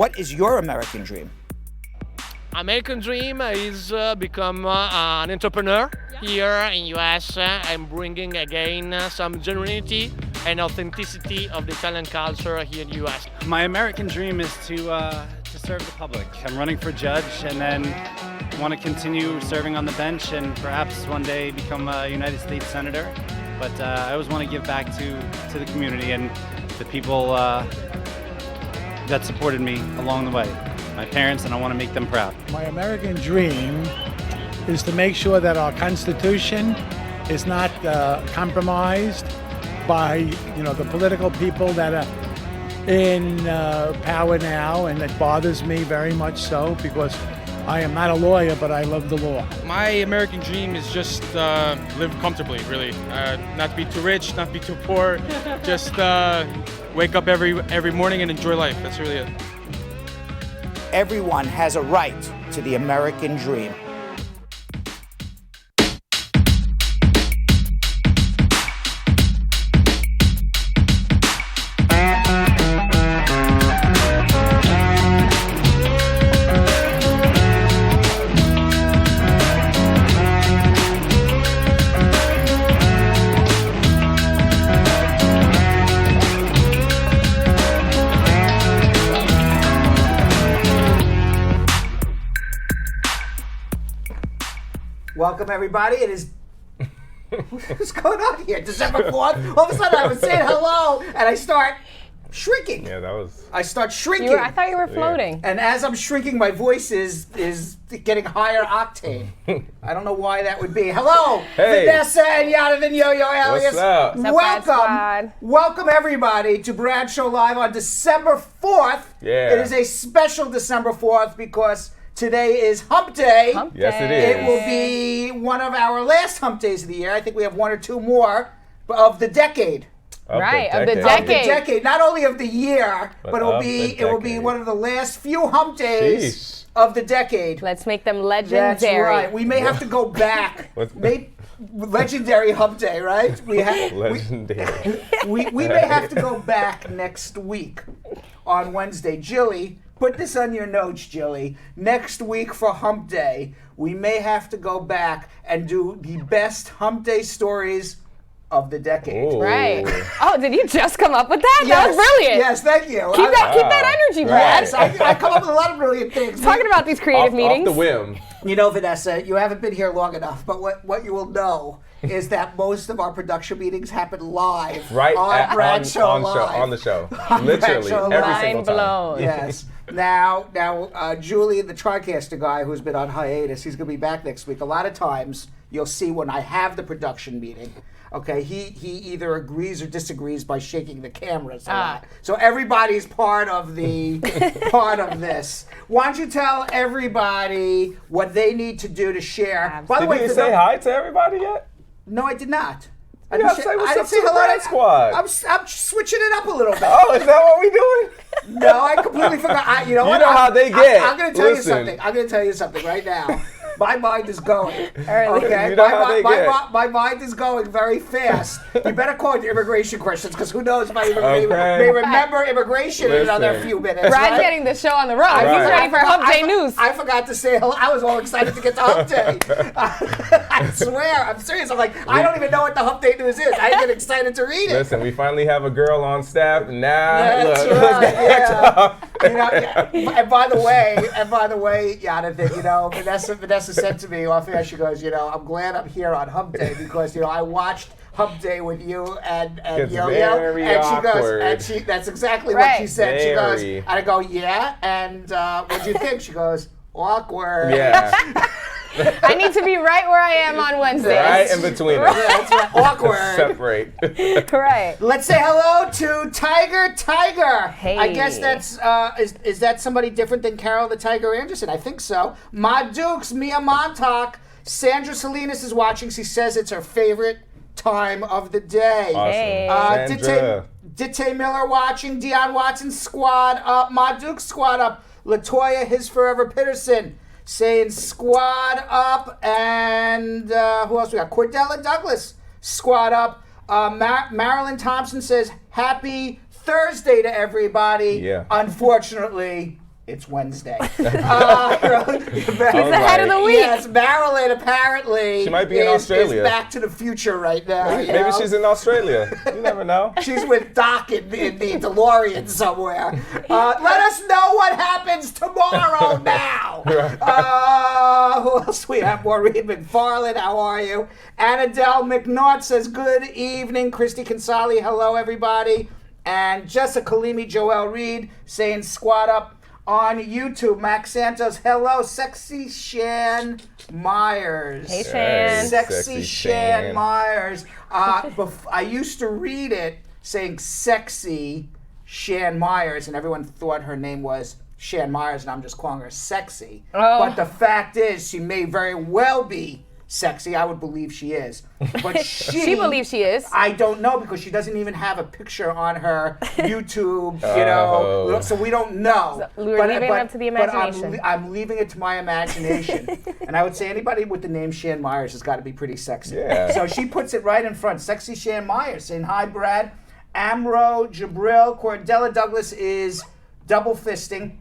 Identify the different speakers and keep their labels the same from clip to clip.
Speaker 1: What is your American dream?
Speaker 2: American dream is become an entrepreneur here in US and bringing again some genuinity and authenticity of the Italian culture here in US.
Speaker 3: My American dream is to serve the public. I'm running for judge and then want to continue serving on the bench and perhaps one day become a United States Senator. But I always want to give back to the community and the people that supported me along the way. My parents, and I want to make them proud.
Speaker 4: My American dream is to make sure that our Constitution is not compromised by, the political people that are in power now, and it bothers me very much so because I am not a lawyer, but I love the law.
Speaker 5: My American dream is just live comfortably, really. Not be too rich, not be too poor. Just wake up every morning and enjoy life. That's really it.
Speaker 1: Everyone has a right to the American dream. Welcome, everybody. It is... What's going on here? December 4th? All of a sudden, I was saying hello, and I start shrinking.
Speaker 6: Yeah, that was...
Speaker 1: I start shrinking.
Speaker 7: I thought you were floating.
Speaker 1: And as I'm shrinking, my voice is getting higher octane. I don't know why that would be. Hello,
Speaker 6: hey.
Speaker 1: Vanessa and Yonathan, Yo-Yo, Elias.
Speaker 6: What's up?
Speaker 1: Welcome, everybody, to Brad Show Live on December 4th.
Speaker 6: Yeah.
Speaker 1: It is a special December 4th because today is Hump Day.
Speaker 7: Hump Day.
Speaker 6: Yes, it is.
Speaker 1: It will be one of our last Hump Days of the year. I think we have one or two more of the decade.
Speaker 7: Of the decade.
Speaker 1: Not only of the year, but it will be one of the last few Hump Days of the decade.
Speaker 7: Let's make them legendary.
Speaker 1: That's right. We may have to go back. Legendary Hump Day, right?
Speaker 6: Legendary.
Speaker 1: We may have to go back next week on Wednesday. Jilly, put this on your notes, Jilly. Next week for Hump Day, we may have to go back and do the best Hump Day stories of the decade.
Speaker 6: Ooh.
Speaker 7: Right. Oh, did you just come up with that?
Speaker 1: Yes,
Speaker 7: that was brilliant.
Speaker 1: Yes, thank you.
Speaker 7: Keep that energy, Brad.
Speaker 1: Yes, I come up with a lot of brilliant things.
Speaker 7: Talking about these creative meetings.
Speaker 6: Off the whim.
Speaker 1: You know, Vanessa, you haven't been here long enough, but what you will know is that most of our production meetings happen live.
Speaker 6: Right
Speaker 1: on Brad Show Live.
Speaker 6: on the show. Literally, every single time.
Speaker 7: Blown.
Speaker 1: Yes. Now, Julian, the TriCaster guy who's been on hiatus, he's going to be back next week. A lot of times, you'll see when I have the production meeting, okay, he either agrees or disagrees by shaking the cameras a lot. So everybody's part of this. Why don't you tell everybody what they need to do to share? By the way,
Speaker 6: did you say hi to everybody yet?
Speaker 1: No, I did not.
Speaker 6: I didn't say what's up to the Brad Squad.
Speaker 1: I'm switching it up a little bit.
Speaker 6: Oh, is that what we doing?
Speaker 1: No, I completely forgot. You know what?
Speaker 6: You know how they get.
Speaker 1: I'm going to tell you something. I'm going to tell you something right now. My mind is going. Okay,
Speaker 6: you know how they get.
Speaker 1: My mind is going very fast. You better call it immigration questions because who knows? May remember immigration in another few minutes.
Speaker 7: Brad's
Speaker 1: right?
Speaker 7: getting the show on the road. He's ready for Hump Day news.
Speaker 1: I forgot to say hello. I was all excited to get to Hump Day. I swear, I'm serious. I'm like, I don't even know what the Hump Day news is. I get excited to read it.
Speaker 6: Listen, we finally have a girl on staff. Now,
Speaker 1: that's
Speaker 6: look.
Speaker 1: right. Yeah. And by the way, Yonathan, Vanessa said to me off air, she goes, I'm glad I'm here on Hump Day because, I watched Hump Day with you and Yo-Yo. And she goes, that's exactly what she said. She goes, and I go, yeah, and what'd you think? She goes, awkward.
Speaker 6: Yeah.
Speaker 7: I need to be right where I am on Wednesday.
Speaker 6: Right in between us.
Speaker 1: Yeah, that's right. Awkward.
Speaker 6: Separate.
Speaker 7: Right.
Speaker 1: Let's say hello to Tiger.
Speaker 7: Hey.
Speaker 1: I guess that's, is that somebody different than Carol the Tiger Anderson? I think so. Ma Dukes, Mia Montauk, Sandra Salinas is watching. She says it's her favorite time of the day.
Speaker 6: Awesome. Sandra.
Speaker 1: Ditte Miller watching. Dion Watson squad up. Ma Dukes squad up. Latoya, his Forever Peterson saying squad up. And who else we got? Cordella Douglas squad up. Marilyn Thompson says happy Thursday to everybody.
Speaker 6: Yeah.
Speaker 1: Unfortunately, It's Wednesday.
Speaker 7: He's ahead of the week.
Speaker 1: Yes, Marilyn apparently
Speaker 6: She might be in Australia.
Speaker 1: is back to the future right now.
Speaker 6: Maybe she's in Australia. You never know.
Speaker 1: She's with Doc in the DeLorean somewhere. Let us know what happens tomorrow now. Who else we have? Maureen McFarland, how are you? Annadelle McNaught says, good evening. Christy Consali, hello, everybody. And Jessica Kalimi, Joel Reed saying squat up on YouTube. Max Santos, hello. Sexy Shan Myers.
Speaker 7: Hey, Shan.
Speaker 1: Sexy Shan Myers. I used to read it saying sexy Shan Myers, and everyone thought her name was Shan Myers, and I'm just calling her sexy.
Speaker 7: Oh.
Speaker 1: But the fact is, she may very well be sexy. I would believe she is. But
Speaker 7: She believes she is.
Speaker 1: I don't know, because she doesn't even have a picture on her YouTube, you know, so we don't know.
Speaker 7: So we're leaving it up to the imagination.
Speaker 1: But I'm leaving it to my imagination. And I would say anybody with the name Shan Myers has got to be pretty sexy.
Speaker 6: Yeah.
Speaker 1: So she puts it right in front. Sexy Shan Myers saying, hi, Brad. Amro Jabril. Cordella Douglas is double fisting.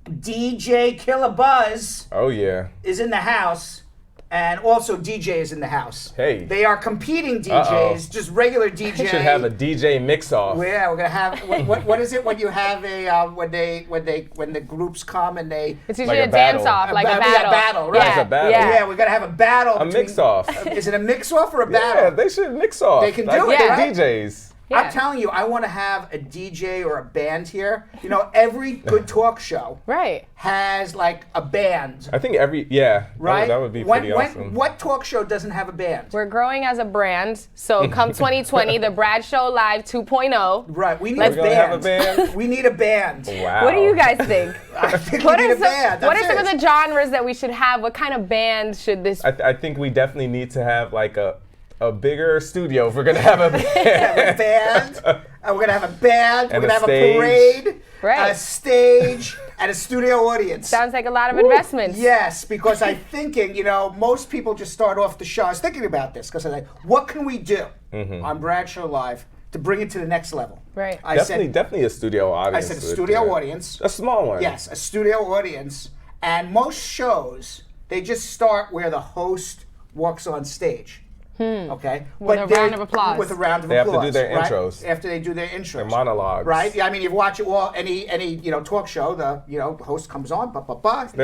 Speaker 1: DJ Killer Buzz
Speaker 6: Oh, yeah.
Speaker 1: is in the house. And also DJ is in the house.
Speaker 6: Hey.
Speaker 1: They are competing DJs, just regular DJ.
Speaker 6: Should have a DJ mix-off.
Speaker 1: Yeah, we're gonna have what is it when you have a when the groups come and they
Speaker 7: It's usually
Speaker 6: Like
Speaker 7: a
Speaker 6: a battle.
Speaker 7: dance-off, like a
Speaker 1: Yeah,
Speaker 7: battle.
Speaker 1: battle, right?
Speaker 7: Yeah,
Speaker 6: Like a battle.
Speaker 7: yeah.
Speaker 1: yeah, we're gonna have a battle.
Speaker 6: A
Speaker 1: between-
Speaker 6: mix-off.
Speaker 1: Is it a mix-off or a
Speaker 6: Yeah,
Speaker 1: battle?
Speaker 6: they should mix off.
Speaker 1: They can
Speaker 6: like
Speaker 1: do
Speaker 6: with
Speaker 1: it,
Speaker 6: the
Speaker 1: right?
Speaker 6: DJs.
Speaker 7: Yeah.
Speaker 1: I'm telling you, I want to have a DJ or a band here. You know, every good talk show
Speaker 7: Right.
Speaker 1: has like a band,
Speaker 6: I think
Speaker 1: right?
Speaker 6: that would be pretty awesome.
Speaker 1: What talk show doesn't have a band?
Speaker 7: We're growing as a brand. So come 2020, the Brad Show Live 2.0.
Speaker 1: Right, we need
Speaker 6: We're
Speaker 1: a
Speaker 6: gonna have a
Speaker 1: band.
Speaker 6: band?
Speaker 1: We need a band.
Speaker 6: Wow.
Speaker 7: What do you guys think?
Speaker 1: I think
Speaker 7: What
Speaker 1: we need
Speaker 7: are
Speaker 1: a band.
Speaker 7: what are
Speaker 1: That's
Speaker 7: some of
Speaker 1: it.
Speaker 7: the genres that we should have? What kind of band should this
Speaker 6: I think we definitely need to have like a bigger studio if we're gonna have a band.
Speaker 1: have a band. We're gonna have a band.
Speaker 6: And
Speaker 1: we're gonna
Speaker 6: a
Speaker 1: have
Speaker 6: stage.
Speaker 1: a parade,
Speaker 7: Right.
Speaker 1: a stage, and a studio audience.
Speaker 7: sounds like a lot of investments?
Speaker 1: Yes, because I'm thinking, you know, most people just start off the show. I was thinking about this because I'm like, what can we do on Bradshaw Live to bring it to the next level?
Speaker 7: Right.
Speaker 1: I
Speaker 6: Definitely a studio
Speaker 1: I
Speaker 6: audience.
Speaker 1: said a
Speaker 6: with
Speaker 1: studio
Speaker 6: it.
Speaker 1: audience.
Speaker 6: A small one.
Speaker 1: Yes, a studio audience. And most shows, they just start where the host walks on stage. Okay?
Speaker 7: With a round of applause.
Speaker 1: With a round of
Speaker 6: They have to
Speaker 1: applause.
Speaker 6: do their
Speaker 1: right?
Speaker 6: intros.
Speaker 1: After they do their intros.
Speaker 6: Their monologues.
Speaker 1: Right? Yeah, I mean, you watch it all, any you know, talk show, the host comes on,
Speaker 6: Their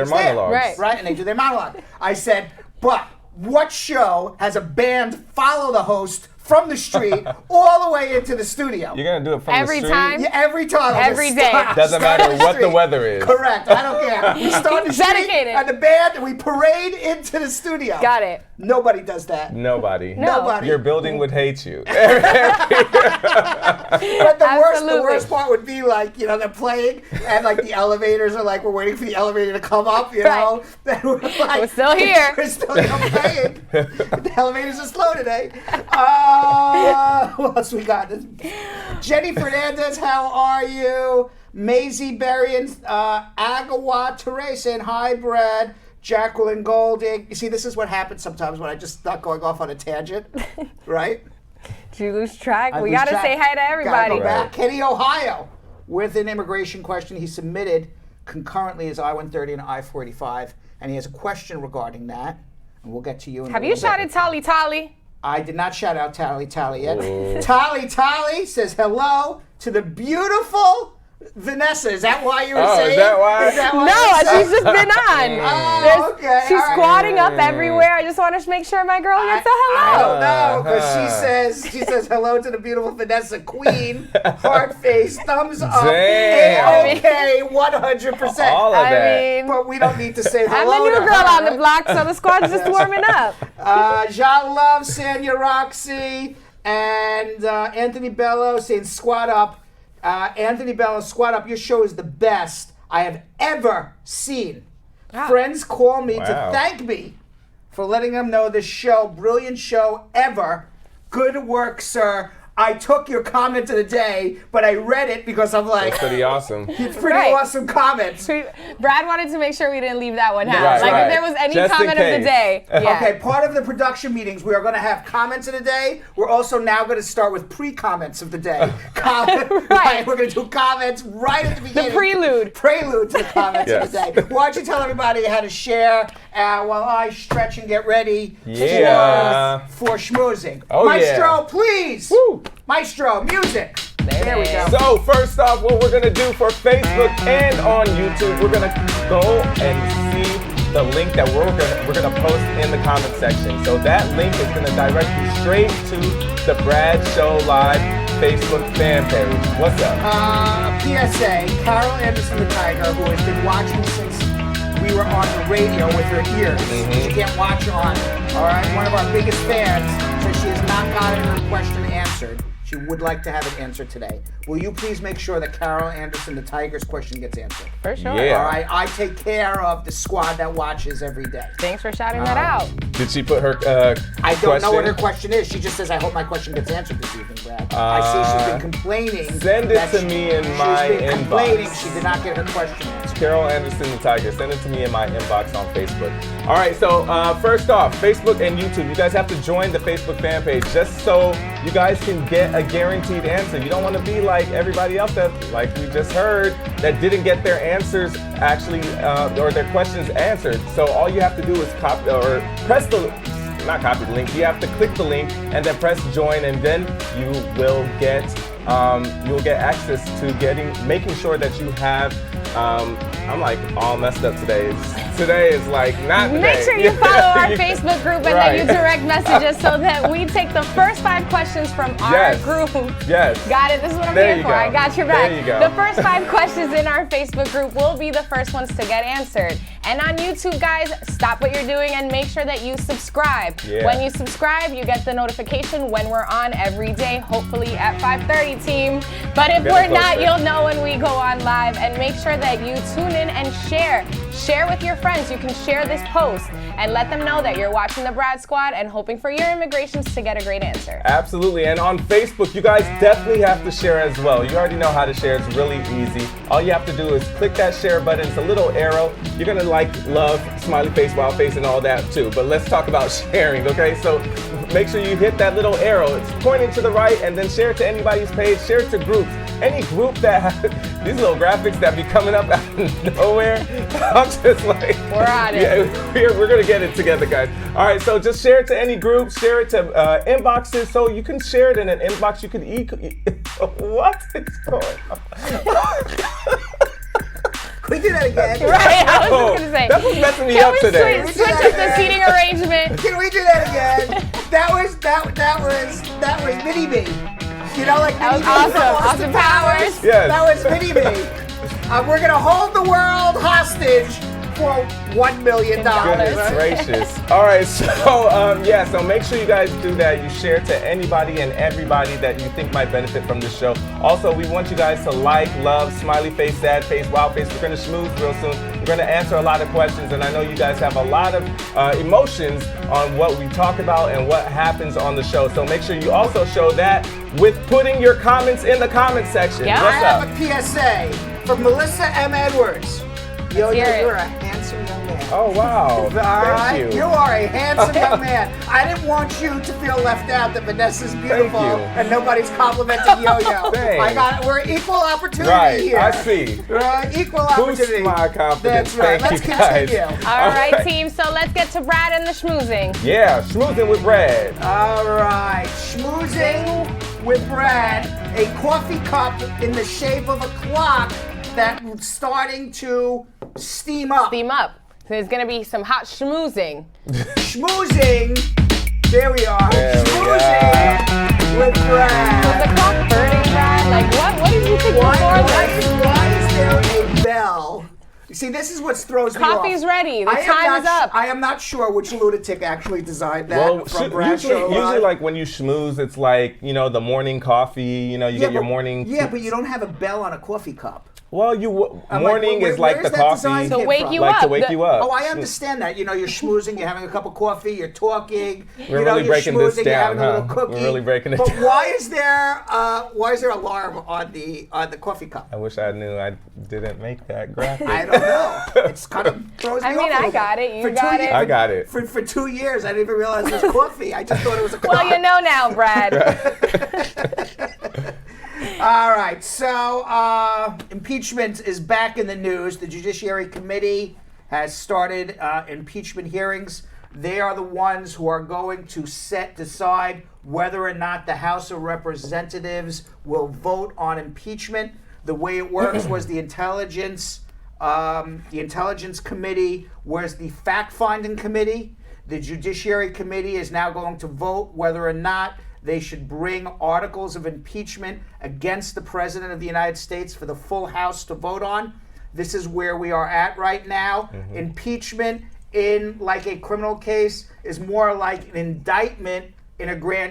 Speaker 1: he's there,
Speaker 6: monologues.
Speaker 7: Right.
Speaker 1: and they do their monologue. I said, but what show has a band follow the host from the street all the way into the studio?
Speaker 6: You're gonna do it from
Speaker 7: Every
Speaker 6: the street?
Speaker 7: time?
Speaker 1: Yeah, every time. I'll
Speaker 7: Every
Speaker 1: just
Speaker 7: day.
Speaker 1: start-
Speaker 6: Doesn't
Speaker 1: start
Speaker 6: matter
Speaker 1: in the
Speaker 6: what the
Speaker 1: street.
Speaker 6: weather is.
Speaker 1: Correct. I don't care. We start in the street
Speaker 7: Dedicated.
Speaker 1: and the band, and we parade into the studio.
Speaker 7: Got it.
Speaker 1: Nobody does that.
Speaker 6: Nobody.
Speaker 7: No.
Speaker 1: Nobody.
Speaker 6: Your building would hate you.
Speaker 1: But the
Speaker 7: Absolutely.
Speaker 1: worst part would be like, you know, they're playing and like the elevators are like, we're waiting for the elevator to come up, you know. And we're like,
Speaker 7: We're still here.
Speaker 1: We're still playing. The elevators are slow today. What else we got? Jenny Fernandez, how are you? Maisie Berry and Agawa Teray saying hi, Brad. Jacqueline Golding. You see, this is what happens sometimes when I just start going off on a tangent, right?
Speaker 7: Did you lose track?
Speaker 1: I
Speaker 7: We
Speaker 1: lose
Speaker 7: got to
Speaker 1: track.
Speaker 7: say hi to
Speaker 1: Gotta
Speaker 7: everybody.
Speaker 1: go back. Kenny Ohio with an immigration question he submitted concurrently as I-130 and I-45, and he has a question regarding that, and we'll get to you in a
Speaker 7: Have you
Speaker 1: little bit.
Speaker 7: shouted Tally Tally?
Speaker 1: I did not shout out Tally Tally yet. Tally Tally says hello to the beautiful Vanessa. Is that why you were saying?
Speaker 6: Is that why?
Speaker 1: Is that why
Speaker 7: No,
Speaker 1: you were
Speaker 7: she's just been on.
Speaker 1: Oh, okay.
Speaker 7: She's
Speaker 1: all right.
Speaker 7: squatting up everywhere. I just want to make sure my girl gets a
Speaker 1: I
Speaker 7: hello.
Speaker 1: don't know, because she says hello to the beautiful Vanessa Queen, heart face, thumbs up,
Speaker 6: Damn.
Speaker 1: okay, 100%.
Speaker 6: All of
Speaker 7: I
Speaker 6: that.
Speaker 7: mean,
Speaker 1: But we don't need to say
Speaker 7: I'm
Speaker 1: hello
Speaker 7: the new
Speaker 1: to
Speaker 7: girl
Speaker 1: her.
Speaker 7: on the block, so the squad's just warming up.
Speaker 1: Jean Love, Sanya Roxy, and Anthony Bello saying squat up. Anthony Bello, squat up. Your show is the best I have ever seen. Friends call me to
Speaker 6: Wow.
Speaker 1: thank me for letting them know this show, brilliant show ever. Good work, sir. I took your comment of the day, but I read it because I'm like,
Speaker 6: That's pretty awesome.
Speaker 1: it's pretty
Speaker 7: Right.
Speaker 1: awesome comments.
Speaker 7: Brad wanted to make sure we didn't leave that one out.
Speaker 6: Right,
Speaker 7: like
Speaker 6: right.
Speaker 7: if there was any
Speaker 6: Just in
Speaker 7: comment of the
Speaker 6: case.
Speaker 7: day. Yeah.
Speaker 1: Okay, part of the production meetings, we are going to have comments of the day. We're also now going to start with pre-comments of the day. Right. We're going to do comments right at the beginning.
Speaker 7: prelude.
Speaker 1: Prelude to the comments of the
Speaker 6: Yes.
Speaker 1: day. Why don't you tell everybody how to share while I stretch and get ready
Speaker 6: Yeah.
Speaker 1: for schmoozing.
Speaker 6: Oh,
Speaker 1: Maestro,
Speaker 6: yeah.
Speaker 1: please.
Speaker 6: Woo.
Speaker 1: Maestro, music. There we go.
Speaker 6: So first off, what we're gonna do for Facebook and on YouTube, we're gonna go and see the link that we're gonna post in the comment section. So that link is gonna direct you straight to the Brad Show Live Facebook fan page. What's up?
Speaker 1: PSA, Carol Anderson the Tiger, who has been watching since we were on the radio with her ears. She can't watch on. All right, one of our biggest fans says she has not gotten her question answered. She would like to have it answered today. Will you please make sure that Carol Anderson the Tiger's question gets answered?
Speaker 7: For sure.
Speaker 6: Yeah.
Speaker 1: All right, I take care of the squad that watches every day.
Speaker 7: Thanks for shouting that out.
Speaker 6: Did she put her
Speaker 1: I don't
Speaker 6: question?
Speaker 1: know what her question is. She just says, I hope my question gets answered this evening, Brad. I see she's been complaining.
Speaker 6: Send it
Speaker 1: that
Speaker 6: to me in my
Speaker 1: She's been complaining
Speaker 6: inbox.
Speaker 1: she did not get her question answered.
Speaker 6: Carol Anderson the Tiger. Send it to me in my inbox on Facebook. All right, so first off, Facebook and YouTube. You guys have to join the Facebook fan page just so you guys can get a guaranteed answer. You don't want to be like everybody else that, like we just heard, that didn't get their answers actually, or their questions answered. So all you have to do is copy or press the, not copy the link. You have to click the link and then press join, and then you will get access to making sure that you have. I'm like all messed up today. Today is like not today.
Speaker 7: Make sure you follow our Facebook group and
Speaker 6: Right.
Speaker 7: then you direct message us so that we take the first 5 questions from our
Speaker 6: Yes.
Speaker 7: group.
Speaker 6: Yes.
Speaker 7: Got it. This is what I'm
Speaker 6: There
Speaker 7: here
Speaker 6: you
Speaker 7: for.
Speaker 6: go.
Speaker 7: I got your back.
Speaker 6: There you go.
Speaker 7: The first 5 questions in our Facebook group will be the first ones to get answered. And on YouTube, guys, stop what you're doing and make sure that you subscribe.
Speaker 6: Yeah.
Speaker 7: When you subscribe, you get the notification when we're on every day, hopefully at 5:30, team. But if
Speaker 6: Get
Speaker 7: we're
Speaker 6: it
Speaker 7: not,
Speaker 6: closer.
Speaker 7: you'll know when we go on live. And make sure that you tune in and share. Share with your friends. You can share this post and let them know that you're watching the Brad Squad and hoping for your immigrations to get a great answer.
Speaker 6: Absolutely, and on Facebook, you guys definitely have to share as well. You already know how to share, it's really easy. All you have to do is click that share button, it's a little arrow. You're gonna love, smiley face, wild face, and all that too. But let's talk about sharing, okay? So make sure you hit that little arrow. It's pointing to the right, and then share it to anybody's page, share it to groups. Any group that has these little graphics that be coming up out of nowhere, I'm just like,
Speaker 7: We're on it.
Speaker 6: Yeah, we're gonna get it together, guys. All right, so just share it to any group, share it to inboxes, so you can share it in an inbox. You can what is going on?
Speaker 1: Can we do that again?
Speaker 7: Right, I was
Speaker 6: Oh,
Speaker 7: just gonna say.
Speaker 6: that was messing me
Speaker 7: Can
Speaker 6: up
Speaker 7: we
Speaker 6: today.
Speaker 7: switch up the seating arrangement?
Speaker 1: Can we do that again? That was Mini Me. You know, like
Speaker 7: That was
Speaker 1: Mini Me from
Speaker 7: awesome. Austin Powers.
Speaker 6: Yes.
Speaker 1: That was Mini Me. We're gonna hold the world hostage for $1 million.
Speaker 6: Goodness gracious. All right, so so make sure you guys do that. You share to anybody and everybody that you think might benefit from this show. Also, we want you guys to like, love, smiley face, sad face, wild face. We're gonna schmooze real soon. We're gonna answer a lot of questions, and I know you guys have a lot of emotions on what we talk about and what happens on the show. So make sure you also show that with putting your comments in the comment section.
Speaker 7: Yeah.
Speaker 1: I
Speaker 6: What's
Speaker 1: have
Speaker 6: up?
Speaker 1: a PSA from Melissa M. Edwards. Yo,
Speaker 7: hear it.
Speaker 1: you're a handsome young man.
Speaker 6: Oh wow!
Speaker 1: All right,
Speaker 6: Thank
Speaker 1: you are a handsome young man. I didn't want you to feel left out that Vanessa's beautiful
Speaker 6: you.
Speaker 1: and nobody's complimenting Yo-Yo.
Speaker 6: Thanks.
Speaker 1: We're equal opportunity
Speaker 6: Right,
Speaker 1: here.
Speaker 6: I see.
Speaker 1: Equal
Speaker 6: Boost
Speaker 1: opportunity.
Speaker 6: my confidence.
Speaker 1: That's right.
Speaker 6: Thank
Speaker 1: Let's
Speaker 6: you, guys.
Speaker 1: continue.
Speaker 7: All right,
Speaker 6: right.
Speaker 7: team. So let's get to Brad and the schmoozing.
Speaker 6: Yeah, schmoozing with Brad.
Speaker 1: All right, schmoozing with Brad. A coffee cup in the shape of a clock that's starting to steam up.
Speaker 7: Steam up. There's gonna be some hot schmoozing.
Speaker 1: Schmoozing. There we are.
Speaker 6: There we
Speaker 1: Schmoozing with
Speaker 7: Was
Speaker 1: Brad.
Speaker 7: the clock burning, Brad? Like what did you think
Speaker 1: Why
Speaker 7: before
Speaker 1: is there a bell? You see, this is what throws me off.
Speaker 7: Coffee's ready. The
Speaker 1: I am
Speaker 7: time
Speaker 1: not
Speaker 7: is up.
Speaker 1: I am not sure which lunatic actually designed that
Speaker 6: Well,
Speaker 1: from Brad Show
Speaker 6: usually
Speaker 1: Live.
Speaker 6: like when you schmooze, it's like, the morning coffee, you get your morning.
Speaker 1: Yeah, but you don't have a bell on a coffee cup.
Speaker 6: Well, morning is like the
Speaker 1: where's that
Speaker 6: coffee.
Speaker 1: design
Speaker 7: To
Speaker 1: came
Speaker 7: wake
Speaker 1: from?
Speaker 7: you
Speaker 6: Like
Speaker 7: up.
Speaker 6: to wake you up.
Speaker 1: Oh, I understand that. You know, you're schmoozing, you're having a cup of coffee, you're talking.
Speaker 6: We're
Speaker 1: you know,
Speaker 6: really
Speaker 1: you're
Speaker 6: breaking this
Speaker 1: schmoozing,
Speaker 6: down,
Speaker 1: you're having a
Speaker 6: huh?
Speaker 1: little cookie.
Speaker 6: We're really breaking it
Speaker 1: but
Speaker 6: down.
Speaker 1: why is there alarm on the coffee cup?
Speaker 6: I wish I knew I didn't make that graphic.
Speaker 1: I don't know. It's kind of throws me
Speaker 7: I
Speaker 1: off.
Speaker 7: mean,
Speaker 1: a
Speaker 7: I
Speaker 1: little
Speaker 7: got
Speaker 1: bit.
Speaker 7: it. You
Speaker 1: For 2
Speaker 7: got it.
Speaker 1: years-
Speaker 6: I got it.
Speaker 1: For 2 years, I didn't even realize it was coffee. I just thought it was a cup.
Speaker 7: Well, you know now, Brad.
Speaker 1: All right, so impeachment is back in the news. The Judiciary Committee has started impeachment hearings. They are the ones who are going to decide whether or not the House of Representatives will vote on impeachment. The way it works was the Intelligence Committee was the fact-finding committee. The Judiciary Committee is now going to vote whether or not they should bring articles of impeachment against the President of the United States for the full House to vote on. This is where we are at right now. Impeachment in like a criminal case is more like an indictment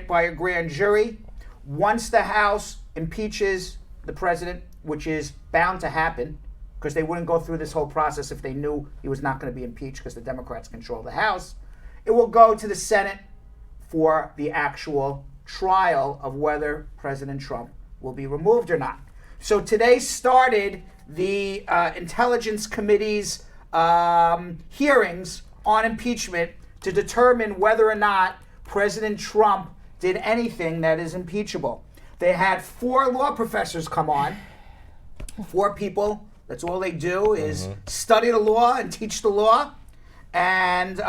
Speaker 1: by a grand jury. Once the House impeaches the President, which is bound to happen, because they wouldn't go through this whole process if they knew he was not going to be impeached because the Democrats control the House, it will go to the Senate for the actual trial of whether President Trump will be removed or not. So today started the Intelligence Committee's hearings on impeachment to determine whether or not President Trump did anything that is impeachable. They had 4 law professors come on, 4 people. That's all they do is study the law and teach the law. And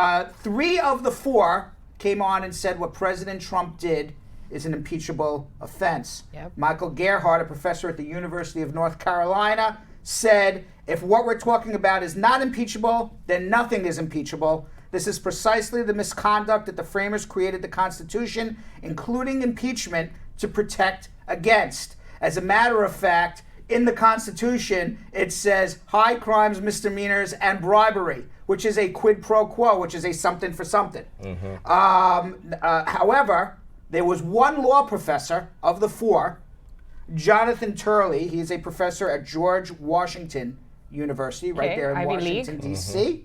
Speaker 1: 3 of the 4 came on and said what President Trump did is an impeachable offense.
Speaker 7: Yep.
Speaker 1: Michael Gerhardt, a professor at the University of North Carolina, said, if what we're talking about is not impeachable, then nothing is impeachable. This is precisely the misconduct that the framers created the Constitution, including impeachment, to protect against. As a matter of fact, in the Constitution, it says high crimes, misdemeanors, and bribery, which is a quid pro quo, which is a something for something. However, there was one law professor of the 4, Yonathan Turley. He's a professor at George Washington University, right there in
Speaker 7: Ivy League.
Speaker 1: Washington, D.C.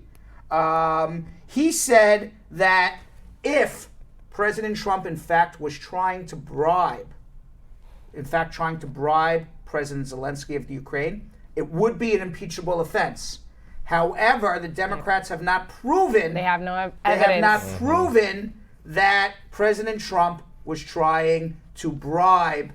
Speaker 1: He said that if President Trump, in fact, was trying to bribe President Zelensky of the Ukraine, it would be an impeachable offense. However, the Democrats have not proven
Speaker 7: They have no evidence.
Speaker 1: they have not proven that President Trump was trying to bribe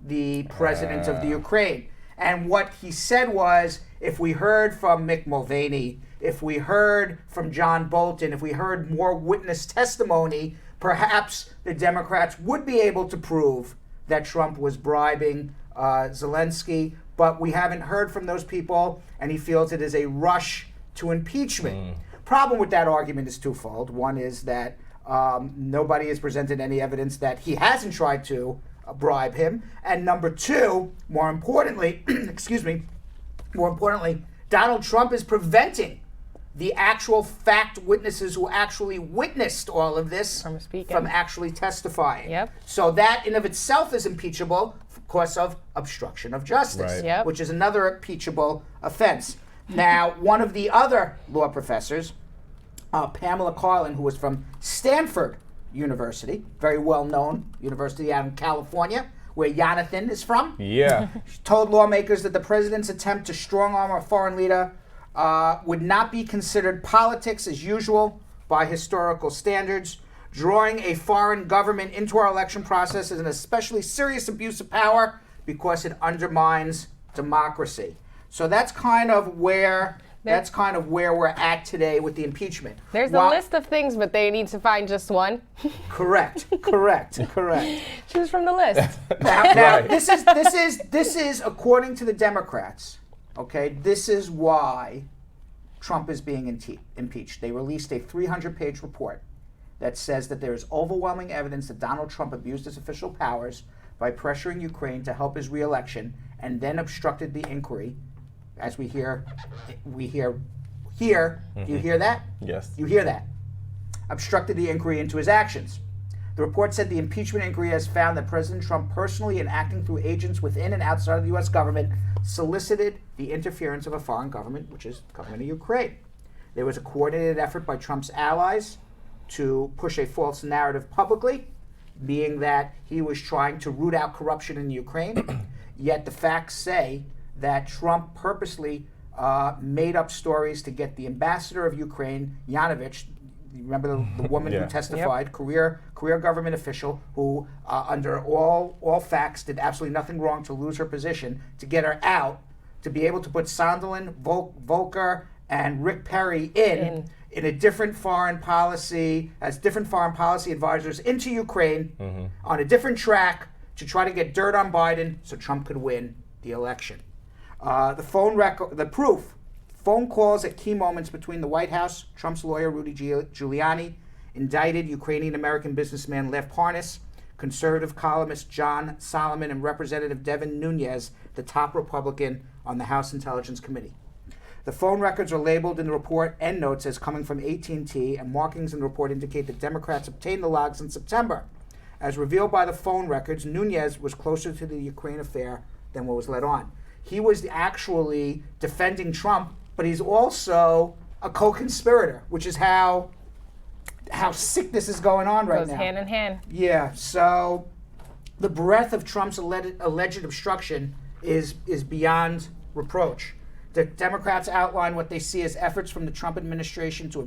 Speaker 1: the president of the Ukraine. And what he said was, if we heard from Mick Mulvaney, if we heard from John Bolton, if we heard more witness testimony, perhaps the Democrats would be able to prove that Trump was bribing Zelensky. But we haven't heard from those people, and he feels it is a rush to impeachment. Problem with that argument is twofold. One is that nobody has presented any evidence that he hasn't tried to bribe him. And number 2, more importantly, Donald Trump is preventing the actual fact witnesses who actually witnessed all of this
Speaker 7: From speaking.
Speaker 1: from actually testifying.
Speaker 7: Yep.
Speaker 1: So that in of itself is impeachable because of obstruction of justice,
Speaker 6: Right.
Speaker 7: Yep.
Speaker 1: which is another impeachable offense. Now, one of the other law professors, Pamela Karlan, who was from Stanford University, very well-known university out in California, where Yonathan is from,
Speaker 6: Yeah.
Speaker 1: told lawmakers that the president's attempt to strong-arm a foreign leader would not be considered politics as usual by historical standards. Drawing a foreign government into our election process is an especially serious abuse of power because it undermines democracy. So that's kind of where we're at today with the impeachment.
Speaker 7: There's a list of things, but they need to find just one.
Speaker 1: Correct.
Speaker 7: Choose from the list.
Speaker 1: Now this is according to the Democrats. Okay, this is why Trump is being impeached. They released a 300-page report that says that there is overwhelming evidence that Donald Trump abused his official powers by pressuring Ukraine to help his re-election and then obstructed the inquiry. As we hear. Do you hear that?
Speaker 6: Yes.
Speaker 1: You hear that? Obstructed the inquiry into his actions. The report said the impeachment inquiry has found that President Trump personally and acting through agents within and outside of the U.S. government solicited, the interference of a foreign government, which is the government of Ukraine. There was a coordinated effort by Trump's allies to push a false narrative publicly, being that he was trying to root out corruption in Ukraine. Yet the facts say that Trump purposely made up stories to get the ambassador of Ukraine, Yanovich, you remember the woman who testified, career government official who, under all facts, did absolutely nothing wrong to lose her position, to get her out, to be able to put Sondland, Volker, and Rick Perry in a different foreign policy, as different foreign policy advisors into Ukraine on a different track to try to get dirt on Biden so Trump could win the election. The proof, phone calls at key moments between the White House, Trump's lawyer Rudy Giuliani, indicted Ukrainian-American businessman Lev Parnas, conservative columnist John Solomon, and Representative Devin Nunes, the top Republican on the House Intelligence Committee. The phone records are labeled in the report endnotes as coming from AT&T, and markings in the report indicate that Democrats obtained the logs in September. As revealed by the phone records, Nunes was closer to the Ukraine affair than what was let on. He was actually defending Trump, but he's also a co-conspirator, which is how sick this is going on right now.
Speaker 7: Goes hand in hand.
Speaker 1: Yeah, so the breadth of Trump's alleged obstruction is beyond reproach. The Democrats outline what they see as efforts from the Trump administration to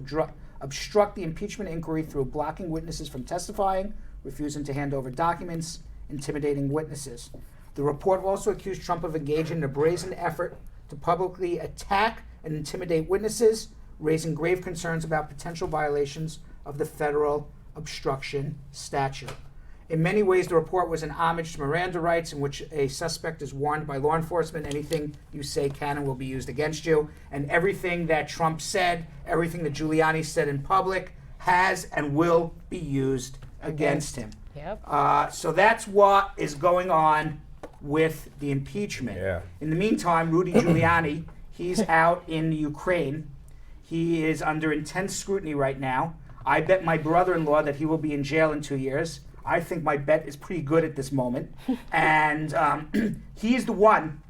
Speaker 1: obstruct the impeachment inquiry through blocking witnesses from testifying, refusing to hand over documents, intimidating witnesses. The report also accused Trump of engaging in a brazen effort to publicly attack and intimidate witnesses, raising grave concerns about potential violations of the federal obstruction statute. In many ways, the report was an homage to Miranda rights, in which a suspect is warned by law enforcement, anything you say can and will be used against you. And everything that Trump said, everything that Giuliani said in public, has and will be used against him.
Speaker 7: Yep.
Speaker 1: So that's what is going on with the impeachment.
Speaker 6: Yeah.
Speaker 1: In the meantime, Rudy Giuliani, he's out in Ukraine. He is under intense scrutiny right now. I bet my brother-in-law that he will be in jail in 2 years. I think my bet is pretty good at this moment. And he's the one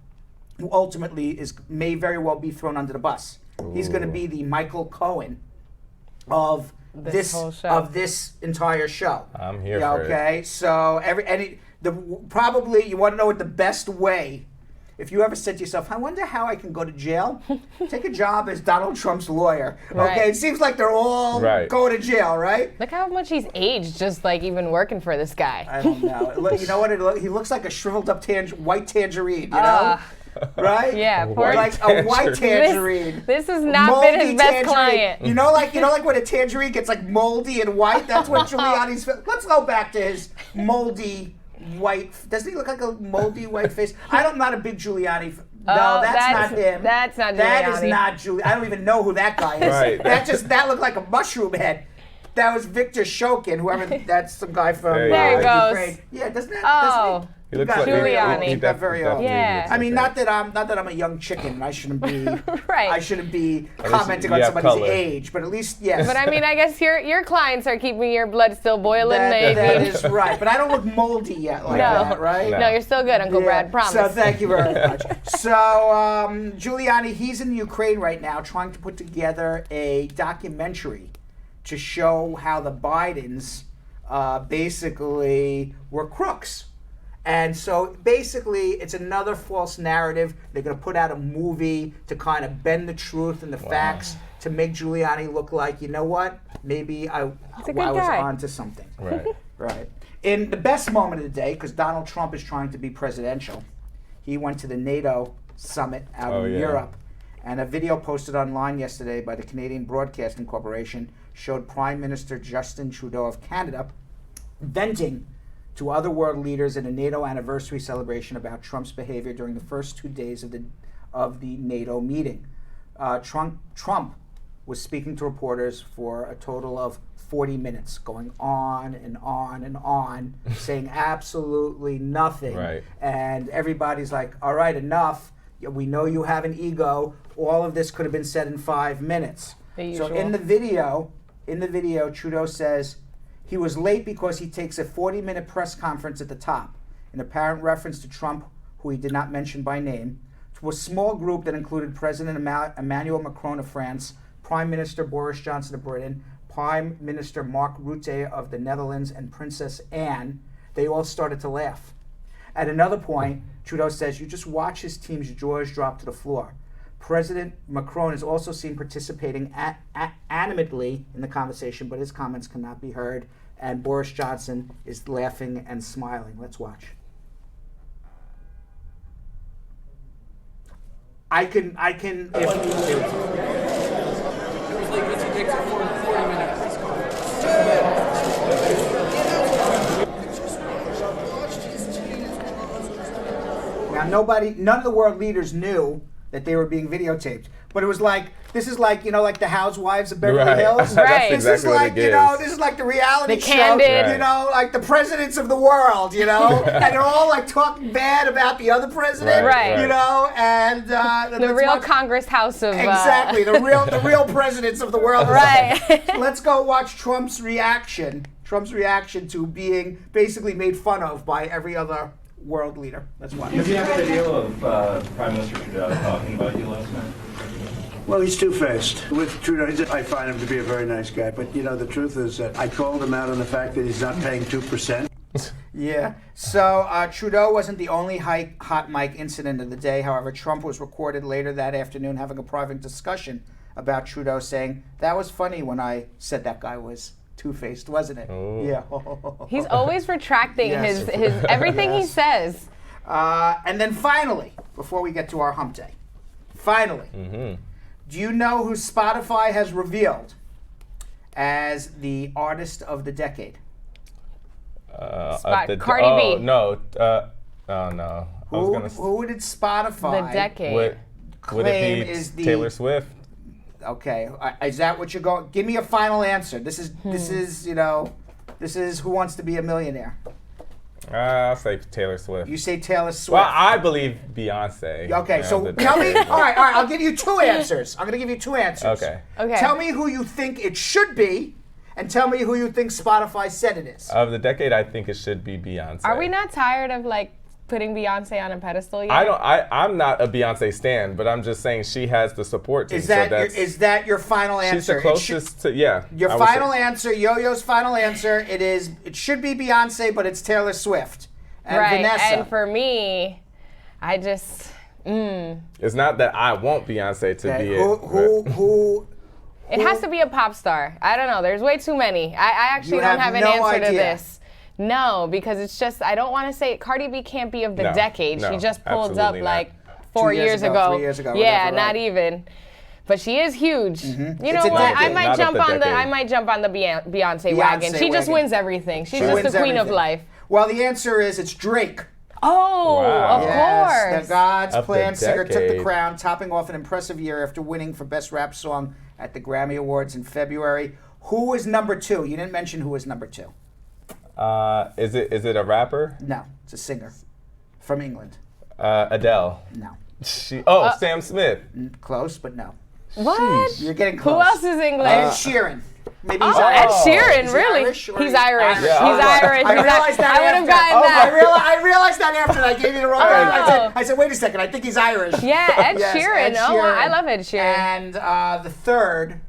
Speaker 1: who ultimately may very well be thrown under the bus. Ooh. He's going to be the Michael Cohen of this entire show.
Speaker 6: I'm here for it.
Speaker 1: Okay, so probably you want to know what the best way. If you ever said to yourself, I wonder how I can go to jail, take a job as Donald Trump's lawyer.
Speaker 7: Right.
Speaker 1: Okay, it seems like they're all going to jail, right?
Speaker 7: Look how much he's aged just like even working for this guy.
Speaker 1: I don't know. You know what? He looks like a shriveled up white tangerine, you know? Right?
Speaker 7: Yeah,
Speaker 1: like a white tangerine.
Speaker 7: This has not been his best
Speaker 1: tangerine.
Speaker 7: client.
Speaker 1: You know, like when a tangerine gets like moldy and white. That's what Giuliani's. Let's go back to his moldy white. Doesn't he look like a moldy white face? I'm not a big Giuliani. No, that's not him.
Speaker 7: That's not Giuliani.
Speaker 1: That is not Giuliani. I don't even know who that guy is.
Speaker 6: Right.
Speaker 1: That looked like a mushroom head. That was Victor Shokin, whoever. That's some guy from
Speaker 7: There he goes.
Speaker 1: Ukraine. Yeah, doesn't it?
Speaker 7: Oh.
Speaker 6: He looks like
Speaker 7: Giuliani.
Speaker 6: He
Speaker 1: got very old.
Speaker 7: Yeah.
Speaker 1: I mean, not that I'm a young chicken. I shouldn't be.
Speaker 7: Right.
Speaker 1: I shouldn't be
Speaker 6: least
Speaker 1: commenting
Speaker 6: you
Speaker 1: on
Speaker 6: have
Speaker 1: somebody's
Speaker 6: color.
Speaker 1: age, but at least yes.
Speaker 7: But I mean, I guess your clients are keeping your blood still boiling.
Speaker 1: that is right. But I don't look moldy yet like that, right?
Speaker 7: No, you're still good, Uncle Brad. Promise.
Speaker 1: So thank you very much. So Giuliani, he's in Ukraine right now, trying to put together a documentary to show how the Bidens basically were crooks. And so basically, it's another false narrative. They're going to put out a movie to kind of bend the truth and the facts to make Giuliani look like, you know what? Maybe I was onto something.
Speaker 6: Right.
Speaker 1: Right. In the best moment of the day, because Donald Trump is trying to be presidential, he went to the NATO summit out in Europe. And a video posted online yesterday by the Canadian Broadcasting Corporation showed Prime Minister Justin Trudeau of Canada venting to other world leaders in a NATO anniversary celebration about Trump's behavior during the first 2 days of the NATO meeting. Trump was speaking to reporters for a total of 40 minutes, going on and on and on, saying absolutely nothing.
Speaker 6: Right.
Speaker 1: And everybody's like, all right, enough. We know you have an ego. All of this could have been said in 5 minutes. So in the video, Trudeau says, he was late because he takes a 40-minute press conference at the top, in apparent reference to Trump, who he did not mention by name. a small group that included President Emmanuel Macron of France, Prime Minister Boris Johnson of Britain, Prime Minister Mark Rutte of the Netherlands, and Princess Anne. They all started to laugh. At another point, Trudeau says, "You just watch his team's jaws drop to the floor." President Macron is also seen participating animatedly in the conversation, but his comments cannot be heard. And Boris Johnson is laughing and smiling. Let's watch. I can. Now, none of the world leaders knew that they were being videotaped. But it was like, this is like, like the Housewives of Beverly Hills.
Speaker 7: Right.
Speaker 1: This
Speaker 6: exactly
Speaker 1: is like, this is like the reality show.
Speaker 7: Candid.
Speaker 1: Like the presidents of the world, and they're all like talking bad about the other president.
Speaker 7: Right.
Speaker 1: And
Speaker 7: The real Congress House of...
Speaker 1: Exactly, the real presidents of the world.
Speaker 7: Right.
Speaker 1: Let's go watch Trump's reaction to being basically made fun of by every other world leader. Let's watch.
Speaker 8: Did you have a video of Prime Minister Trudeau talking about you last night?
Speaker 9: Well, he's two-faced. With Trudeau, I find him to be a very nice guy. But, the truth is that I called him out on the fact that he's not paying 2%.
Speaker 1: Yeah. So Trudeau wasn't the only hot mic incident of the day. However, Trump was recorded later that afternoon having a private discussion about Trudeau, saying, "That was funny when I said that guy was two-faced, wasn't it?"
Speaker 6: Oh.
Speaker 1: Yeah.
Speaker 7: He's always retracting
Speaker 1: Yes.
Speaker 7: his everything he says.
Speaker 1: And then finally, before we get to our hump day, do you know who Spotify has revealed as the artist of the decade?
Speaker 7: Cardi B.
Speaker 6: No. Oh, no.
Speaker 1: Who did Spotify
Speaker 7: The decade.
Speaker 6: Would
Speaker 1: claim
Speaker 6: it be
Speaker 1: is the...
Speaker 6: Taylor Swift?
Speaker 1: Okay, is that what you're going? Give me a final answer. This is Who Wants to Be a Millionaire.
Speaker 6: I'll say Taylor Swift.
Speaker 1: You say Taylor Swift.
Speaker 6: Well, I believe Beyonce.
Speaker 1: Okay, so tell me. All right. I'll give you two answers. I'm going to give you two answers.
Speaker 6: Okay.
Speaker 1: Tell me who you think it should be, and tell me who you think Spotify said it is.
Speaker 6: Of the decade, I think it should be Beyonce.
Speaker 7: Are we not tired of putting Beyonce on a pedestal yet?
Speaker 6: I'm not a Beyonce stan, but I'm just saying she has the support team.
Speaker 1: Is that your final answer?
Speaker 6: She's the closest to, yeah.
Speaker 1: Your final answer, Yo-Yo's final answer, it should be Beyonce, but it's Taylor Swift. And
Speaker 7: right,
Speaker 1: Vanessa.
Speaker 7: and for me, I just...
Speaker 6: It's not that I want Beyonce to be
Speaker 1: Who?
Speaker 7: It has to be a pop star. I don't know. There's way too many. I actually don't have an answer to this. No, because it's just, I don't want to say, Cardi B can't be of the decade. She just pulled up
Speaker 6: not.
Speaker 7: 4 years ago.
Speaker 1: 3 years ago.
Speaker 7: Yeah,
Speaker 1: whatever,
Speaker 7: not
Speaker 1: right.
Speaker 7: even. But she is huge.
Speaker 1: Mm-hmm.
Speaker 7: You know what? I might
Speaker 6: Not
Speaker 7: jump
Speaker 6: of the
Speaker 7: on the
Speaker 6: decade.
Speaker 7: Beyonce wagon. She just wins everything. She's just the queen of life.
Speaker 1: Well, the answer is it's Drake.
Speaker 7: Oh,
Speaker 6: Wow.
Speaker 7: of
Speaker 1: Yes,
Speaker 7: course.
Speaker 1: the God's
Speaker 6: Of the
Speaker 1: Plan singer took the
Speaker 6: decade.
Speaker 1: crown, topping off an impressive year after winning for Best Rap Song at the Grammy Awards in February. Who was number two? You didn't mention who was number two.
Speaker 6: Is it a rapper?
Speaker 1: No, it's a singer from England.
Speaker 6: Adele.
Speaker 1: No.
Speaker 6: Sam Smith.
Speaker 1: Close, but no.
Speaker 7: What?
Speaker 1: You're getting
Speaker 7: Who
Speaker 1: close.
Speaker 7: else is English?
Speaker 1: Ed Sheeran. Maybe he's
Speaker 7: Ed
Speaker 1: Irish.
Speaker 7: Sheeran,
Speaker 1: Is he
Speaker 7: really?
Speaker 1: Irish or
Speaker 7: He's Irish.
Speaker 1: Irish.
Speaker 6: Yeah,
Speaker 7: He's Irish.
Speaker 1: I realized that
Speaker 7: I would have
Speaker 1: after.
Speaker 7: gotten that.
Speaker 1: I realized that after I gave you the wrong answer. I said, wait a second, I think he's Irish.
Speaker 7: Yeah, Ed
Speaker 1: Yes,
Speaker 7: Sheeran.
Speaker 1: Ed
Speaker 7: Oh,
Speaker 1: Sheeran.
Speaker 7: I love Ed Sheeran.
Speaker 1: And the third,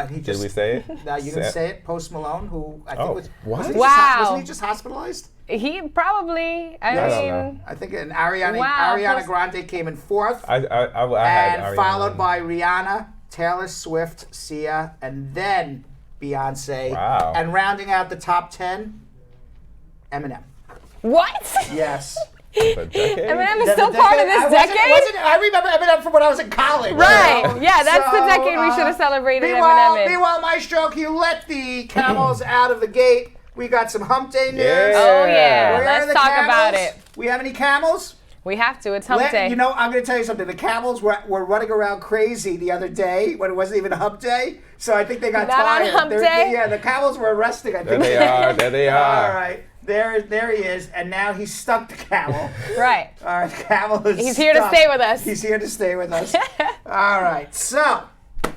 Speaker 1: he just...
Speaker 6: Did we say it?
Speaker 1: No, you didn't say it. Post Malone, who I think was...
Speaker 6: what?
Speaker 1: Was he
Speaker 7: Wow.
Speaker 1: wasn't he just hospitalized?
Speaker 7: He probably, I
Speaker 6: don't
Speaker 7: mean,
Speaker 6: know.
Speaker 1: I think Ariana
Speaker 7: Wow,
Speaker 1: Ariana Grande came in fourth.
Speaker 6: I had
Speaker 1: and
Speaker 6: Ariana.
Speaker 1: followed by Rihanna, Taylor Swift, Sia, and then Beyonce.
Speaker 6: Wow.
Speaker 1: And rounding out the top 10, Eminem.
Speaker 7: what?
Speaker 1: Yes.
Speaker 6: The decade?
Speaker 7: Eminem is still part of this decade?
Speaker 1: I remember Eminem from when I was in college.
Speaker 7: Right.
Speaker 1: You know?
Speaker 7: Yeah, that's the
Speaker 1: So,
Speaker 7: decade we should have celebrated
Speaker 1: Meanwhile,
Speaker 7: Eminem in.
Speaker 1: Maestro, can you let the camels out of the gate? We got some hump day news.
Speaker 6: Yeah.
Speaker 7: Oh, yeah.
Speaker 1: Where are
Speaker 7: Let's
Speaker 1: the
Speaker 7: talk
Speaker 1: camels?
Speaker 7: about it.
Speaker 1: We have any camels?
Speaker 7: We have to. It's hump day.
Speaker 1: You know, I'm going to tell you something. The camels were running around crazy the other day when it wasn't even hump day. So I think they got
Speaker 7: Not on
Speaker 1: tired.
Speaker 7: hump day?
Speaker 1: Yeah, the camels were resting, I
Speaker 6: There
Speaker 1: think.
Speaker 6: they are. There they are.
Speaker 1: All right. There he is. And now he's stuck the camel.
Speaker 7: Right.
Speaker 1: All right, camel is
Speaker 7: He's here to
Speaker 1: stuck.
Speaker 7: stay with us.
Speaker 1: He's here to stay with us. All right. So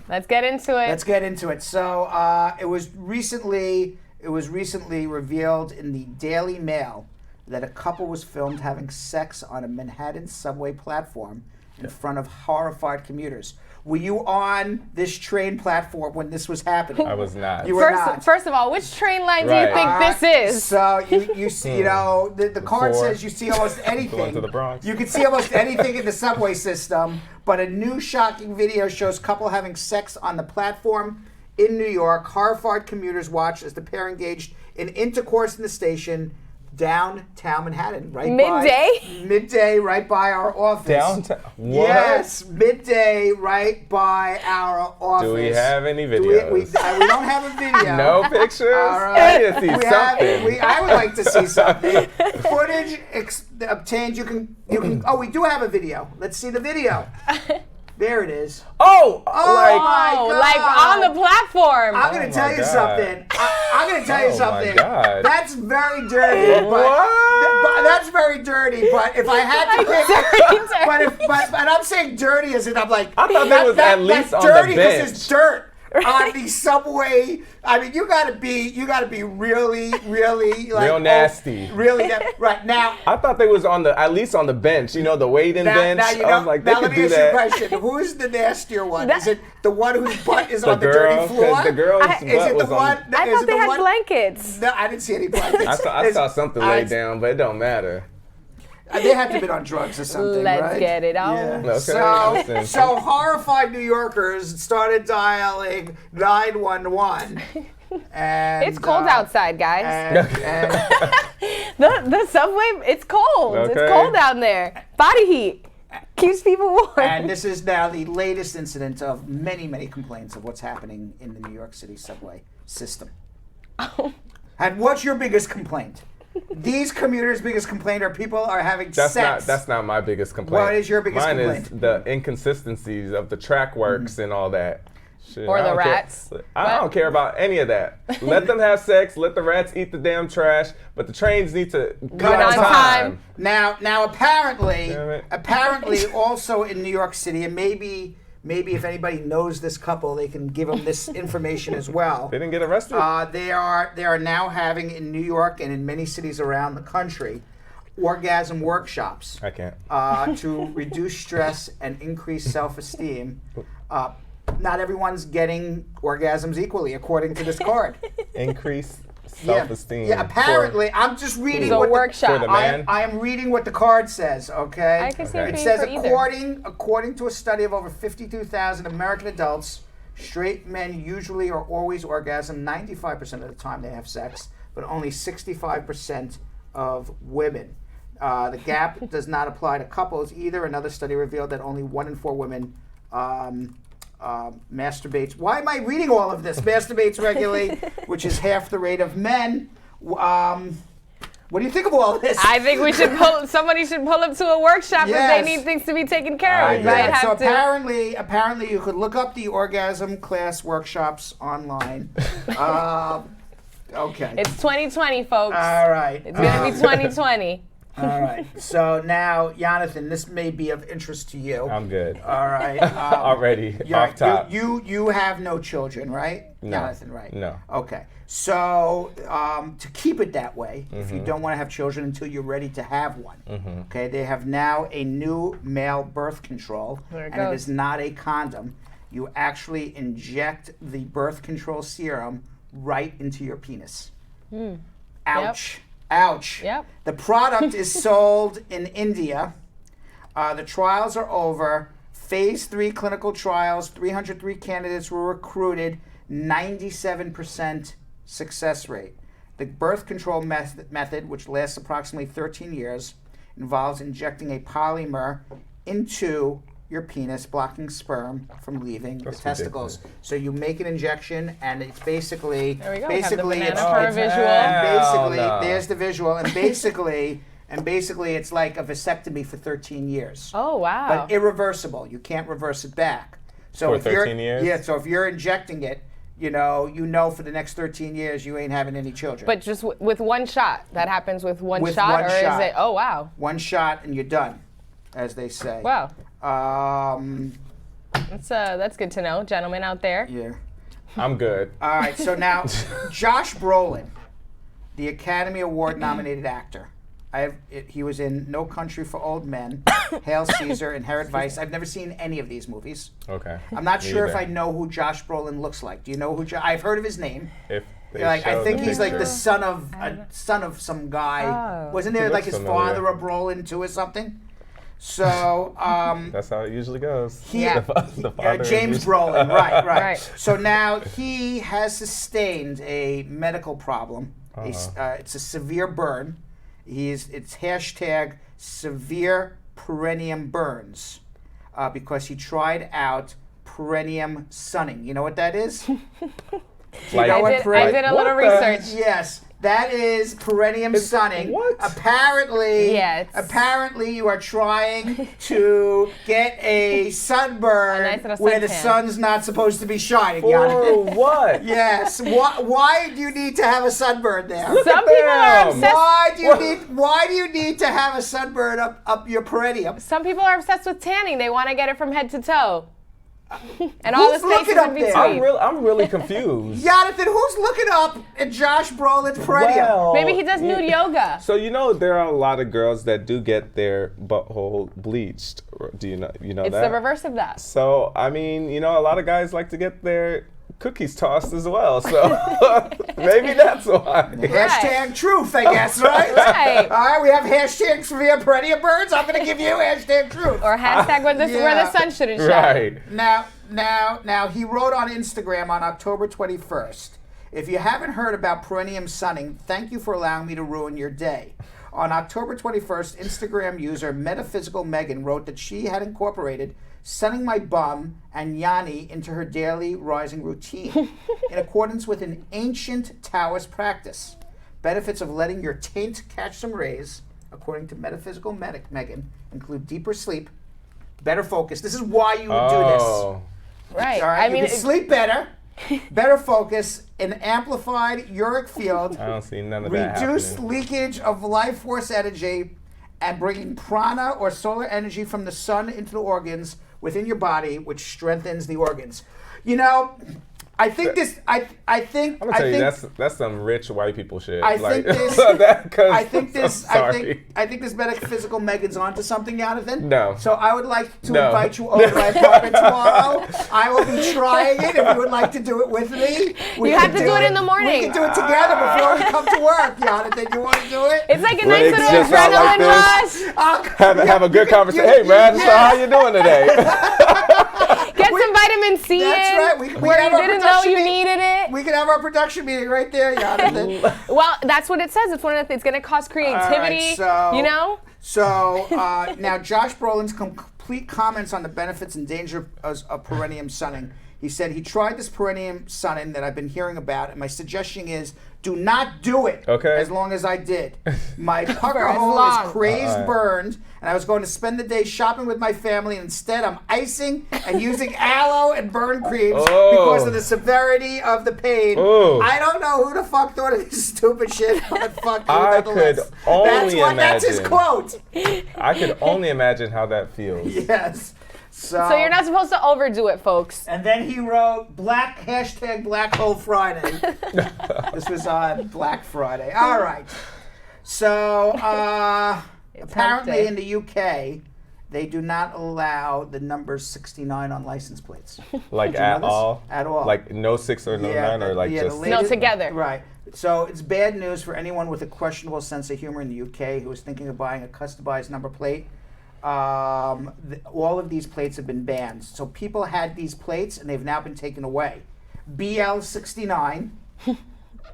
Speaker 7: Let's get into it.
Speaker 1: let's get into it. So it was recently revealed in the Daily Mail that a couple was filmed having sex on a Manhattan subway platform in front of horrified commuters. Were you on this train platform when this was happening?
Speaker 6: I was not.
Speaker 1: You were not.
Speaker 7: First of all, which train line do you
Speaker 6: Right.
Speaker 7: think this is?
Speaker 1: So you see, the card
Speaker 6: Before
Speaker 1: says you see almost anything.
Speaker 6: Going to the Bronx.
Speaker 1: You can see almost anything in the subway system, but a new shocking video shows couple having sex on the platform in New York. Horrified commuters watch as the pair engaged in intercourse in the station downtown Manhattan, midday, right by our office.
Speaker 6: Downtown? What?
Speaker 1: Yes, midday, right by our office.
Speaker 6: Do we have any videos?
Speaker 1: We don't have a video.
Speaker 6: No pictures?
Speaker 1: All right.
Speaker 6: I need to see something.
Speaker 1: I would like to see something. Footage obtained. You can. Oh, we do have a video. Let's see the video. There it is.
Speaker 6: Oh,
Speaker 1: my God.
Speaker 7: Like on the platform.
Speaker 1: I'm going to tell you something. I'm going to tell you something.
Speaker 6: God.
Speaker 1: That's very dirty. But that's very dirty. But if I had to pick, but I'm saying dirty as in I'm like.
Speaker 6: I thought that was at least on the
Speaker 1: dirty
Speaker 6: bench.
Speaker 1: because it's dirt. On the subway, I mean, you gotta be really like
Speaker 6: real nasty.
Speaker 1: Right now.
Speaker 6: I thought they was at least on the bench. You know, the waiting bench.
Speaker 1: Now you know,
Speaker 6: I was like, they
Speaker 1: now
Speaker 6: could
Speaker 1: let me
Speaker 6: do
Speaker 1: ask you a
Speaker 6: that.
Speaker 1: question. Who's the nastier one? Is it the one whose butt is on the
Speaker 6: girl,
Speaker 1: dirty floor?
Speaker 6: 'cause the girl's butt
Speaker 1: is it the
Speaker 6: was on-
Speaker 1: one?
Speaker 7: I
Speaker 1: is
Speaker 7: thought
Speaker 1: it
Speaker 7: they
Speaker 1: the
Speaker 7: had
Speaker 1: one?
Speaker 7: blankets.
Speaker 1: No, I didn't see any blankets.
Speaker 6: I saw something laid down, but it don't matter.
Speaker 1: They had to have been on drugs or something,
Speaker 7: Let's
Speaker 1: right?
Speaker 7: get it on.
Speaker 1: Yeah.
Speaker 6: Okay,
Speaker 1: So horrified New Yorkers started dialing 911. And,
Speaker 7: It's cold outside, guys.
Speaker 1: And
Speaker 7: The subway, it's cold.
Speaker 6: Okay.
Speaker 7: It's cold down there. Body heat keeps people warm.
Speaker 1: And this is now the latest incident of many, many complaints of what's happening in the New York City subway system. And what's your biggest complaint? These commuters' biggest complaint are people are having sex.
Speaker 6: That's not my biggest complaint.
Speaker 1: What is your biggest
Speaker 6: Mine
Speaker 1: complaint?
Speaker 6: is the inconsistencies of the track works and all that. Shit,
Speaker 7: Or
Speaker 6: I
Speaker 7: the
Speaker 6: don't care-
Speaker 7: rats.
Speaker 6: I don't care about any of that. Let them have sex. Let the rats eat the damn trash. But the trains need to
Speaker 7: Go on time.
Speaker 1: Now apparently,
Speaker 6: Damn it.
Speaker 1: also in New York City, and maybe if anybody knows this couple, they can give them this information as well.
Speaker 6: They didn't get arrested?
Speaker 1: They are now having in New York and in many cities around the country orgasm workshops.
Speaker 6: I can't.
Speaker 1: To reduce stress and increase self-esteem. Not everyone's getting orgasms equally, according to this card.
Speaker 6: Increase self-esteem.
Speaker 1: Yeah, apparently, I'm just reading
Speaker 7: The
Speaker 1: what
Speaker 7: workshop.
Speaker 6: For the man?
Speaker 1: I am reading what the card says, okay?
Speaker 7: I can see
Speaker 6: Okay.
Speaker 1: It
Speaker 7: paying
Speaker 1: says,
Speaker 7: for either.
Speaker 1: according to a study of over 52,000 American adults, straight men usually or always orgasm 95% of the time they have sex, but only 65% of women. The gap does not apply to couples either. Another study revealed that only 1 in 4 women masturbates. Why am I reading all of this? Masturbates regularly, which is half the rate of men. What do you think of all this?
Speaker 7: I think somebody should pull up to a workshop
Speaker 1: Yes.
Speaker 7: if they need things to be taken care of.
Speaker 1: Yeah,
Speaker 7: Right?
Speaker 1: so
Speaker 7: Have to.
Speaker 1: apparently you could look up the orgasm class workshops online. Okay.
Speaker 7: It's 2020, folks.
Speaker 1: All right.
Speaker 7: It's gonna be 2020.
Speaker 1: All right. So now, Yonathan, this may be of interest to you.
Speaker 6: I'm good.
Speaker 1: All right.
Speaker 6: Already, off top.
Speaker 1: You have no children, right?
Speaker 6: No.
Speaker 1: Yonathan, right?
Speaker 6: No.
Speaker 1: Okay. So to keep it that way, if you don't want to have children until you're ready to have one, okay, they have now a new male birth control,
Speaker 7: There it
Speaker 1: and it
Speaker 7: goes.
Speaker 1: is not a condom. You actually inject the birth control serum right into your penis. Ouch. Ouch.
Speaker 7: Yep.
Speaker 1: The product is sold in India. The trials are over. Phase 3 clinical trials, 303 candidates were recruited, 97% success rate. The birth control method, which lasts approximately 13 years, involves injecting a polymer into your penis, blocking sperm from leaving the testicles. So you make an injection, and it's basically
Speaker 7: There we go. We have the
Speaker 1: basically
Speaker 7: banana
Speaker 1: it's
Speaker 7: for a
Speaker 1: it's-
Speaker 7: visual.
Speaker 1: and basically
Speaker 6: no.
Speaker 1: there's the visual, and basically it's like a vasectomy for 13 years.
Speaker 7: Oh, wow.
Speaker 1: But irreversible. You can't reverse it back. So
Speaker 6: For
Speaker 1: if you're
Speaker 6: 13 years?
Speaker 1: Yeah, so if you're injecting it, you know for the next 13 years you ain't having any children.
Speaker 7: But just with one shot. That happens with one
Speaker 1: With
Speaker 7: shot,
Speaker 1: one
Speaker 7: or
Speaker 1: shot.
Speaker 7: is it? Oh, wow.
Speaker 1: one shot and you're done, as they say.
Speaker 7: Wow.
Speaker 1: That's
Speaker 7: good to know, gentlemen out there.
Speaker 1: yeah.
Speaker 6: I'm good.
Speaker 1: All right, so now Josh Brolin, the Academy Award nominated actor, He was in No Country for Old Men, Hail Caesar, Inherent Vice. I've never seen any of these movies.
Speaker 6: Okay.
Speaker 1: I'm not
Speaker 6: Me
Speaker 1: sure if
Speaker 6: either.
Speaker 1: I know who Josh Brolin looks like. Do you know who? I've heard of his name.
Speaker 6: If they
Speaker 1: I
Speaker 6: show
Speaker 1: think
Speaker 6: the
Speaker 1: he's like the
Speaker 6: picture.
Speaker 1: son of some guy.
Speaker 7: Oh.
Speaker 1: Wasn't there
Speaker 6: He
Speaker 1: like
Speaker 6: looks
Speaker 1: his
Speaker 6: familiar.
Speaker 1: father a Brolin too or something? So
Speaker 6: That's how it usually goes.
Speaker 1: Yeah.
Speaker 6: The father
Speaker 1: James
Speaker 6: is-
Speaker 1: Brolin, right.
Speaker 7: Right.
Speaker 1: So now he has sustained a medical problem. It's a severe burn. It's hashtag severe perineum burns because he tried out perineum sunning. You know what that is? Do you
Speaker 6: Like-
Speaker 1: know
Speaker 7: I
Speaker 1: what
Speaker 7: did a
Speaker 6: What
Speaker 7: little
Speaker 6: the-
Speaker 7: research.
Speaker 1: Yes, that is perineum sunning.
Speaker 6: what?
Speaker 1: Apparently,
Speaker 7: Yeah, it's-
Speaker 1: apparently you are trying to get a sunburn
Speaker 7: A nice little
Speaker 1: where the
Speaker 7: suntan.
Speaker 1: sun's not supposed to be shining.
Speaker 6: For
Speaker 1: Yonathan.
Speaker 6: what?
Speaker 1: Yes. Why do you need to have a sunburn there?
Speaker 7: Some people are
Speaker 6: them.
Speaker 7: obsessed.
Speaker 1: Why do you need to have a sunburn up your perineum?
Speaker 7: Some people are obsessed with tanning. They want to get it from head to toe. And all the
Speaker 1: Who's looking
Speaker 7: spaces
Speaker 1: up
Speaker 7: in
Speaker 1: there?
Speaker 7: between.
Speaker 6: I'm really confused.
Speaker 1: Jonathan, who's looking up at Josh Brolin's perineum?
Speaker 6: Well,
Speaker 7: Maybe he does nude yoga.
Speaker 6: So there are a lot of girls that do get their butthole bleached. Do you know
Speaker 7: It's
Speaker 6: that?
Speaker 7: the reverse of that.
Speaker 6: So a lot of guys like to get their cookies tossed as well. So maybe that's why.
Speaker 1: Hashtag truth, I guess, right?
Speaker 7: Right.
Speaker 1: All right, we have hashtag severe perineum burns. I'm going to give you hashtag truth.
Speaker 7: Or hashtag where the
Speaker 1: Yeah.
Speaker 7: sun shouldn't shine.
Speaker 6: Right.
Speaker 1: Now, he wrote on Instagram on October 21st, if you haven't heard about perineum sunning, thank you for allowing me to ruin your day. On October 21st, Instagram user Metaphysical Megan wrote that she had incorporated sunning my bum and Yanni into her daily rising routine in accordance with an ancient Taoist practice. Benefits of letting your taint catch some rays, according to Metaphysical Megan, include deeper sleep, better focus. This is why you would do this.
Speaker 7: Right.
Speaker 1: All right,
Speaker 7: I mean,
Speaker 1: you can sleep better, better focus, an amplified uric field,
Speaker 6: I don't see none of that
Speaker 1: reduced
Speaker 6: happening.
Speaker 1: leakage of life force energy, and bringing prana or solar energy from the sun into the organs within your body, which strengthens the organs. You know, I think this. I think.
Speaker 6: I'm gonna tell you that's some rich white people shit.
Speaker 1: I think this. I think this. I think this metaphysical Megan's onto something, Jonathan.
Speaker 6: No.
Speaker 1: So I would like to
Speaker 6: No.
Speaker 1: invite you over to my apartment tomorrow. I will be trying it. If you would like to do it with me, we
Speaker 7: You
Speaker 1: can
Speaker 7: have to do it in the morning.
Speaker 1: We can do it together before we come to work, Jonathan. You want to do it?
Speaker 7: it's like a nice
Speaker 6: Legs
Speaker 7: little
Speaker 6: just out like
Speaker 7: adrenaline
Speaker 6: this.
Speaker 7: rush.
Speaker 6: Have a good conversation. Hey, Brad, so how you doing today?
Speaker 7: Get some vitamin C
Speaker 1: That's
Speaker 7: in.
Speaker 1: right. We
Speaker 7: where
Speaker 1: have
Speaker 7: you
Speaker 1: our
Speaker 7: didn't know
Speaker 1: production
Speaker 7: you
Speaker 1: meeting.
Speaker 7: needed it.
Speaker 1: We can have our production meeting right there, Yonathan.
Speaker 7: Well, that's what it says. It's one of the. It's going to cause creativity.
Speaker 1: so-
Speaker 7: you know.
Speaker 1: So now Josh Brolin's complete comments on the benefits and danger of perineum sunning. He said he tried this perineum sunning that I've been hearing about, and my suggestion is do not do it.
Speaker 6: Okay.
Speaker 1: As long as I did. My pucker
Speaker 7: as
Speaker 1: hole
Speaker 7: long.
Speaker 1: is crazed
Speaker 6: Alright.
Speaker 1: burned, and I was going to spend the day shopping with my family, and instead I'm icing and using aloe and burn creams because of the severity of the pain.
Speaker 6: Oh.
Speaker 1: I don't know who the fuck thought of this stupid shit, but fuck you.
Speaker 6: I
Speaker 1: nonetheless.
Speaker 6: could only
Speaker 1: That's his
Speaker 6: imagine.
Speaker 1: quote.
Speaker 6: I could only imagine how that feels.
Speaker 1: Yes.
Speaker 7: So you're not supposed to overdo it, folks.
Speaker 1: And then he wrote hashtag Black Hole Friday. This was on Black Friday. All right. So apparently in the UK, they do not allow the number 69 on license plates.
Speaker 6: Like
Speaker 1: Did you know
Speaker 6: at
Speaker 1: this?
Speaker 6: all?
Speaker 1: At all.
Speaker 6: Like no 6 or no 9 or like
Speaker 1: the
Speaker 6: just.
Speaker 7: No, together.
Speaker 1: Right. So it's bad news for anyone with a questionable sense of humor in the UK who is thinking of buying a customized number plate. All of these plates have been banned. So people had these plates and they've now been taken away. BL69,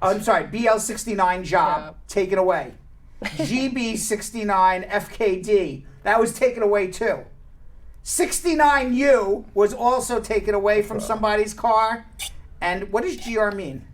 Speaker 1: I'm sorry, BL69 job, taken away. GB69 FKD, that was taken away too. 69U was also taken away from somebody's car. And what does GR mean?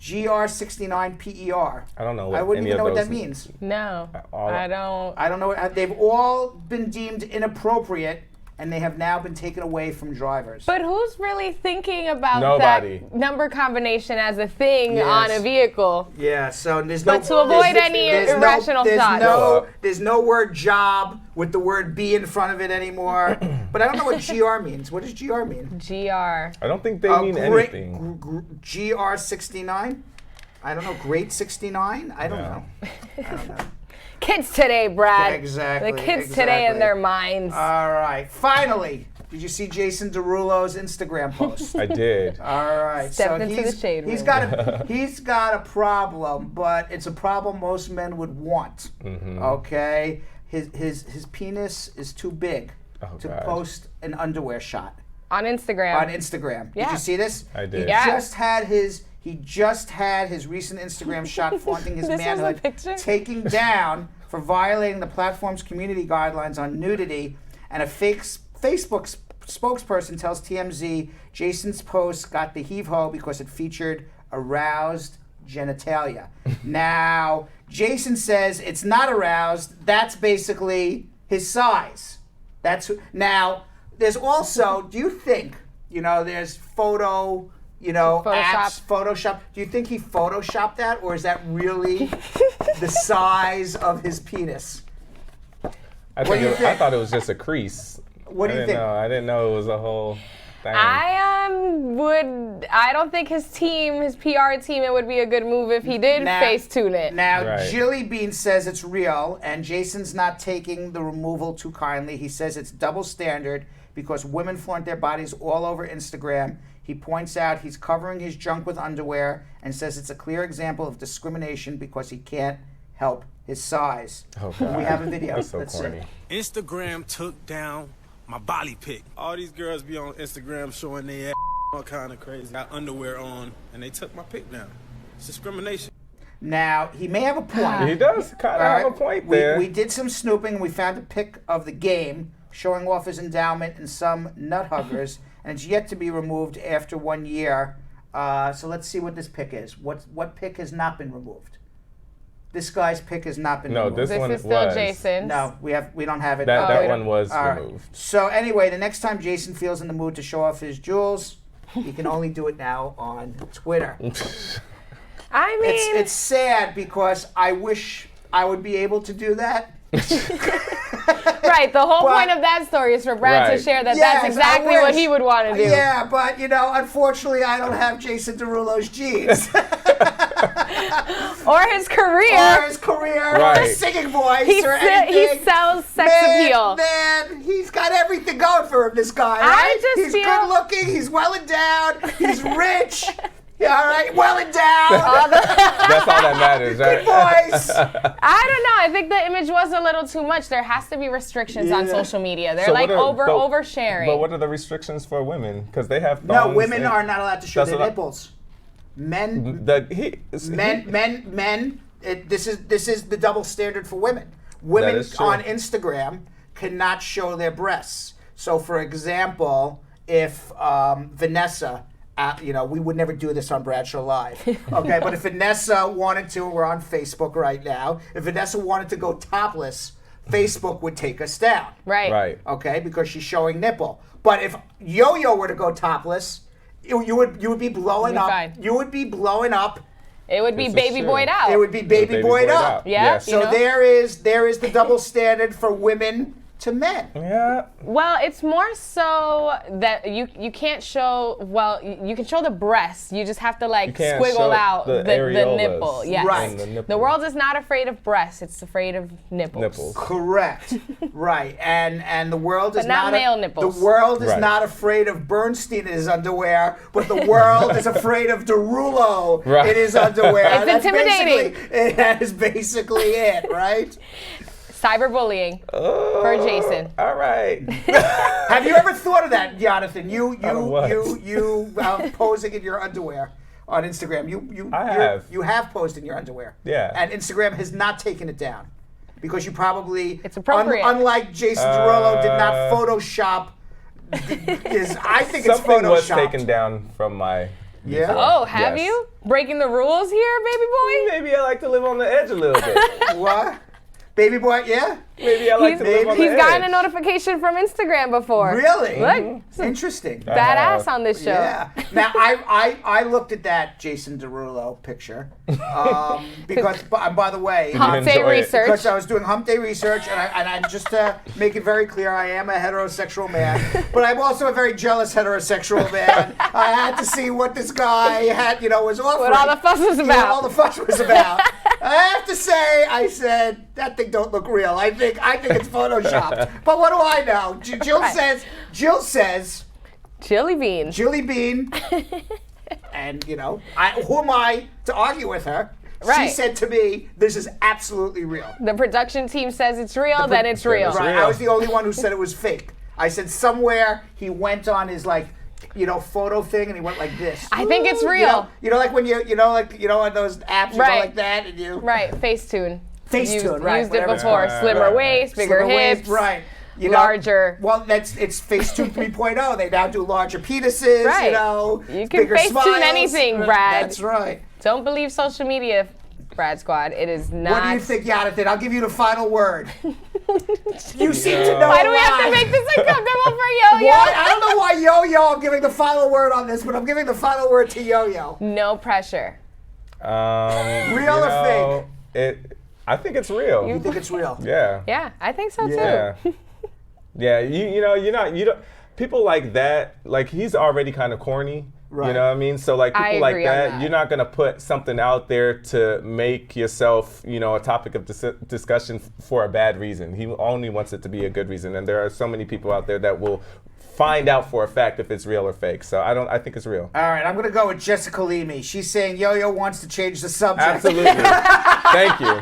Speaker 1: GR69 PER.
Speaker 6: I don't know
Speaker 1: I wouldn't
Speaker 6: any
Speaker 1: even know
Speaker 6: of
Speaker 1: what that
Speaker 6: those-
Speaker 1: means.
Speaker 7: No, I don't.
Speaker 1: I don't know. They've all been deemed inappropriate, and they have now been taken away from drivers.
Speaker 7: But who's really thinking about
Speaker 6: Nobody.
Speaker 7: that number combination as a thing
Speaker 1: Yes.
Speaker 7: on a vehicle?
Speaker 1: Yeah, so there's
Speaker 7: But
Speaker 1: no.
Speaker 7: to avoid
Speaker 1: there's-
Speaker 7: any
Speaker 1: there's
Speaker 7: irrational thoughts.
Speaker 1: There's no word job with the word B in front of it anymore. But I don't know what GR means. What does GR mean?
Speaker 7: GR.
Speaker 6: I don't think they mean anything.
Speaker 1: GR69? I don't know. Great 69? I don't know. I don't know.
Speaker 7: Kids today, Brad.
Speaker 1: Exactly.
Speaker 7: The kids today in their minds.
Speaker 1: All right. Finally, did you see Jason Derulo's Instagram post?
Speaker 6: I did.
Speaker 1: All right.
Speaker 7: Stepped into the shade
Speaker 1: he's
Speaker 7: room.
Speaker 1: got a problem, but it's a problem most men would want. Okay. His penis is too big to post an underwear shot
Speaker 7: On Instagram.
Speaker 1: on Instagram.
Speaker 7: Yeah.
Speaker 1: Did you see this?
Speaker 6: I did.
Speaker 7: Yeah.
Speaker 1: He just had his recent Instagram shot flaunting his
Speaker 7: This was the
Speaker 1: manhood
Speaker 7: picture?
Speaker 1: taken down for violating the platform's community guidelines on nudity, and a Facebook spokesperson tells TMZ Jason's post got the heave-ho because it featured aroused genitalia. Now, Jason says it's not aroused. That's basically his size. Now, there's also, do you think, there's
Speaker 7: Photoshop.
Speaker 1: apps, Photoshop. Do you think he Photoshopped that, or is that really the size of his penis?
Speaker 6: I thought it was just a crease.
Speaker 1: What do you think?
Speaker 6: I didn't know it was a whole thing.
Speaker 7: I don't think his PR team, it would be a good move if he did Facetune it.
Speaker 1: Now,
Speaker 6: Right.
Speaker 1: Jilly Bean says it's real, and Jason's not taking the removal too kindly. He says it's double standard because women flaunt their bodies all over Instagram. He points out he's covering his junk with underwear and says it's a clear example of discrimination because he can't help his size.
Speaker 6: Oh, God.
Speaker 1: We have a video.
Speaker 6: That's so
Speaker 1: Let's see.
Speaker 6: corny.
Speaker 10: Instagram took down my body pic. All these girls be on Instagram showing their ass all kind of crazy. Got underwear on, and they took my pic down. It's discrimination.
Speaker 1: Now, he may have a point.
Speaker 6: He does kind of have a point there.
Speaker 1: We did some snooping. We found a pic of the game showing off his endowment and some nut huggers, and it's yet to be removed after 1 year. So let's see what this pic is. What pic has not been removed? This guy's pic has not been removed.
Speaker 6: This one
Speaker 7: is still
Speaker 6: was.
Speaker 7: Jason's.
Speaker 1: No, we don't have it.
Speaker 6: That one was
Speaker 1: All right.
Speaker 6: removed.
Speaker 1: So anyway, the next time Jason feels in the mood to show off his jewels, he can only do it now on Twitter.
Speaker 7: I mean,
Speaker 1: It's sad because I wish I would be able to do that.
Speaker 7: right. The whole point of that story is for Brad to
Speaker 6: Right.
Speaker 7: share that
Speaker 1: Yes,
Speaker 7: that's exactly
Speaker 1: I
Speaker 7: what
Speaker 1: wish.
Speaker 7: he would want to do.
Speaker 1: Yeah, but unfortunately, I don't have Jason Derulo's genes
Speaker 7: Or his career.
Speaker 1: or his career or
Speaker 6: Right.
Speaker 1: his singing voice
Speaker 7: He
Speaker 1: or
Speaker 7: se-
Speaker 1: anything.
Speaker 7: he sells sex appeal.
Speaker 1: Man, he's got everything going for him. This guy,
Speaker 7: I
Speaker 1: right?
Speaker 7: just
Speaker 1: He's
Speaker 7: feel-
Speaker 1: good looking. He's well endowed. He's rich. Yeah, all right, well endowed.
Speaker 6: That's all that matters, right?
Speaker 1: Voice.
Speaker 7: I don't know. I think the image was a little too much. There has to be restrictions on social media. They're
Speaker 6: So
Speaker 7: like
Speaker 6: what are-
Speaker 7: oversharing.
Speaker 6: But what are the restrictions for women? Because they have
Speaker 1: No,
Speaker 6: phones
Speaker 1: women
Speaker 6: and-
Speaker 1: are not allowed to show
Speaker 6: That's
Speaker 1: their
Speaker 6: what I-
Speaker 1: nipples. Men. Men. This is the double standard for women. Women
Speaker 6: is true.
Speaker 1: on Instagram cannot show their breasts. So, for example, if Vanessa, we would never do this on Bradshaw Live, okay? But if Vanessa wanted to, we're on Facebook right now. If Vanessa wanted to go topless, Facebook would take us down.
Speaker 7: right.
Speaker 6: Right.
Speaker 1: Okay, because she's showing nipple. But if Yo-Yo were to go topless, you would be blowing
Speaker 7: You'd be
Speaker 1: up.
Speaker 7: fine.
Speaker 1: You would be blowing up.
Speaker 7: It would be
Speaker 6: This is
Speaker 7: baby
Speaker 6: true.
Speaker 7: boyed out.
Speaker 1: It would be baby boyed up.
Speaker 7: Yeah,
Speaker 6: Yes.
Speaker 1: So
Speaker 7: you know?
Speaker 1: there is the double standard for women to men.
Speaker 6: Yeah.
Speaker 7: Well, it's more so that you can't show. Well, you can show the breasts. You just have to
Speaker 6: can't show
Speaker 7: squiggle out
Speaker 6: the
Speaker 7: the
Speaker 6: areolas.
Speaker 7: nipple. Yes.
Speaker 1: Right.
Speaker 6: And the nipple.
Speaker 7: The world is not afraid of breasts. It's afraid of nipples.
Speaker 6: Nipples.
Speaker 1: Correct. Right. And the world is
Speaker 7: But not male nipples.
Speaker 1: The world is
Speaker 6: Right.
Speaker 1: not afraid of Bernstein in his underwear, but the world is afraid of Derulo
Speaker 6: Right.
Speaker 1: in his underwear.
Speaker 7: It's intimidating.
Speaker 1: That is basically it, right?
Speaker 7: Cyberbullying for Jason.
Speaker 6: All right.
Speaker 1: Have you ever thought of that, Yonathan?
Speaker 6: what?
Speaker 1: You posing in your underwear on Instagram.
Speaker 6: I have.
Speaker 1: You have posed in your underwear.
Speaker 6: Yeah.
Speaker 1: And Instagram has not taken it down because you probably
Speaker 7: It's appropriate.
Speaker 1: unlike Jason Derulo, did not Photoshop. I think it's
Speaker 6: Something was
Speaker 1: Photoshopped.
Speaker 6: taken down from my.
Speaker 1: Yeah.
Speaker 7: Oh, have
Speaker 6: Yes.
Speaker 7: you? Breaking the rules here, baby boy?
Speaker 6: Maybe I like to live on the edge a little bit.
Speaker 1: What? Baby boy? Yeah.
Speaker 6: Maybe I like to live on the
Speaker 7: He's
Speaker 6: edge.
Speaker 7: gotten a notification from Instagram before.
Speaker 1: Really?
Speaker 7: Look,
Speaker 1: Interesting.
Speaker 7: badass on this show.
Speaker 1: Yeah. Now I looked at that Jason Derulo picture because by the way,
Speaker 7: Hump Day
Speaker 6: enjoy it.
Speaker 7: research.
Speaker 1: because I was doing Hump Day research, and I just to make it very clear, I am a heterosexual man, but I'm also a very jealous heterosexual man. I had to see what this guy had, was offering.
Speaker 7: What all the fuss was
Speaker 1: What
Speaker 7: about.
Speaker 1: all the fuss was about. I have to say, I said that thing don't look real. I think it's photoshopped. But what do I know? Jill says,
Speaker 7: Chili bean.
Speaker 1: Julie Bean, and who am I to argue with her?
Speaker 7: Right.
Speaker 1: She said to me, "This is absolutely real."
Speaker 7: The production team says it's real, then it's real.
Speaker 1: Right. I was the only one who said it was fake. I said somewhere he went on his photo thing and he went like this.
Speaker 7: I think it's real.
Speaker 1: Like when on those apps you go like that and you.
Speaker 7: Right. Facetune.
Speaker 1: Facetune. Right.
Speaker 7: Used it before. Slimmer waist, bigger hips.
Speaker 1: Right.
Speaker 7: Larger.
Speaker 1: Well, it's Facetune 3.0. They now do larger penises.
Speaker 7: Right.
Speaker 1: You
Speaker 7: can
Speaker 1: bigger
Speaker 7: Facetune
Speaker 1: smiles.
Speaker 7: anything, Brad.
Speaker 1: That's right.
Speaker 7: Don't believe social media, Brad Squad. It is not.
Speaker 1: What do you think, Yonathan? I'll give you the final word. You seem to know.
Speaker 7: Why do we have to make this uncomfortable for Yo-Yo?
Speaker 1: I don't know why Yo-Yo I'm giving the final word on this, but I'm giving the final word to Yo-Yo.
Speaker 7: No pressure.
Speaker 1: Real or fake?
Speaker 6: I think it's real.
Speaker 1: You think it's real?
Speaker 6: Yeah.
Speaker 7: Yeah, I think so
Speaker 6: Yeah.
Speaker 7: too.
Speaker 6: Yeah, you don't people like that, he's already kind of corny.
Speaker 1: Right.
Speaker 6: You know what I mean? So people like that, you're not gonna put something out there to make yourself, a topic of discussion for a bad reason. He only wants it to be a good reason, and there are so many people out there that will find out for a fact if it's real or fake. So I think it's real.
Speaker 1: All right, I'm gonna go with Jessica Leamy. She's saying Yo-Yo wants to change the subject.
Speaker 6: Absolutely. Thank you.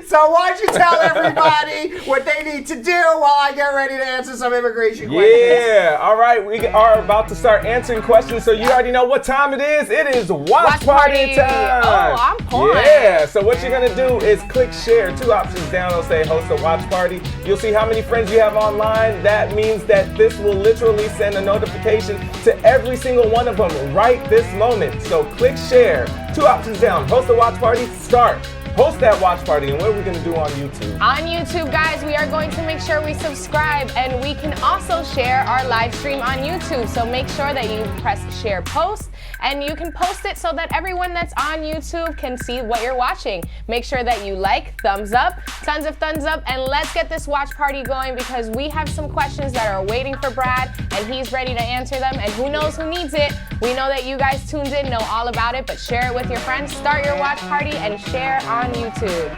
Speaker 1: So why don't you tell everybody what they need to do while I get ready to answer some immigration questions?
Speaker 6: Yeah, all right, we are about to start answering questions, so you already know what time it is. It is watch party time.
Speaker 7: Oh, I'm pouring.
Speaker 6: Yeah, so what you're gonna do is click share. 2 options down, it'll say host a watch party. You'll see how many friends you have online. That means that this will literally send a notification to every single one of them right this moment. So click share. 2 options down, host a watch party, start. Host that watch party, and what are we going to do on YouTube?
Speaker 7: On YouTube, guys, we are going to make sure we subscribe, and we can also share our live stream on YouTube. So make sure that you press share post, and you can post it so that everyone that's on YouTube can see what you're watching. Make sure that you like, thumbs up, tons of thumbs up, and let's get this watch party going because we have some questions that are waiting for Brad, and he's ready to answer them, and who knows who needs it. We know that you guys tuned in, know all about it, but share it with your friends. Start your watch party and share on YouTube.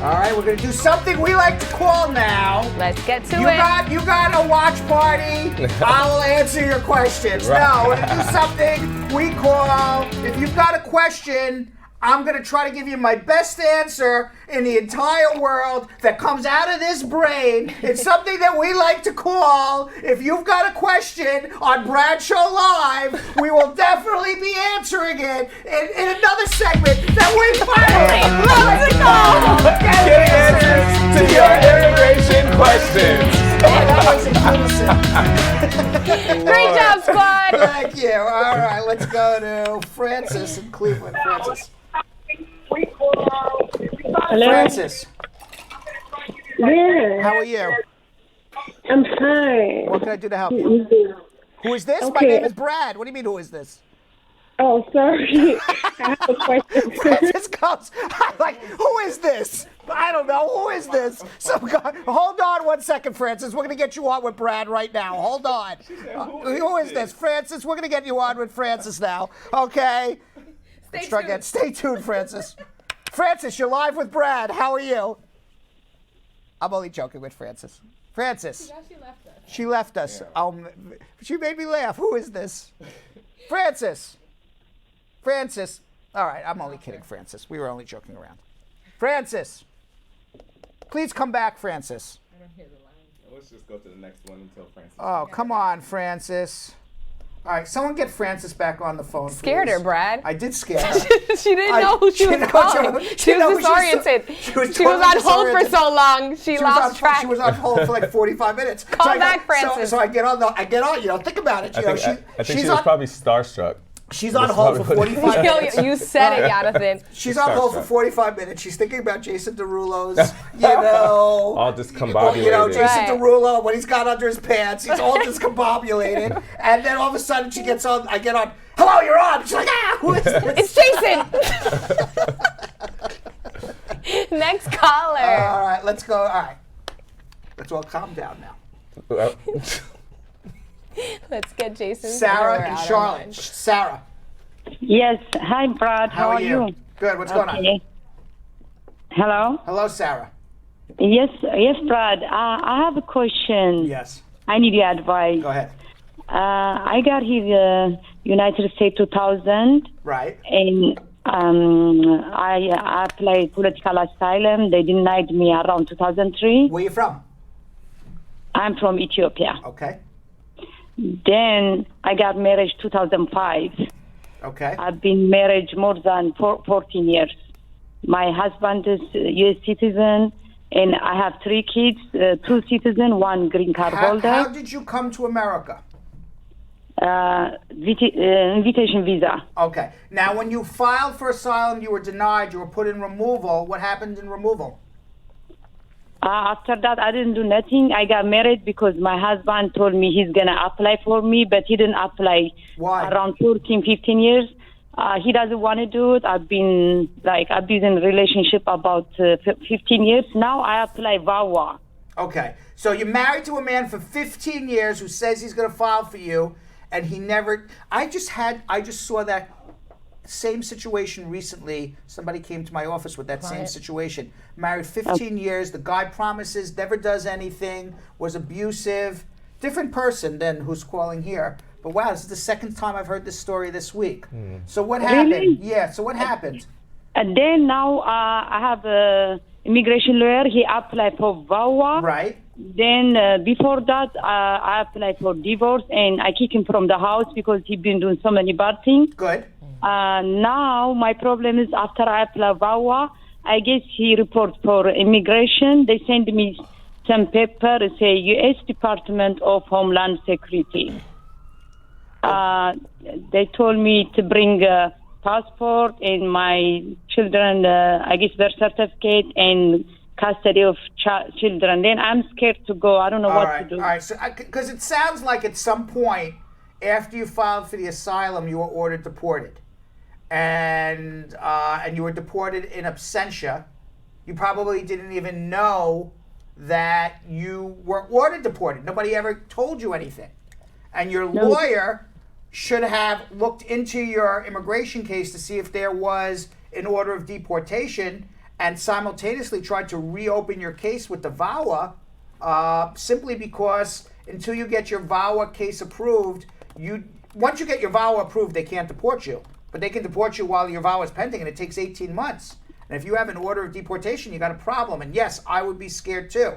Speaker 1: All right, we're going to do something we like to call now.
Speaker 7: Let's get to
Speaker 1: You got a watch party. I'll answer your questions.
Speaker 6: Right.
Speaker 1: No, we're going to do something we call, if you've got a question, I'm going to try to give you my best answer in the entire world that comes out of this brain. It's something that we like to call, if you've got a question on Bradshaw Live, we will definitely be answering it in another segment that we finally love to call.
Speaker 6: Get answers to your immigration questions.
Speaker 7: Great job, squad.
Speaker 1: Thank you. All right, let's go to Francis in Cleveland. Francis.
Speaker 11: Hello?
Speaker 1: Francis,
Speaker 11: Yeah.
Speaker 1: how are you?
Speaker 11: I'm fine.
Speaker 1: What can I do to help you? Who is this? My
Speaker 11: Okay.
Speaker 1: name is Brad. What do you mean, who is this?
Speaker 11: Oh, sorry. I have a question.
Speaker 1: Francis goes, I'm like, who is this? I don't know. Who is this? Hold on 1 second, Francis. We're going to get you on with Brad right now. Hold on. Who is this? Francis, we're going to get you on with Francis now. Okay? Let's try again. Stay tuned, Francis. Francis, you're live with Brad. How are you? I'm only joking with Francis. Francis. She left us. She made me laugh. Who is this? Francis. Francis. All right, I'm only kidding, Francis. We were only joking around. Francis. Please come back, Francis.
Speaker 6: I don't hear the line. Let's just go to the next one until Francis.
Speaker 1: Oh, come on, Francis. All right, someone get Francis back on the phone,
Speaker 7: Scared her, Brad.
Speaker 1: I did scare her.
Speaker 7: She didn't know who she was calling. She was disoriented. She was on hold for so long. She lost track.
Speaker 1: She was on hold for like 45 minutes.
Speaker 7: Call back, Francis.
Speaker 1: So I get on. Think about it.
Speaker 6: I think she was probably starstruck.
Speaker 1: She's on hold for 45 minutes.
Speaker 7: You said it, Yonathan.
Speaker 1: She's on hold for 45 minutes. She's thinking about Jason Derulo's,
Speaker 6: all discombobulated.
Speaker 1: Jason Derulo, what he's got under his pants, he's all discombobulated. And then all of a sudden she gets on, I get on, hello, you're on. She's like, who is this?
Speaker 7: It's Jason. Next caller.
Speaker 1: All right, let's go. All right. Let's all calm down now.
Speaker 7: Let's get Jason.
Speaker 1: Sarah and Charlotte. Sarah.
Speaker 11: Yes. Hi, Brad. How are you?
Speaker 1: Good. What's going on?
Speaker 11: Hello?
Speaker 1: Hello, Sarah.
Speaker 11: Yes, Brad. I have a question.
Speaker 1: Yes.
Speaker 11: I need your advice.
Speaker 1: Go ahead.
Speaker 11: I got here United States 2000.
Speaker 1: Right.
Speaker 11: And I applied political asylum. They denied me around 2003.
Speaker 1: Where you from?
Speaker 11: I'm from Ethiopia.
Speaker 1: Okay.
Speaker 11: Then I got married 2005.
Speaker 1: Okay.
Speaker 11: I've been married more than 14 years. My husband is a U.S. citizen, and I have 3 kids, 2 citizens, 1 green card holder.
Speaker 1: How did you come to America?
Speaker 11: Invitation visa.
Speaker 1: Okay. Now, when you filed for asylum, you were denied. You were put in removal. What happened in removal?
Speaker 11: After that, I didn't do nothing. I got married because my husband told me he's going to apply for me, but he didn't apply.
Speaker 1: Why?
Speaker 11: Around 14, 15 years. He doesn't want to do it. I've been in a relationship about 15 years. Now I apply VAWA.
Speaker 1: Okay. So you're married to a man for 15 years who says he's going to file for you, and he never... I just saw that same situation recently. Somebody came to my office with that same situation. Married 15 years. The guy promises, never does anything, was abusive. Different person than who's calling here. But wow, this is the second time I've heard this story this week. So what happened?
Speaker 11: Really?
Speaker 1: Yeah, so what happened?
Speaker 11: And then now I have a immigration lawyer. He applied for VAWA.
Speaker 1: Right.
Speaker 11: Then before that, I applied for divorce, and I kicked him from the house because he'd been doing so many bad things.
Speaker 1: Good.
Speaker 11: Now my problem is after I apply VAWA, I guess he reports for immigration. They send me some paper, say U.S. Department of Homeland Security. They told me to bring a passport and my children, I guess birth certificate and custody of children. Then I'm scared to go. I don't know what to do.
Speaker 1: All right, so because it sounds like at some point after you filed for the asylum, you were ordered deported, and you were deported in absentia. You probably didn't even know that you were ordered deported. Nobody ever told you anything, and your lawyer should have looked into your immigration case to see if there was an order of deportation, and simultaneously tried to reopen your case with the VAWA, simply because until you get your VAWA case approved, once you get your VAWA approved, they can't deport you. But they can deport you while your VAWA is pending, and it takes 18 months. And if you have an order of deportation, you got a problem. And yes, I would be scared too.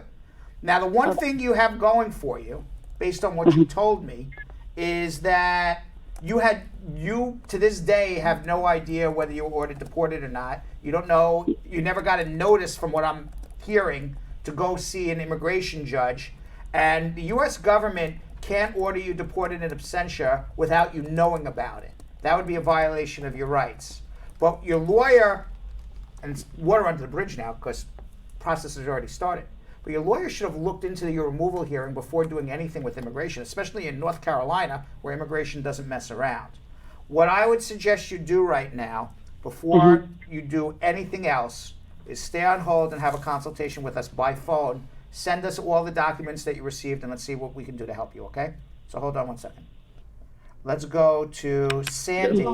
Speaker 1: Now, the one thing you have going for you, based on what you told me, is that you to this day have no idea whether you were ordered deported or not. You don't know. You never got a notice, from what I'm hearing, to go see an immigration judge. And the U.S. government can't order you deported in absentia without you knowing about it. That would be a violation of your rights. But your lawyer, and it's water under the bridge now because the process has already started, but your lawyer should have looked into your removal hearing before doing anything with immigration, especially in North Carolina, where immigration doesn't mess around. What I would suggest you do right now, before you do anything else, is stay on hold and have a consultation with us by phone. Send us all the documents that you received, and let's see what we can do to help you, okay? So hold on one second. Let's go to Sandy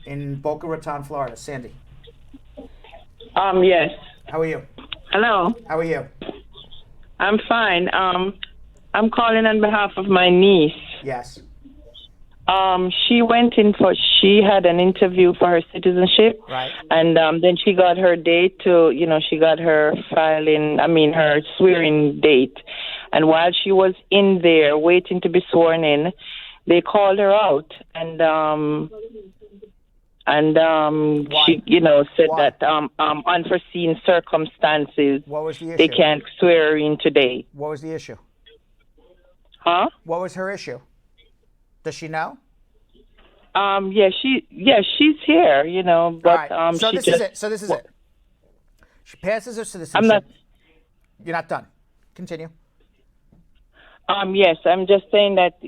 Speaker 1: in Boca Raton, Florida. Sandy.
Speaker 12: Yes.
Speaker 1: How are you?
Speaker 12: Hello.
Speaker 1: How are you?
Speaker 12: I'm fine. I'm calling on behalf of my niece.
Speaker 1: Yes.
Speaker 12: She had an interview for her citizenship.
Speaker 1: Right.
Speaker 12: And then she got her date she got her her swearing date. And while she was in there waiting to be sworn in, they called her out and she, said that unforeseen circumstances,
Speaker 1: what was the issue?
Speaker 12: They can't swear her in today.
Speaker 1: What was the issue?
Speaker 12: Huh?
Speaker 1: What was her issue? Does she know?
Speaker 12: She's here, but
Speaker 1: right. So
Speaker 12: she
Speaker 1: this
Speaker 12: just,
Speaker 1: is it. So this is it. She passes her citizenship. You're not done. Continue.
Speaker 12: Yes, I'm just saying that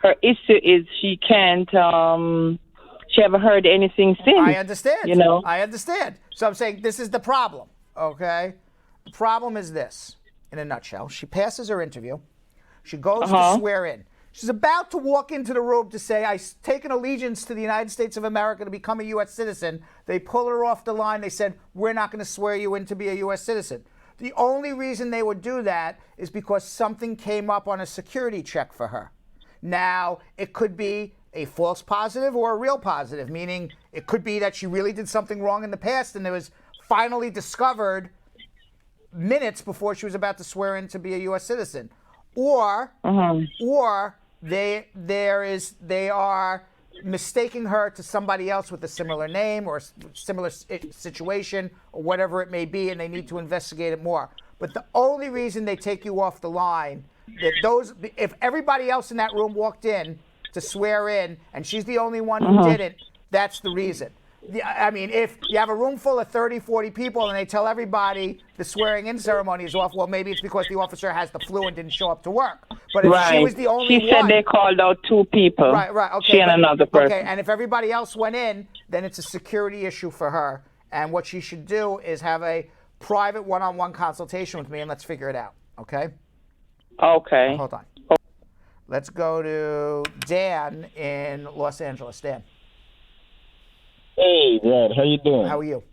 Speaker 12: her issue is she can't she haven't heard anything since.
Speaker 1: I understand. I understand. So I'm saying this is the problem, okay? The problem is this, in a nutshell. She passes her interview. She goes to swear in. She's about to walk into the room to say, I take an allegiance to the United States of America to become a U.S. citizen. They pull her off the line. They said, we're not going to swear you in to be a U.S. citizen. The only reason they would do that is because something came up on a security check for her. Now, it could be a false positive or a real positive, meaning it could be that she really did something wrong in the past and it was finally discovered minutes before she was about to swear in to be a U.S. citizen. Or they are mistaking her to somebody else with a similar name or similar situation or whatever it may be, and they need to investigate it more. But the only reason they take you off the line, if everybody else in that room walked in to swear in and she's the only one who didn't, that's the reason. I mean, if you have a room full of 30, 40 people and they tell everybody the swearing in ceremony is off, well, maybe it's because the officer has the flu and didn't show up to work. But if she was the only one...
Speaker 12: She said they called out 2 people.
Speaker 1: Right, okay.
Speaker 12: She and another person.
Speaker 1: Okay, and if everybody else went in, then it's a security issue for her. And what she should do is have a private one-on-one consultation with me and let's figure it out, okay?
Speaker 12: Okay.
Speaker 1: Hold on. Let's go to Dan in Los Angeles. Dan.
Speaker 13: Hey, Brad, how you doing?
Speaker 1: How are you?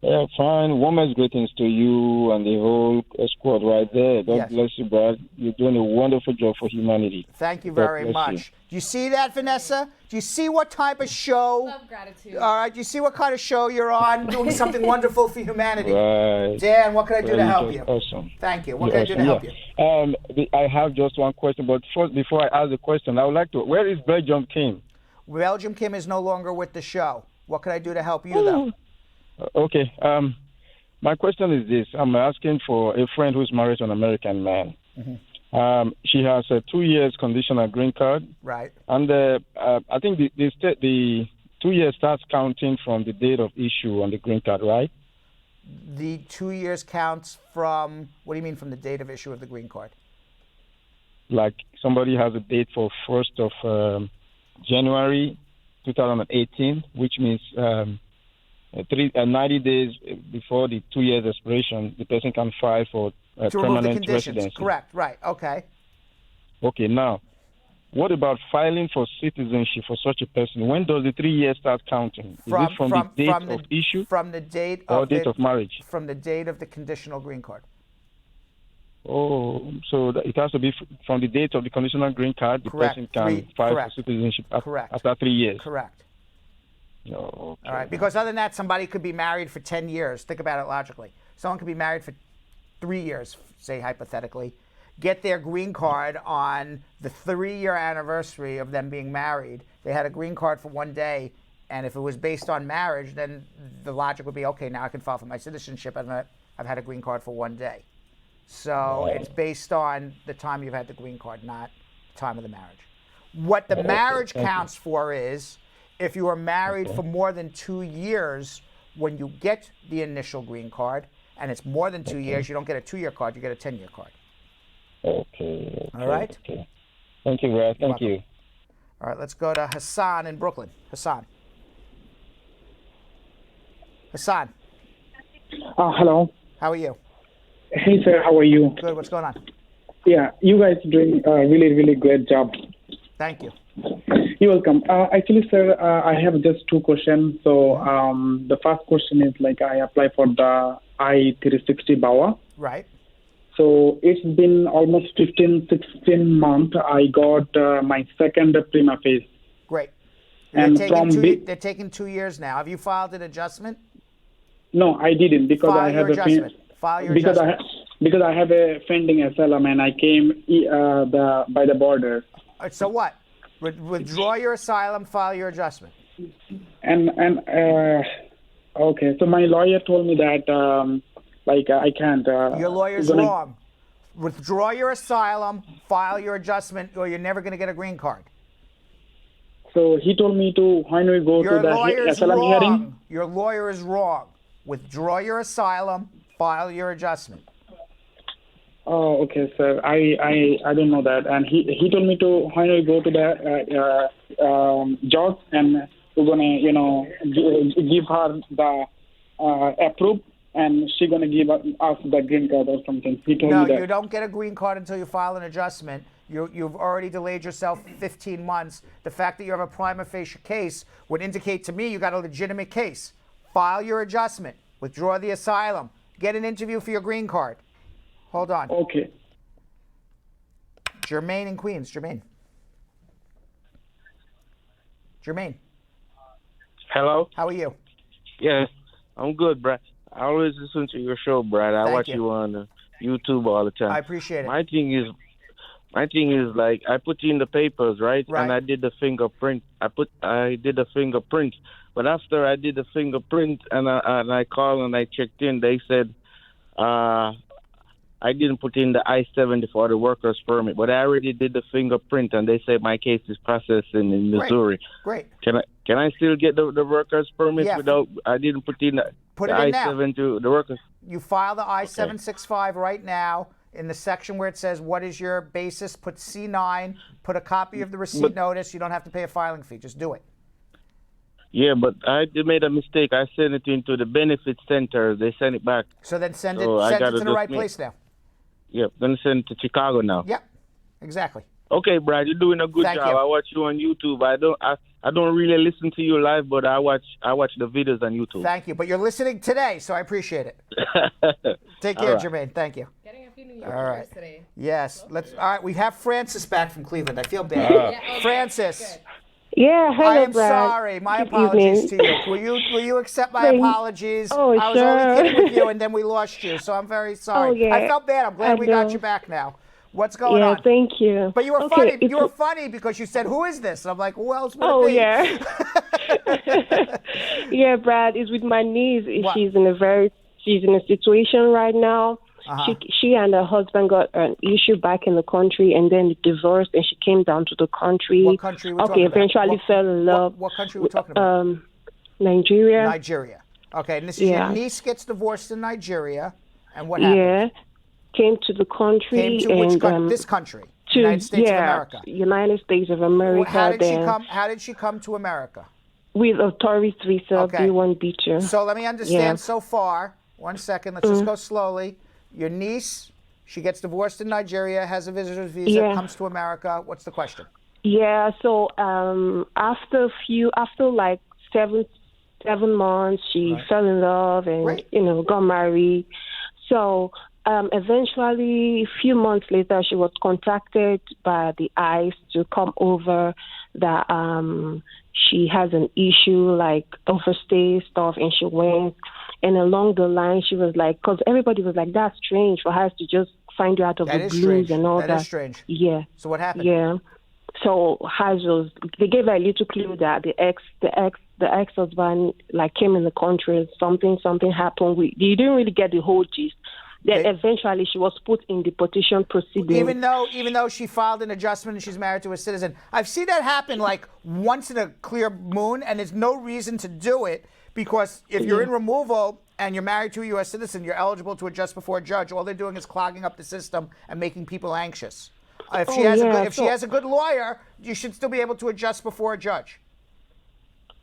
Speaker 13: Yeah, fine. Women's greetings to you and the whole squad right there. God bless you, Brad. You're doing a wonderful job for humanity.
Speaker 1: Thank you very much. Do you see that, Vanessa? Do you see what type of show?
Speaker 7: Love gratitude.
Speaker 1: All right. Do you see what kind of show you're on? Doing something wonderful for humanity.
Speaker 13: Right.
Speaker 1: Dan, what can I do to help you?
Speaker 13: Awesome.
Speaker 1: Thank you. What can I do to help you?
Speaker 13: I have just one question, but first, before I ask the question, I would like to. Where is Belgium Kim?
Speaker 1: Belgium Kim is no longer with the show. What can I do to help you, though?
Speaker 13: Okay. My question is this. I'm asking for a friend who's married to an American man. She has a 2 years conditional green card.
Speaker 1: Right.
Speaker 13: And I think the 2 years starts counting from the date of issue on the green card, right?
Speaker 1: The 2 years counts from, what do you mean from the date of issue of the green card?
Speaker 13: Like somebody has a date for 1st of January 2018, which means 90 days before the 2 years expiration, the person can file for permanent residency.
Speaker 1: Correct, right, okay.
Speaker 13: Okay, now, what about filing for citizenship for such a person? When does the 3 years start counting? Is it from the date of issue?
Speaker 1: From the date
Speaker 13: or date of marriage?
Speaker 1: From the date of the conditional green card.
Speaker 13: Oh, so it has to be from the date of the conditional green card. The person can file for citizenship after 3 years.
Speaker 1: Correct.
Speaker 13: Oh, okay.
Speaker 1: All right, because other than that, somebody could be married for 10 years. Think about it logically. Someone could be married for 3 years, say hypothetically, get their green card on the 3-year anniversary of them being married. They had a green card for 1 day, and if it was based on marriage, then the logic would be, okay, now I can file for my citizenship, and I've had a green card for 1 day. So it's based on the time you've had the green card, not the time of the marriage. What the marriage counts for is if you are married for more than 2 years when you get the initial green card, and it's more than 2 years, you don't get a 2-year card, you get a 10-year card.
Speaker 13: Okay.
Speaker 1: All right?
Speaker 13: Okay. Thank you, Brad. Thank you.
Speaker 1: All right, let's go to Hassan in Brooklyn. Hassan.
Speaker 14: Hello.
Speaker 1: How are you?
Speaker 14: Hey, sir. How are you?
Speaker 1: Good. What's going on?
Speaker 14: Yeah, you guys are doing a really, really great job.
Speaker 1: Thank you.
Speaker 14: You're welcome. Actually, sir, I have just 2 questions. So the first question is I applied for the I-360 BAWA.
Speaker 1: Right.
Speaker 14: So it's been almost 16 months. I got my second prima facie.
Speaker 1: Great.
Speaker 14: And
Speaker 1: they're taking 2 years now. Have you filed an adjustment?
Speaker 14: No, I didn't because
Speaker 1: File
Speaker 14: I have
Speaker 1: your adjustment. File your adjustment.
Speaker 14: Because I have a pending asylum and I came by the border.
Speaker 1: So what? Withdraw your asylum, file your adjustment.
Speaker 14: Okay. So my lawyer told me that I can't.
Speaker 1: Your lawyer's wrong. Withdraw your asylum, file your adjustment, or you're never going to get a green card.
Speaker 14: So he told me to when we go to the asylum hearing.
Speaker 1: Your lawyer is wrong. Withdraw your asylum, file your adjustment.
Speaker 14: Oh, okay, sir. I don't know that. And he told me to when we go to the judge and we're gonna give her the approve and she's gonna give us the green card or something. He told me that.
Speaker 1: No, you don't get a green card until you file an adjustment. You've already delayed yourself 15 months. The fact that you have a prima facie case would indicate to me you got a legitimate case. File your adjustment. Withdraw the asylum. Get an interview for your green card. Hold on.
Speaker 14: Okay.
Speaker 1: Jermaine in Queens. Jermaine.
Speaker 15: Hello?
Speaker 1: How are you?
Speaker 15: Yes, I'm good, Brad. I always listen to your show, Brad. I watch you on YouTube all the time.
Speaker 1: I appreciate it.
Speaker 15: My thing is like I put in the papers, right?
Speaker 1: Right.
Speaker 15: And I did the fingerprint. I did the fingerprint. But after I did the fingerprint and I called and I checked in, they said I didn't put in the I-70 for the workers permit, but I already did the fingerprint, and they say my case is processing in Missouri.
Speaker 1: Great.
Speaker 15: Can I still get the workers permit
Speaker 1: Yeah.
Speaker 15: without I didn't put in the I-70 the workers?
Speaker 1: You file the I-765 right now. In the section where it says, what is your basis, put C9, put a copy of the receipt notice. You don't have to pay a filing fee. Just do it.
Speaker 15: Yeah, but I made a mistake. I sent it into the benefit center. They sent it back.
Speaker 1: So then send it
Speaker 15: So I
Speaker 1: to
Speaker 15: gotta
Speaker 1: the
Speaker 15: just
Speaker 1: right
Speaker 15: make-
Speaker 1: place now.
Speaker 15: Yep, gonna send it to Chicago now.
Speaker 1: Yep, exactly.
Speaker 15: Okay, Brad, you're doing a good
Speaker 1: Thank
Speaker 15: job.
Speaker 1: you.
Speaker 15: I watch you on YouTube. I don't really listen to you live, but I watch the videos on YouTube.
Speaker 1: Thank you. But you're listening today, so I appreciate it. Take care,
Speaker 15: All right.
Speaker 1: Jermaine. Thank you.
Speaker 7: Getting a few New
Speaker 1: All right.
Speaker 7: Yorkers today.
Speaker 1: Yes. All right. We have Francis back from Cleveland. I feel bad. Francis.
Speaker 16: Yeah, hello,
Speaker 1: I am
Speaker 16: Brad.
Speaker 1: sorry. My
Speaker 16: Good
Speaker 1: apologies
Speaker 16: evening.
Speaker 1: to you. Will you accept my
Speaker 16: Thank-
Speaker 1: apologies?
Speaker 16: Oh,
Speaker 1: I was only
Speaker 16: sure.
Speaker 1: kidding with you, and then we lost you. So I'm very sorry.
Speaker 16: Oh, yeah.
Speaker 1: I felt bad. I'm glad
Speaker 16: I
Speaker 1: we got
Speaker 16: know.
Speaker 1: you back now. What's going
Speaker 16: Yeah,
Speaker 1: on?
Speaker 16: thank you.
Speaker 1: But you were
Speaker 16: Okay,
Speaker 1: funny.
Speaker 16: it's-
Speaker 1: You were funny because you said, "Who is this?" And I'm like, "Who else would
Speaker 16: Oh,
Speaker 1: it be?"
Speaker 16: yeah. Yeah, Brad, it's with my niece. She's in a situation right now.
Speaker 1: Uh-huh.
Speaker 16: She and her husband got an issue back in the country, and then divorced, and she came down to the country.
Speaker 1: What country are we talking about?
Speaker 16: Eventually fell in love.
Speaker 1: What country are we talking about?
Speaker 16: Nigeria.
Speaker 1: Nigeria. Okay, and this is
Speaker 16: Yeah.
Speaker 1: your niece gets divorced in Nigeria, and what happened?
Speaker 16: Yeah, came to the country.
Speaker 1: Came to which
Speaker 16: and,
Speaker 1: country? This country,
Speaker 16: to,
Speaker 1: United States of
Speaker 16: yeah,
Speaker 1: America.
Speaker 16: United States of America.
Speaker 1: How did she
Speaker 16: then
Speaker 1: come? How did she come to America?
Speaker 16: With a tourist visa,
Speaker 1: Okay.
Speaker 16: B1, B2.
Speaker 1: So let me understand
Speaker 16: Yeah.
Speaker 1: so far. 1 second. Let's just go slowly. Your niece, she gets divorced in Nigeria, has a visitor's visa,
Speaker 16: Yeah.
Speaker 1: comes to America. What's the question?
Speaker 16: Yeah, so after like seven months, she fell in love and got married. So eventually, a few months later, she was contacted by the ICE to come over. That she has an issue like overstay stuff, and she went. And along the line, she was like, because everybody was like, that's strange for her to just find you out of
Speaker 1: That
Speaker 16: the
Speaker 1: is
Speaker 16: blues
Speaker 1: strange.
Speaker 16: and all
Speaker 1: That
Speaker 16: that.
Speaker 1: is strange.
Speaker 16: Yeah.
Speaker 1: So what happened?
Speaker 16: Yeah. So they gave her a little clue that the ex-husband like came in the country. Something happened. You didn't really get the whole gist. Then eventually she was put in deportation proceedings.
Speaker 1: Even though she filed an adjustment and she's married to a citizen, I've seen that happen like once in a clear moon, and there's no reason to do it because if you're in removal and you're married to a U.S. citizen, you're eligible to adjust before a judge. All they're doing is clogging up the system and making people anxious. If she has a good lawyer, you should still be able to adjust before a judge.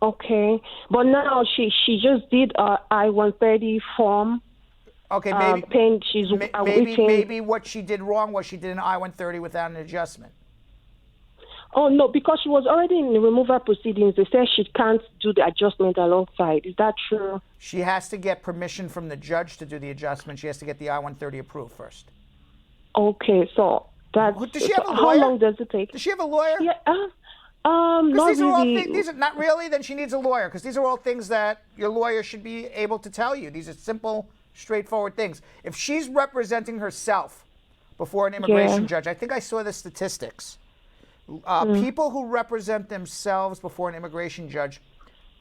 Speaker 16: Okay, but now she just did a I-130 form.
Speaker 1: Okay, maybe
Speaker 16: waiting.
Speaker 1: maybe what she did wrong was she did an I-130 without an adjustment.
Speaker 16: Oh no, because she was already in the removal proceedings. They said she can't do the adjustment alongside. Is that true?
Speaker 1: She has to get permission from the judge to do the adjustment. She has to get the I-130 approved first.
Speaker 16: Okay, so that's.
Speaker 1: Does she have a lawyer?
Speaker 16: How long does it take?
Speaker 1: Does she have a lawyer?
Speaker 16: Yeah.
Speaker 1: Because these are all
Speaker 16: really.
Speaker 1: things. Not really. Then she needs a lawyer because these are all things that your lawyer should be able to tell you. These are simple, straightforward things. If she's representing herself before an immigration judge, I think I saw the statistics. People who represent themselves before an immigration judge,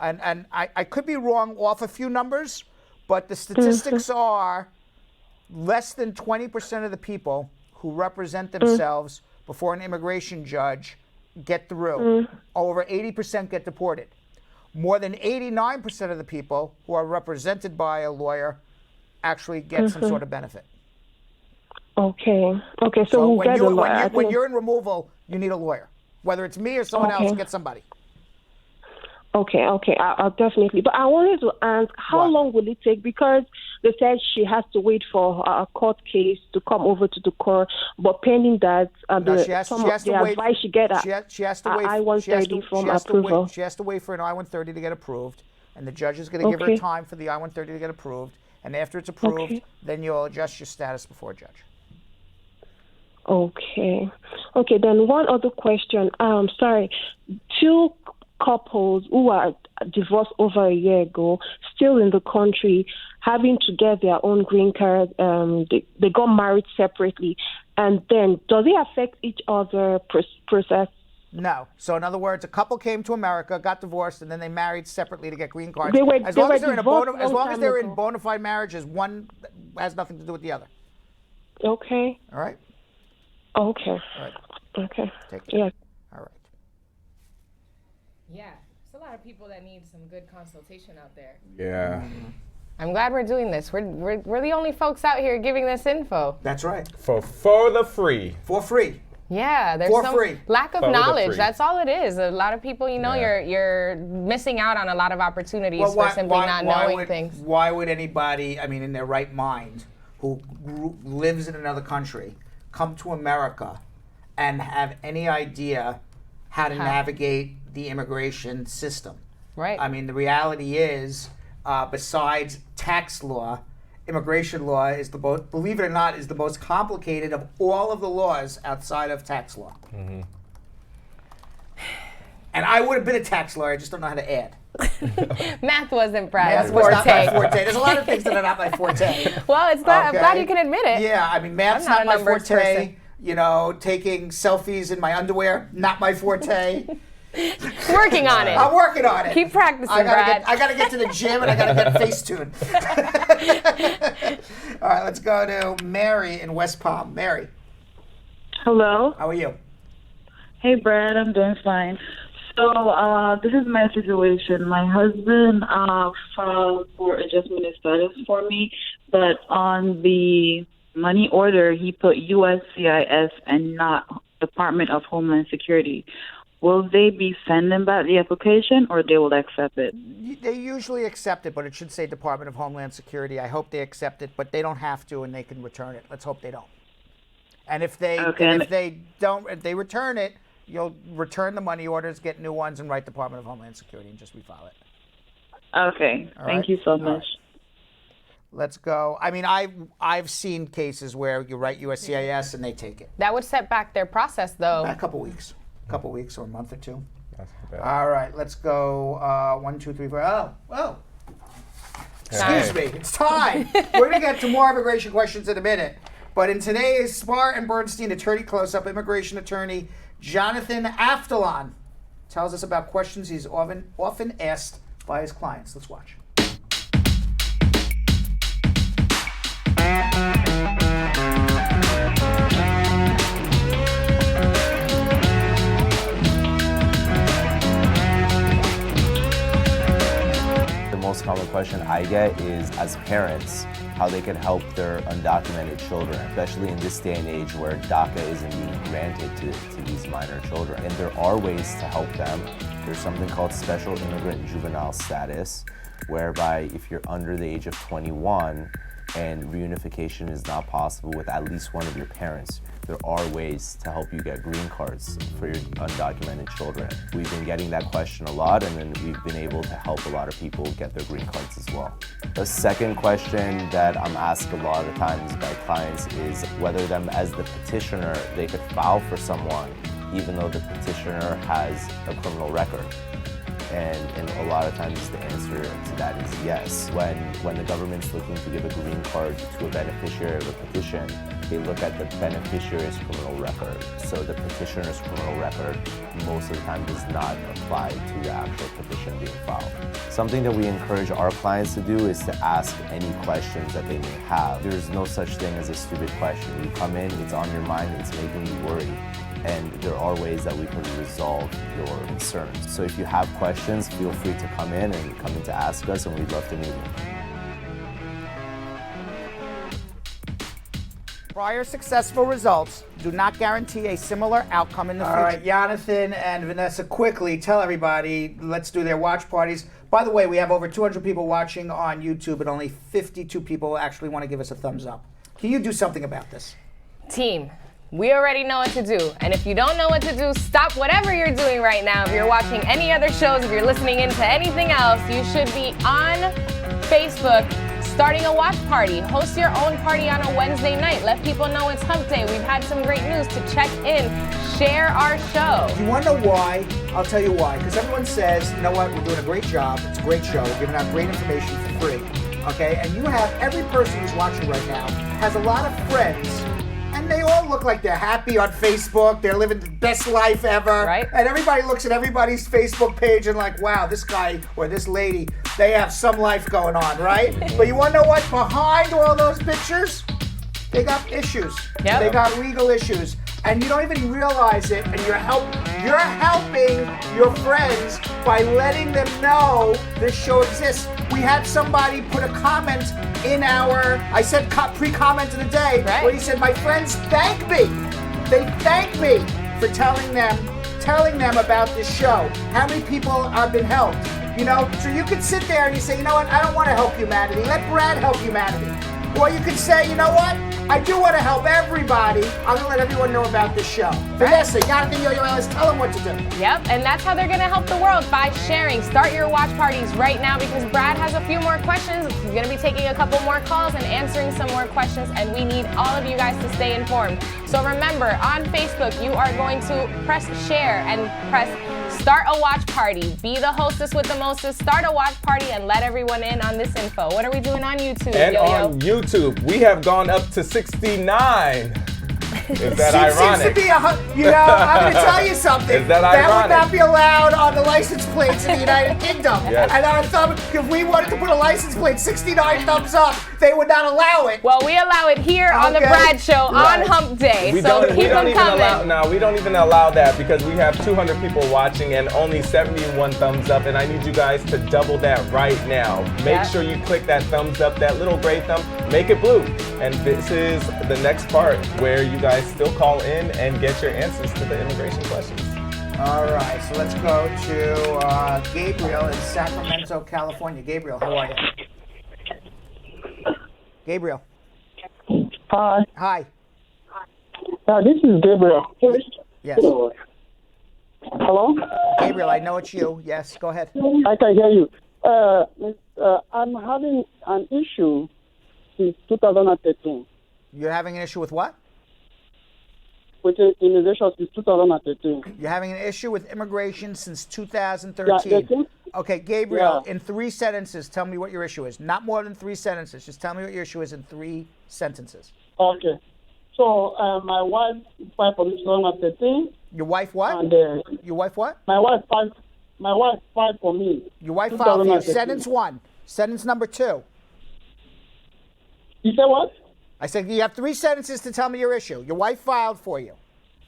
Speaker 1: and I could be wrong off a few numbers, but the statistics are less than 20% of the people who represent themselves before an immigration judge get through. Over 80% get deported. More than 89% of the people who are represented by a lawyer actually get some sort of benefit.
Speaker 16: Okay, so we'll get a lawyer.
Speaker 1: When you're in removal, you need a lawyer. Whether it's me or someone else, get somebody.
Speaker 16: Okay. I'll definitely. But I wanted to ask, how long will it take? Because they said she has to wait for a court case to come over to the court. But pending that,
Speaker 1: She has to wait.
Speaker 16: advice she get
Speaker 1: She has to wait.
Speaker 16: I-130 from approval.
Speaker 1: She has to wait for an I-130 to get approved, and the judge is going to give her time for the I-130 to get approved. And after it's approved, then you'll adjust your status before a judge.
Speaker 16: Okay. Then one other question. Sorry, 2 couples who are divorced over a year ago, still in the country, having to get their own green card. They got married separately, and then does it affect each other process?
Speaker 1: No. So in other words, a couple came to America, got divorced, and then they married separately to get green cards. As long as they're in bona fide marriages, one has nothing to do with the other.
Speaker 16: Okay.
Speaker 1: All right.
Speaker 16: Okay.
Speaker 1: All right.
Speaker 16: Okay.
Speaker 1: Take care.
Speaker 16: Yeah.
Speaker 1: All right.
Speaker 7: Yeah, there's a lot of people that need some good consultation out there.
Speaker 6: Yeah.
Speaker 7: I'm glad we're doing this. We're the only folks out here giving this info.
Speaker 1: That's right.
Speaker 6: For the free.
Speaker 1: For free.
Speaker 7: Yeah, there's
Speaker 1: For
Speaker 7: some
Speaker 1: free.
Speaker 7: lack of
Speaker 6: For the
Speaker 7: knowledge.
Speaker 6: free.
Speaker 7: That's all it is. A lot of people, you're missing out on a lot of opportunities for simply not knowing things.
Speaker 1: Why would anybody, in their right mind, who lives in another country, come to America and have any idea how to navigate the immigration system?
Speaker 7: Right.
Speaker 1: The reality is, besides tax law, immigration law is believe it or not, is the most complicated of all of the laws outside of tax law.
Speaker 6: Mm-hmm.
Speaker 1: And I would have been a tax lawyer, I just don't know how to add.
Speaker 7: Math wasn't Brad's
Speaker 1: Math was not my
Speaker 7: forte.
Speaker 1: forte. There's a lot of things that are not my forte.
Speaker 7: Well, it's not. I'm glad you can admit it.
Speaker 1: Yeah, math's
Speaker 7: I'm not
Speaker 1: not
Speaker 7: a
Speaker 1: my
Speaker 7: numbers
Speaker 1: forte. Taking selfies in my underwear, not my forte.
Speaker 7: Working on it.
Speaker 1: I'm working on it.
Speaker 7: Keep practicing, Brad.
Speaker 1: I gotta get to the gym and I gotta get Facetune. All right, let's go to Mary in West Palm. Mary.
Speaker 17: Hello.
Speaker 1: How are you?
Speaker 17: Hey, Brad. I'm doing fine. So this is my situation. My husband filed for adjustment of status for me, but on the money order, he put USCIS and not Department of Homeland Security. Will they be sending back the application, or they will accept it?
Speaker 1: They usually accept it, but it should say Department of Homeland Security. I hope they accept it, but they don't have to, and they can return it. Let's hope they don't. And if they if they return it, you'll return the money orders, get new ones, and write Department of Homeland Security and just refile it.
Speaker 17: Okay. Thank you so much.
Speaker 1: Let's go. I've seen cases where you write USCIS and they take it.
Speaker 7: That would set back their process, though.
Speaker 1: A couple weeks or a month or two. All right, let's go. 1, 2, 3, 4. Oh. Excuse me. It's time. We're going to get to more immigration questions in a minute. But in today's Spar Bernstein Attorney Close-Up, immigration attorney Yonathan Aftalion tells us about questions he's often asked by his clients. Let's watch.
Speaker 18: The most common question I get is, as parents, how they can help their undocumented children, especially in this day and age where DACA isn't being granted to these minor children. And there are ways to help them. There's something called Special Immigrant Juvenile Status, whereby if you're under the age of 21 and reunification is not possible with at least one of your parents, there are ways to help you get green cards for your undocumented children. We've been getting that question a lot, and then we've been able to help a lot of people get their green cards as well. The second question that I'm asked a lot of times by clients is whether them as the petitioner, they could file for someone even though the petitioner has a criminal record. And a lot of times the answer to that is yes. When the government's looking to give a green card to a beneficiary of a petition, they look at the beneficiary's criminal record. So the petitioner's criminal record most of the time does not apply to the actual petition being filed. Something that we encourage our clients to do is to ask any questions that they may have. There's no such thing as a stupid question. You come in, it's on your mind, it's making you worry. And there are ways that we can resolve your concerns. So if you have questions, feel free to come in to ask us, and we'd love to meet you.
Speaker 1: Prior successful results do not guarantee a similar outcome in the future. All right, Yonathan and Vanessa, quickly tell everybody, let's do their watch parties. By the way, we have over 200 people watching on YouTube, and only 52 people actually want to give us a thumbs up. Can you do something about this?
Speaker 7: Team, we already know what to do. And if you don't know what to do, stop whatever you're doing right now. If you're watching any other shows, if you're listening into anything else, you should be on Facebook starting a watch party. Host your own party on a Wednesday night. Let people know it's Hump Day. We've had some great news to check in. Share our show.
Speaker 1: You want to know why? I'll tell you why. Because everyone says, you know what, we're doing a great job. It's a great show. We're giving out great information for free. Okay? And you have, every person who's watching right now has a lot of friends, and they all look like they're happy on Facebook. They're living the best life ever.
Speaker 7: Right.
Speaker 1: And everybody looks at everybody's Facebook page and like, wow, this guy or this lady, they have some life going on, right? But you want to know what? Behind all those pictures, they got issues.
Speaker 7: Yep.
Speaker 1: They got legal issues. And you don't even realize it, and you're helping your friends by letting them know this show exists. We had somebody put a comment in our, I said pre-comment of the day, where he said, my friends thank me. They thank me for telling them about this show. How many people have been helped? You know, so you could sit there and you say, you know what, I don't want to help humanity. Let Brad help humanity. Or you could say, you know what, I do want to help everybody. I'm going to let everyone know about this show. Vanessa, Yonathan, Elias, tell them what to do.
Speaker 7: Yep, and that's how they're going to help the world, by sharing. Start your watch parties right now, because Brad has a few more questions. He's going to be taking a couple more calls and answering some more questions, and we need all of you guys to stay informed. So remember, on Facebook, you are going to press share and press start a watch party. Be the hostess with the mostest. Start a watch party and let everyone in on this info. What are we doing on YouTube,
Speaker 6: And
Speaker 7: Yo-Yo?
Speaker 6: on YouTube, we have gone up to 69. Is that ironic?
Speaker 1: Seems to be I'm going to tell you something.
Speaker 6: Is that
Speaker 1: would
Speaker 6: ironic?
Speaker 1: not be allowed on the license plates in the United Kingdom.
Speaker 6: Yes.
Speaker 1: And our if we wanted to put a license plate, 69 thumbs up, they would not allow it.
Speaker 7: Well, we allow it here on the Brad Show on Hump Day.
Speaker 6: We
Speaker 7: So
Speaker 6: don't
Speaker 7: keep them
Speaker 6: even
Speaker 7: coming.
Speaker 6: we don't even allow that, because we have 200 people watching and only 71 thumbs up, and I need you guys to double that right now. Make sure you click that thumbs up, that little gray thumb, make it blue. And this is the next part where you guys still call in and get your answers to the immigration questions.
Speaker 1: All right, so let's go to Gabriel in Sacramento, California. Gabriel, how are you? Gabriel.
Speaker 19: Hi.
Speaker 1: Hi.
Speaker 19: This is Gabriel.
Speaker 1: Yes.
Speaker 19: Hello?
Speaker 1: Gabriel, I know it's you. Yes, go ahead.
Speaker 19: I can hear you. I'm having an issue since 2013.
Speaker 1: You're having an issue with what?
Speaker 19: With the immigration since 2013.
Speaker 1: You're having an issue with immigration since 2013. Okay, Gabriel, in 3 sentences, tell me what your issue is. Not more than 3 sentences. Just tell me what your issue is in 3 sentences.
Speaker 19: Okay. So my wife filed for me 2013.
Speaker 1: Your wife what?
Speaker 19: And,
Speaker 1: your wife what?
Speaker 19: My wife filed for me.
Speaker 1: Your wife filed for you. Sentence 1. Sentence number 2.
Speaker 19: You said what?
Speaker 1: I said you have 3 sentences to tell me your issue. Your wife filed for you.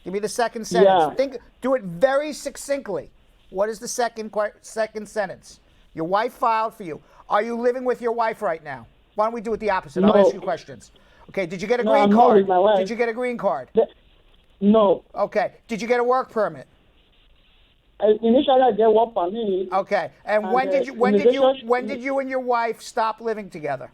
Speaker 1: Give me the second sentence.
Speaker 19: Yeah.
Speaker 1: Do it very succinctly. What is the second sentence? Your wife filed for you. Are you living with your wife right now? Why don't we do it the opposite?
Speaker 19: No.
Speaker 1: I'll ask you questions. Okay, did you get a green
Speaker 19: I'm
Speaker 1: card?
Speaker 19: not with my wife.
Speaker 1: Did you get a green card?
Speaker 19: No.
Speaker 1: Okay. Did you get a work permit?
Speaker 19: Initially, I get work permit.
Speaker 1: Okay. And when did you and your wife stop living together?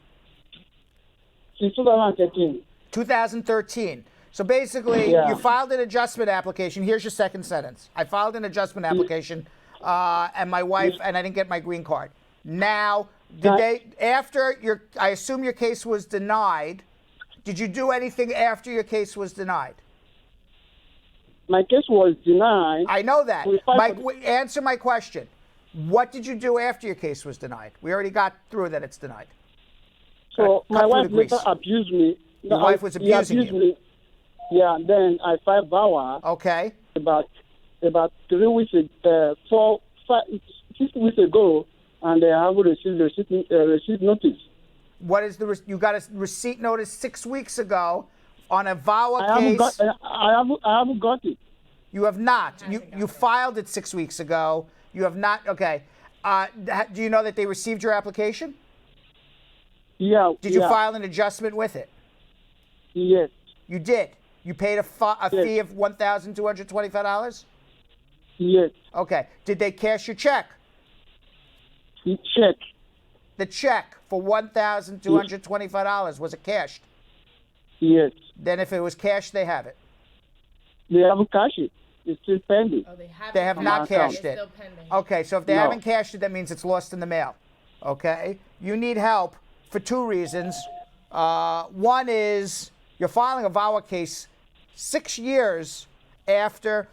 Speaker 19: Since 2013.
Speaker 1: 2013. So basically, you filed an adjustment application. Here's your second sentence. I filed an adjustment application, and my wife, and I didn't get my green card. Now, I assume your case was denied. Did you do anything after your case was denied?
Speaker 19: My case was denied.
Speaker 1: I know that. Answer my question. What did you do after your case was denied? We already got through that it's denied.
Speaker 19: So my wife later abused me.
Speaker 1: Your wife was abusing you?
Speaker 19: Me. Yeah, then I filed VAWA.
Speaker 1: Okay.
Speaker 19: About 3 weeks, 6 weeks ago, and I haven't received receipt notice.
Speaker 1: What is you got a receipt notice 6 weeks ago on a VAWA case?
Speaker 19: I haven't got it.
Speaker 1: You have not. You filed it 6 weeks ago. You have not. Okay. Do you know that they received your application?
Speaker 19: Yeah.
Speaker 1: Did you file an adjustment with it?
Speaker 19: Yes.
Speaker 1: You did. You paid a fee of $1,225?
Speaker 19: Yes.
Speaker 1: Okay. Did they cash your check?
Speaker 19: Check.
Speaker 1: The check for $1,225, was it cashed?
Speaker 19: Yes.
Speaker 1: Then if it was cashed, they have it.
Speaker 19: They haven't cashed it. It's still pending.
Speaker 1: They have not cashed it. Okay, so if they haven't cashed it, that means it's lost in the mail. Okay? You need help for two reasons. One is you're filing a VAWA case 6 years after,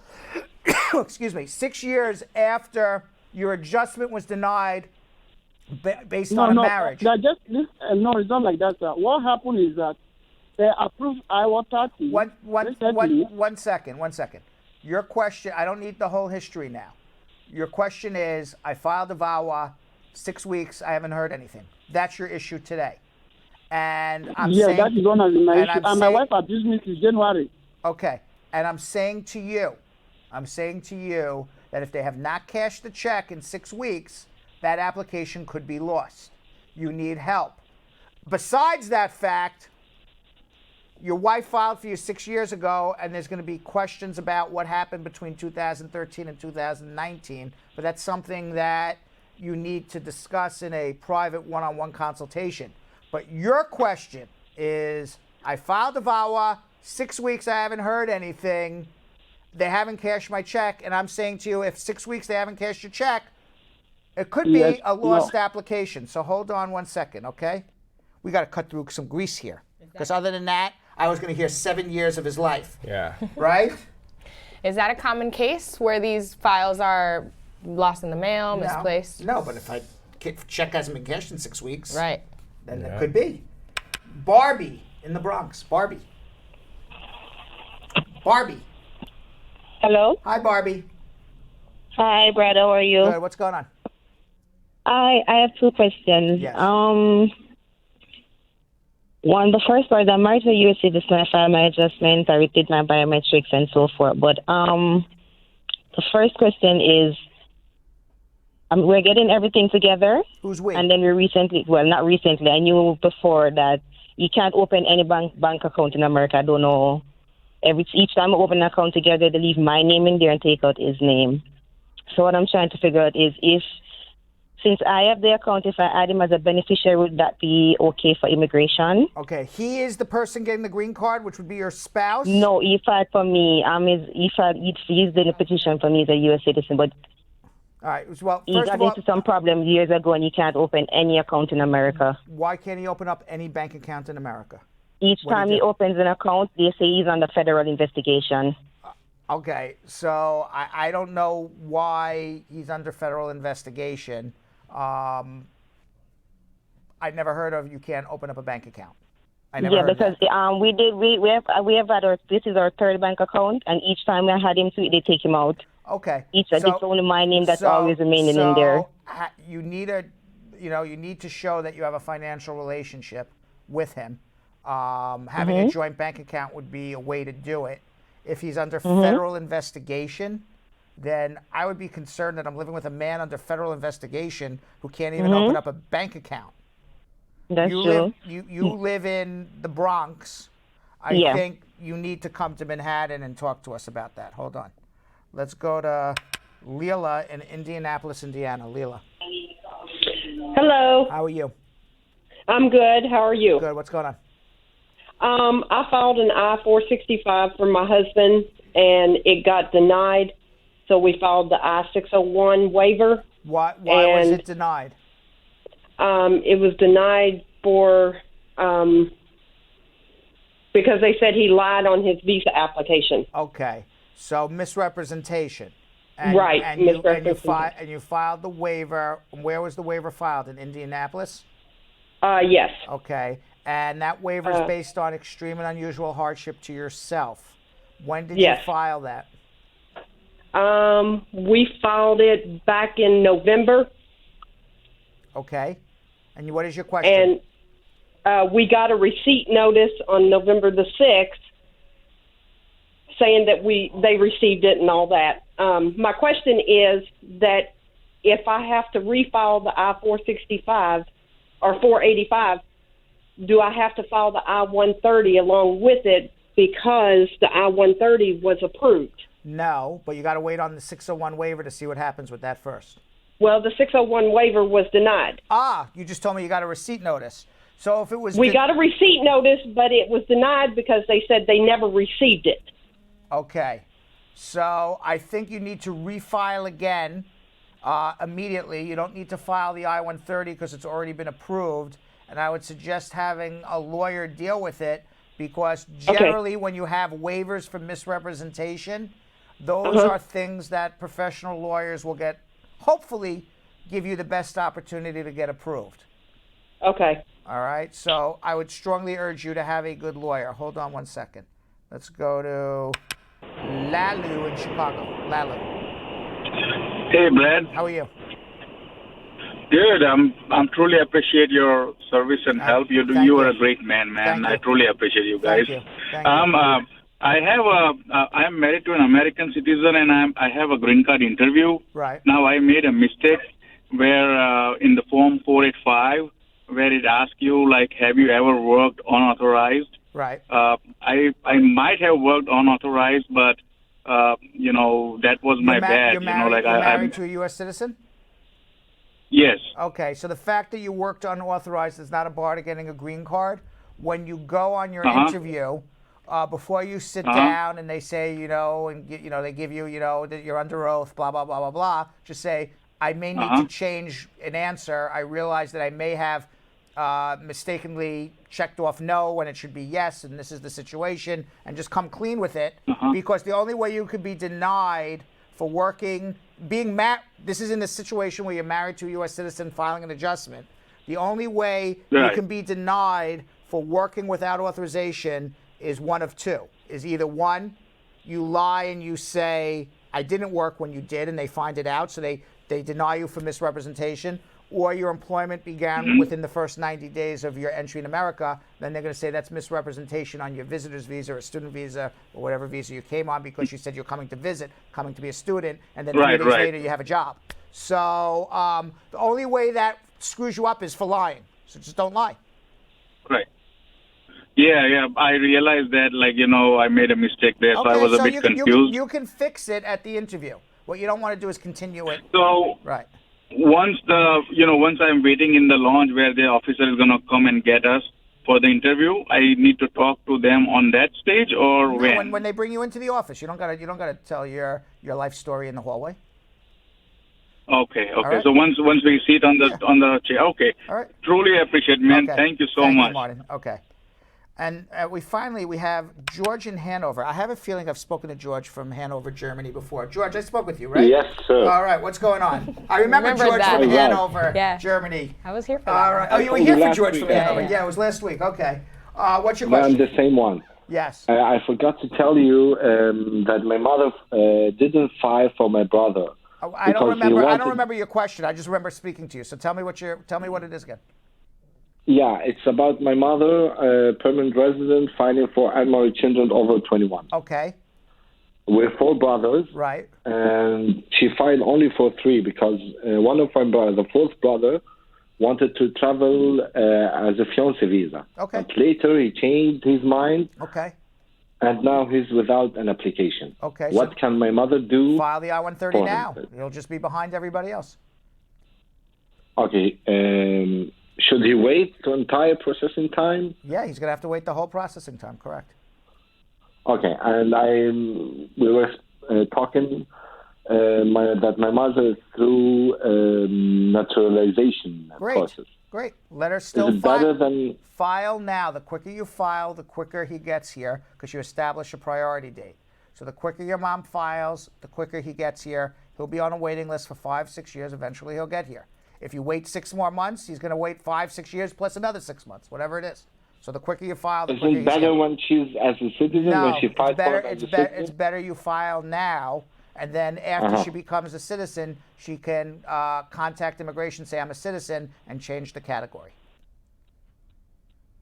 Speaker 1: 6 years after your adjustment was denied based on a marriage.
Speaker 19: No, it's not like that, sir. What happened is that they approved I-130.
Speaker 1: One second. Your question, I don't need the whole history now. Your question is, I filed a VAWA, 6 weeks, I haven't heard anything. That's your issue today. And I'm saying...
Speaker 19: that is one of my issues. And my wife abused me since January.
Speaker 1: Okay. And I'm saying to you that if they have not cashed the check in 6 weeks, that application could be lost. You need help. Besides that fact, your wife filed for you 6 years ago, and there's going to be questions about what happened between 2013 and 2019, but that's something that you need to discuss in a private one-on-one consultation. But your question is, I filed a VAWA, 6 weeks I haven't heard anything, they haven't cashed my check, and I'm saying to you, if 6 weeks they haven't cashed your check, it could be a lost application. So hold on 1 second, okay? We got to cut through some grease here. Because other than that, I was going to hear 7 years of his life.
Speaker 6: Yeah.
Speaker 1: Right?
Speaker 7: Is that a common case where these files are lost in the mail, misplaced?
Speaker 1: No, but if check hasn't been cashed in 6 weeks,
Speaker 7: right,
Speaker 1: then it could be. Barbie in the Bronx. Barbie.
Speaker 20: Hello?
Speaker 1: Hi, Barbie.
Speaker 20: Hi, Brad. How are you?
Speaker 1: Good. What's going on?
Speaker 20: I have two questions.
Speaker 1: Yes.
Speaker 20: One, the first part, I'm married to a U.S. citizen. I filed my adjustment, I redid my biometrics and so forth. But the first question is, we're getting everything together.
Speaker 1: Who's we?
Speaker 20: And then not recently, I knew before that you can't open any bank account in America. I don't know. Each time I open an account together, they leave my name in there and take out his name. So what I'm trying to figure out is since I have the account, if I add him as a beneficiary, would that be okay for immigration?
Speaker 1: Okay, he is the person getting the green card, which would be your spouse?
Speaker 20: No, he filed for me. He's doing a petition for me as a U.S. citizen, but
Speaker 1: all right. Well,
Speaker 20: he
Speaker 1: first
Speaker 20: got
Speaker 1: of all,
Speaker 20: into some problems years ago, and he can't open any account in America.
Speaker 1: Why can't he open up any bank account in America?
Speaker 20: Each time he opens an account, they say he's under federal investigation.
Speaker 1: Okay, so I don't know why he's under federal investigation. I never heard of you can't open up a bank account. I never heard
Speaker 20: because
Speaker 1: of that.
Speaker 20: we have had this is our third bank account, and each time I had him to it, they take him out.
Speaker 1: Okay.
Speaker 20: It's only my name that's always remaining in there.
Speaker 1: You need to show that you have a financial relationship with him. Having a joint bank account would be a way to do it. If he's under federal investigation, then I would be concerned that I'm living with a man under federal investigation who can't even open up a bank account.
Speaker 20: That's true.
Speaker 1: You live in the Bronx. I think you need to come to Manhattan and talk to us about that. Hold on. Let's go to Leela in Indianapolis, Indiana. Leela.
Speaker 21: Hello.
Speaker 1: How are you?
Speaker 21: I'm good. How are you?
Speaker 1: Good. What's going on?
Speaker 21: I filed an I-465 for my husband, and it got denied. So we filed the I-601 waiver.
Speaker 1: Why was it denied?
Speaker 21: It was denied because they said he lied on his visa application.
Speaker 1: Okay. So misrepresentation.
Speaker 21: Right.
Speaker 1: And you filed the waiver. Where was the waiver filed? In Indianapolis?
Speaker 21: Yes.
Speaker 1: Okay. And that waiver is based on extreme and unusual hardship to yourself. When did you file that?
Speaker 21: We filed it back in November.
Speaker 1: Okay. And what is your question?
Speaker 21: And we got a receipt notice on November the 6th saying that they received it and all that. My question is that if I have to refile the I-465 or 485, do I have to file the I-130 along with it, because the I-130 was approved.
Speaker 1: No, but you got to wait on the 601 waiver to see what happens with that first.
Speaker 21: Well, the 601 waiver was denied.
Speaker 1: Ah, you just told me you got a receipt notice. So if it was...
Speaker 21: We got a receipt notice, but it was denied because they said they never received it.
Speaker 1: Okay. So I think you need to refile again immediately. You don't need to file the I-130 because it's already been approved. And I would suggest having a lawyer deal with it because generally when you have waivers for misrepresentation, those are things that professional lawyers will get, hopefully, give you the best opportunity to get approved.
Speaker 21: Okay.
Speaker 1: All right. So I would strongly urge you to have a good lawyer. Hold on one second. Let's go to Lalu in Chicago. Lalu.
Speaker 2: Hey, Brad.
Speaker 1: How are you?
Speaker 2: Good. I'm truly appreciate your service and help. You are a great man. I truly appreciate you guys.
Speaker 1: Thank you.
Speaker 2: I am married to an American citizen and I have a green card interview.
Speaker 1: Right.
Speaker 2: Now I made a mistake where in the form 485 where it asks you like, have you ever worked unauthorized?
Speaker 1: Right.
Speaker 2: I might have worked unauthorized, but that was my bad.
Speaker 1: You're married to a U.S. citizen?
Speaker 2: Yes.
Speaker 1: Okay, so the fact that you worked unauthorized is not a bar to getting a green card. When you go on your interview, before you sit down and they say, they give you, that you're under oath, blah, blah, blah, blah, blah, just say, I may need to change an answer. I realize that I may have mistakenly checked off no when it should be yes, and this is the situation, and just come clean with it. Because the only way you could be denied for working, this is in the situation where you're married to a U.S. citizen filing an adjustment. The only way you can be denied for working without authorization is one of two. Is either one, you lie and you say, I didn't work when you did, and they find it out, so they deny you for misrepresentation, or your employment began within the first 90 days of your entry in America, then they're going to say that's misrepresentation on your visitor's visa or student visa or whatever visa you came on because you said you're coming to visit, coming to be a student, and then 3 days later you have a job. So the only way that screws you up is for lying. So just don't lie.
Speaker 2: Right. Yeah, I realized that, I made a mistake there, so I was a bit confused.
Speaker 1: You can fix it at the interview. What you don't want to do is continue it.
Speaker 2: So,
Speaker 1: right.
Speaker 2: Once I'm waiting in the lounge where the officer is going to come and get us for the interview, I need to talk to them on that stage or when?
Speaker 1: When they bring you into the office. You don't gotta tell your life story in the hallway.
Speaker 2: Okay.
Speaker 1: Right.
Speaker 2: So once we sit on the chair, okay.
Speaker 1: All right.
Speaker 2: Truly appreciate, man.
Speaker 1: Okay.
Speaker 2: Thank you so
Speaker 1: Thank
Speaker 2: much.
Speaker 1: You, Martin. Okay. And we have George in Hanover. I have a feeling I've spoken to George from Hanover, Germany before. George, I spoke with you, right?
Speaker 22: Yes, sir.
Speaker 1: All right, what's going on? I remember George
Speaker 7: that.
Speaker 1: from Hanover, Germany.
Speaker 7: I was here for that.
Speaker 1: All right. Oh, you were here for George from Hanover.
Speaker 22: Yeah.
Speaker 1: Yeah, it was last week. Okay. What's your
Speaker 22: But
Speaker 1: question?
Speaker 22: I'm the same one.
Speaker 1: Yes.
Speaker 22: I forgot to tell you that my mother didn't file for my brother.
Speaker 1: I don't remember your question. I just remember speaking to you. So tell me what it is again.
Speaker 22: Yeah, it's about my mother, permanent resident, filing for unmarried children over 21.
Speaker 1: Okay.
Speaker 22: We're 4 brothers.
Speaker 1: Right.
Speaker 22: And she filed only for 3 because one of my brothers, the 4th brother, wanted to travel as a fiancé visa.
Speaker 1: Okay.
Speaker 22: But later he changed his mind.
Speaker 1: Okay.
Speaker 22: And now he's without an application.
Speaker 1: Okay.
Speaker 22: What can my mother do?
Speaker 1: File the I-130 now. You'll just be behind everybody else.
Speaker 22: Okay. Should he wait the entire processing time?
Speaker 1: Yeah, he's going to have to wait the whole processing time, correct.
Speaker 22: Okay, and we were talking that my mother is through naturalization process.
Speaker 1: Great. Let her still
Speaker 22: is it
Speaker 1: file.
Speaker 22: better than
Speaker 1: File now. The quicker you file, the quicker he gets here because you establish a priority date. So the quicker your mom files, the quicker he gets here. He'll be on a waiting list for 5-6 years. Eventually, he'll get here. If you wait 6 more months, he's going to wait 5-6 years plus another 6 months, whatever it is. So the quicker you file, the quicker
Speaker 22: Isn't it better when she's as a citizen when she files for it as a citizen?
Speaker 1: It's better you file now, and then after she becomes a citizen, she can contact immigration, say I'm a citizen, and change the category.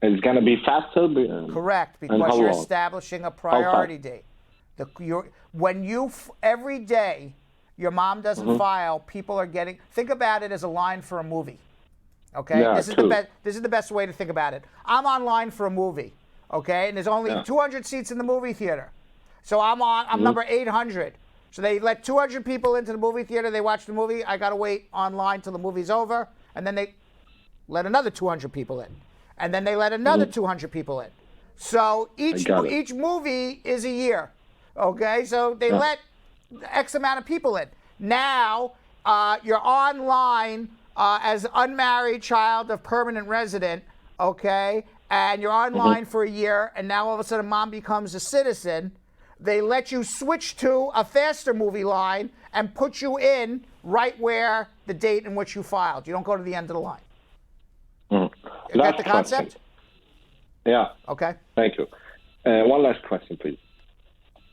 Speaker 22: It's going to be faster?
Speaker 1: Correct, because you're establishing a priority date. Every day your mom doesn't file, people are getting, think about it as a line for a movie. Okay?
Speaker 22: Yeah,
Speaker 1: this is the best way to think about it. I'm online for a movie. Okay, and there's only
Speaker 22: Yeah.
Speaker 1: 200 seats in the movie theater. So I'm number 800. So they let 200 people into the movie theater. They watch the movie. I got to wait online till the movie's over. And then they let another 200 people in. And then they let another 200 people in. So each movie is a year. Okay, so they let X amount of people in. Now you're online as unmarried child of permanent resident, okay? And you're online for a year, and now all of a sudden mom becomes a citizen. They let you switch to a faster movie line and put you in right where the date in which you filed. You don't go to the end of the line. You got the concept?
Speaker 22: Yeah.
Speaker 1: Okay.
Speaker 22: Thank you. One last question, please.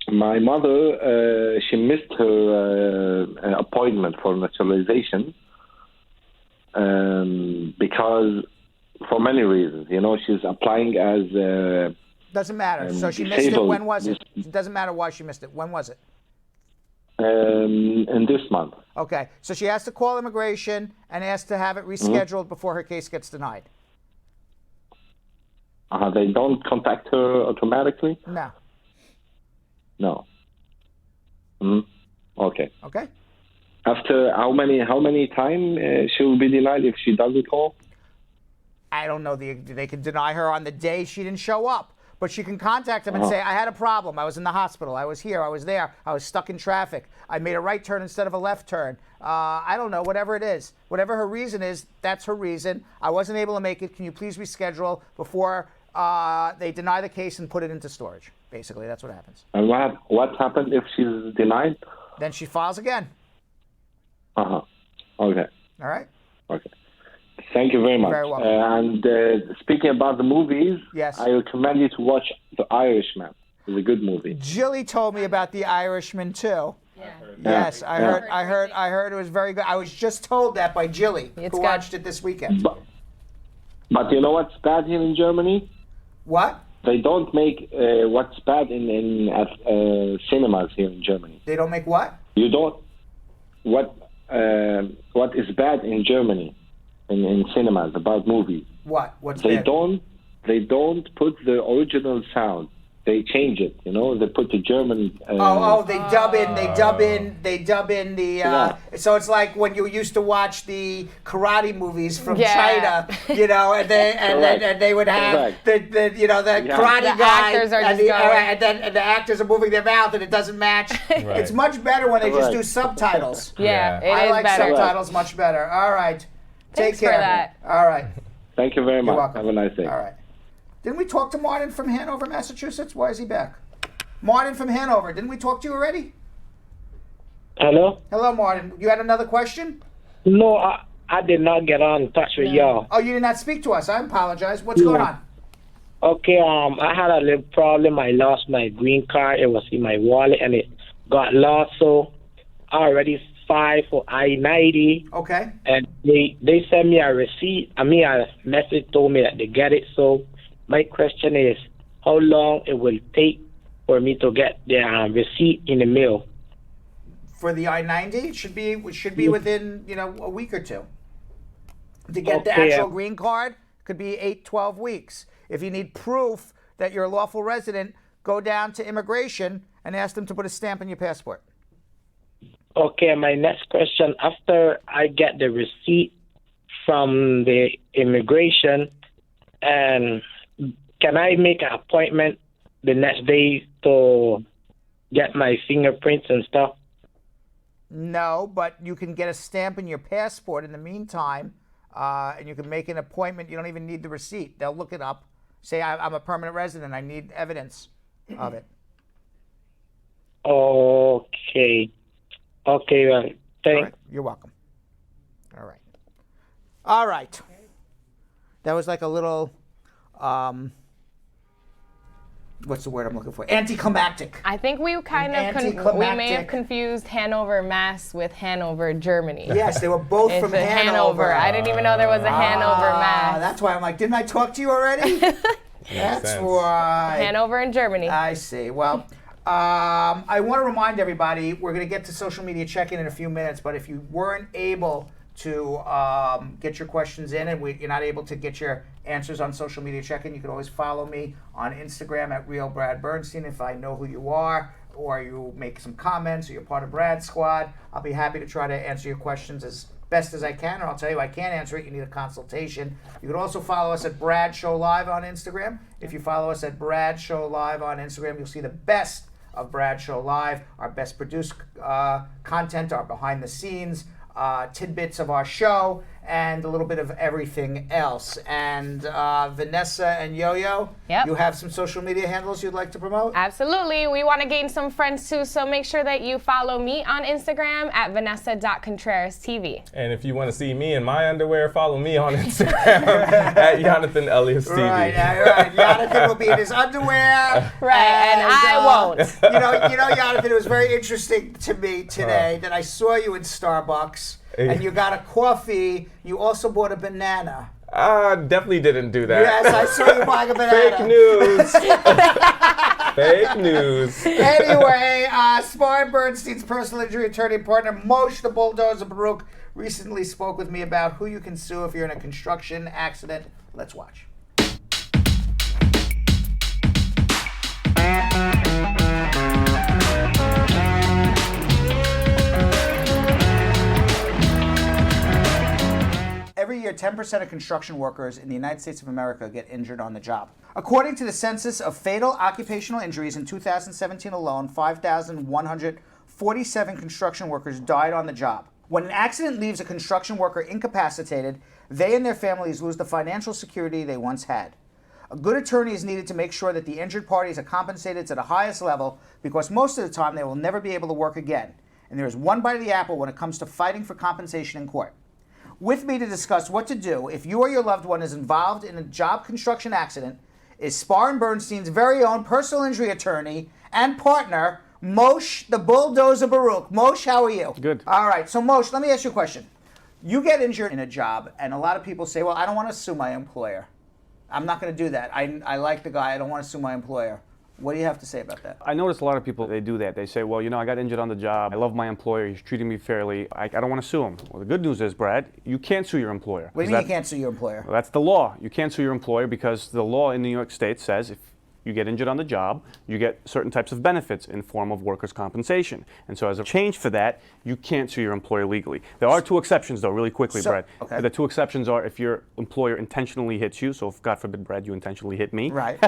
Speaker 22: My mother, she missed her appointment for naturalization because, for many reasons, she's applying as.
Speaker 1: Doesn't matter. So she missed it. When was it? It doesn't matter why she missed it. When was it?
Speaker 22: In this month.
Speaker 1: Okay. So she has to call immigration and ask to have it rescheduled before her case gets denied.
Speaker 22: They don't contact her automatically?
Speaker 1: No.
Speaker 22: No. Okay.
Speaker 1: Okay.
Speaker 22: After how many time she will be denied if she doesn't call?
Speaker 1: I don't know. They can deny her on the day she didn't show up. But she can contact them and say, I had a problem. I was in the hospital. I was here. I was there. I was stuck in traffic. I made a right turn instead of a left turn. I don't know, whatever it is. Whatever her reason is, that's her reason. I wasn't able to make it. Can you please reschedule before they deny the case and put it into storage? Basically, that's what happens.
Speaker 22: And what happened if she's denied?
Speaker 1: Then she files again.
Speaker 22: Okay.
Speaker 1: All right.
Speaker 22: Okay. Thank you very much.
Speaker 1: You're very welcome.
Speaker 22: And speaking about the movies,
Speaker 1: yes.
Speaker 22: I recommend you to watch The Irishman. It's a good movie.
Speaker 1: Jilly told me about The Irishman too. Yes, I heard it was very good. I was just told that by Jilly, who watched it this weekend.
Speaker 22: But you know what's bad here in Germany?
Speaker 1: What?
Speaker 22: They don't make what's bad in cinemas here in Germany.
Speaker 1: They don't make what?
Speaker 22: You don't. What is bad in Germany in cinemas about movies?
Speaker 1: What? What's
Speaker 22: they
Speaker 1: bad?
Speaker 22: They don't put the original sound. They change it. They put the German.
Speaker 1: They dub in the. So it's like when you used to watch the karate movies from China, and they would have the karate guy,
Speaker 7: actors are
Speaker 1: and the actors are moving their mouth and it doesn't match. It's much better when they just do subtitles.
Speaker 7: I
Speaker 1: like subtitles much better. All right,
Speaker 7: Thanks
Speaker 1: take care.
Speaker 7: for that.
Speaker 1: All right.
Speaker 22: Thank you very much.
Speaker 1: You're welcome.
Speaker 22: Have a nice day.
Speaker 1: All right. Didn't we talk to Martin from Hanover, Massachusetts? Why is he back? Martin from Hanover. Didn't we talk to you already?
Speaker 3: Hello?
Speaker 1: Hello, Martin. You had another question?
Speaker 3: No, I did not get in touch with y'all.
Speaker 1: Oh, you did not speak to us. I apologize. What's going on?
Speaker 3: Okay, I had a little problem. I lost my green card. It was in my wallet, and it got lost. So I already filed for I-90.
Speaker 1: Okay.
Speaker 3: And they sent me a receipt. A message told me that they get it. So my question is, how long it will take for me to get the receipt in the mail?
Speaker 1: For the I-90, it should be within a week or two. To get the actual green card, could be 8-12 weeks. If you need proof that you're a lawful resident, go down to immigration and ask them to put a stamp on your passport.
Speaker 3: Okay, my next question, after I get the receipt from the immigration, and can I make an appointment the next day to get my fingerprints and stuff?
Speaker 1: No, but you can get a stamp in your passport in the meantime, and you can make an appointment. You don't even need the receipt. They'll look it up. Say, I'm a permanent resident. I need evidence of it.
Speaker 3: Okay. Okay, well, thanks.
Speaker 1: You're welcome. All right. That was like a little, what's the word I'm looking for? Anticlimactic.
Speaker 7: I think we we may have confused Hanover, Mass with Hanover, Germany.
Speaker 1: Yes, they were both from Hanover.
Speaker 7: I didn't even know there was a Hanover, Mass.
Speaker 1: That's why I'm like, didn't I talk to you already? That's why.
Speaker 7: Hanover and Germany.
Speaker 1: I see. Well, I want to remind everybody, we're going to get to social media check-in a few minutes, but if you weren't able to get your questions in, and you're not able to get your answers on social media check-in, you can always follow me on Instagram at Real Brad Bernstein if I know who you are, or you make some comments, or you're part of Brad's squad. I'll be happy to try to answer your questions as best as I can, or I'll tell you I can't answer it, you need a consultation. You can also follow us at Brad Show Live on Instagram. If you follow us at Brad Show Live on Instagram, you'll see the best of Brad Show Live, our best produced content, our behind the scenes, tidbits of our show, and a little bit of everything else. And Vanessa and Yo-Yo, you have some social media handles you'd like to promote?
Speaker 7: Absolutely. We want to gain some friends too, so make sure that you follow me on Instagram at Vanessa.ContrerasTV.
Speaker 6: And if you want to see me in my underwear, follow me on Instagram at Yonathan Elias TV.
Speaker 1: Right. Yonathan will be in his underwear.
Speaker 7: Right, and I won't.
Speaker 1: You know, Yonathan, it was very interesting to me today that I saw you in Starbucks and you got a coffee. You also bought a banana.
Speaker 6: Definitely didn't do that.
Speaker 1: Yes, I saw you buying a banana.
Speaker 6: Fake news. Fake news.
Speaker 1: Anyway, Spar Bernstein's personal injury attorney partner, Moshe the Bulldozer Borukh, recently spoke with me about who you can sue if you're in a construction accident. Let's watch. Every year, 10% of construction workers in the United States of America get injured on the job. According to the Census of Fatal Occupational Injuries in 2017 alone, 5,147 construction workers died on the job. When an accident leaves a construction worker incapacitated, they and their families lose the financial security they once had. A good attorney is needed to make sure that the injured parties are compensated to the highest level, because most of the time they will never be able to work again. And there is one bite of the apple when it comes to fighting for compensation in court. With me to discuss what to do if you or your loved one is involved in a job construction accident is Spar Bernstein's very own personal injury attorney and partner, Moshe the Bulldozer Borukh. Moshe, how are you?
Speaker 4: Good.
Speaker 1: All right, so Moshe, let me ask you a question. You get injured in a job, and a lot of people say, well, I don't want to sue my employer. I'm not going to do that. I like the guy. I don't want to sue my employer. What do you have to say about that?
Speaker 4: I notice a lot of people, they do that. They say, well, I got injured on the job. I love my employer. He's treating me fairly. I don't want to sue him. Well, the good news is, Brad, you can't sue your employer.
Speaker 1: What do you mean you can't sue your employer?
Speaker 4: Well, that's the law. You can't sue your employer because the law in New York State says if you get injured on the job, you get certain types of benefits in form of workers' compensation. And so as a change for that, you can't sue your employer legally. There are two exceptions, though, really quickly, Brad.
Speaker 1: Okay.
Speaker 4: The two exceptions are if your employer intentionally hits you, so if, God forbid, Brad, you intentionally hit me.
Speaker 1: Right.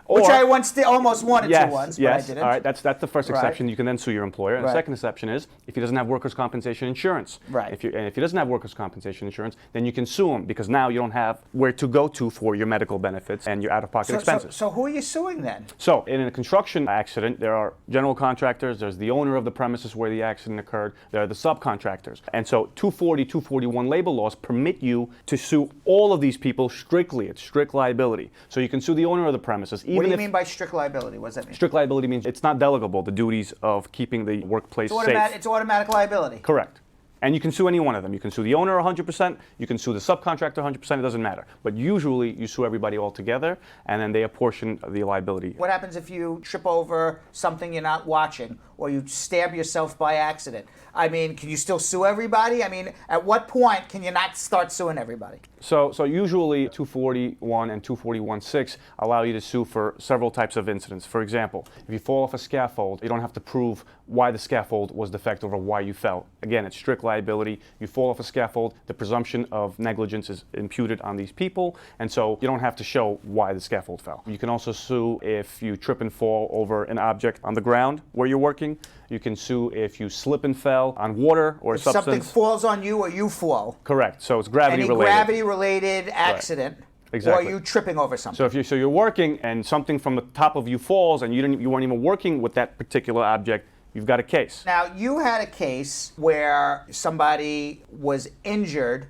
Speaker 1: Which I almost wanted to once, but I didn't.
Speaker 4: All right, that's the first exception. You can then sue your employer. And
Speaker 1: Right.
Speaker 4: the second exception is if he doesn't have workers' compensation insurance.
Speaker 1: Right.
Speaker 4: If he doesn't have workers' compensation insurance, then you can sue him because now you don't have where to go to for your medical benefits and your out-of-pocket expenses.
Speaker 1: So who are you suing then?
Speaker 4: So, in a construction accident, there are general contractors, there's the owner of the premises where the accident occurred, there are the subcontractors. And so 240, 241 labor laws permit you to sue all of these people strictly. It's strict liability. So you can sue the owner of the premises. Even
Speaker 1: What do you
Speaker 4: if
Speaker 1: mean by strict liability? What does that mean?
Speaker 4: strict liability means it's not delegable, the duties of keeping the workplace safe.
Speaker 1: It's automatic liability.
Speaker 4: Correct. And you can sue any one of them. You can sue the owner 100%, you can sue the subcontractor 100%, it doesn't matter. But usually you sue everybody all together, and then they apportion the liability.
Speaker 1: What happens if you trip over something you're not watching, or you stab yourself by accident? I mean, can you still sue everybody? I mean, at what point can you not start suing everybody?
Speaker 4: So usually 241 and 241.6 allow you to sue for several types of incidents. For example, if you fall off a scaffold, you don't have to prove why the scaffold was defective or why you fell. Again, it's strict liability. You fall off a scaffold, the presumption of negligence is imputed on these people, and so you don't have to show why the scaffold fell. You can also sue if you trip and fall over an object on the ground where you're working. You can sue if you slip and fell on water or
Speaker 1: If
Speaker 4: substance.
Speaker 1: something falls on you or you fall.
Speaker 4: Correct. So it's gravity
Speaker 1: Any
Speaker 4: related.
Speaker 1: gravity-related accident.
Speaker 4: Exactly.
Speaker 1: Or you tripping over something.
Speaker 4: So you're working and something from the top of you falls and you weren't even working with that particular object, you've got a case.
Speaker 1: Now, you had a case where somebody was injured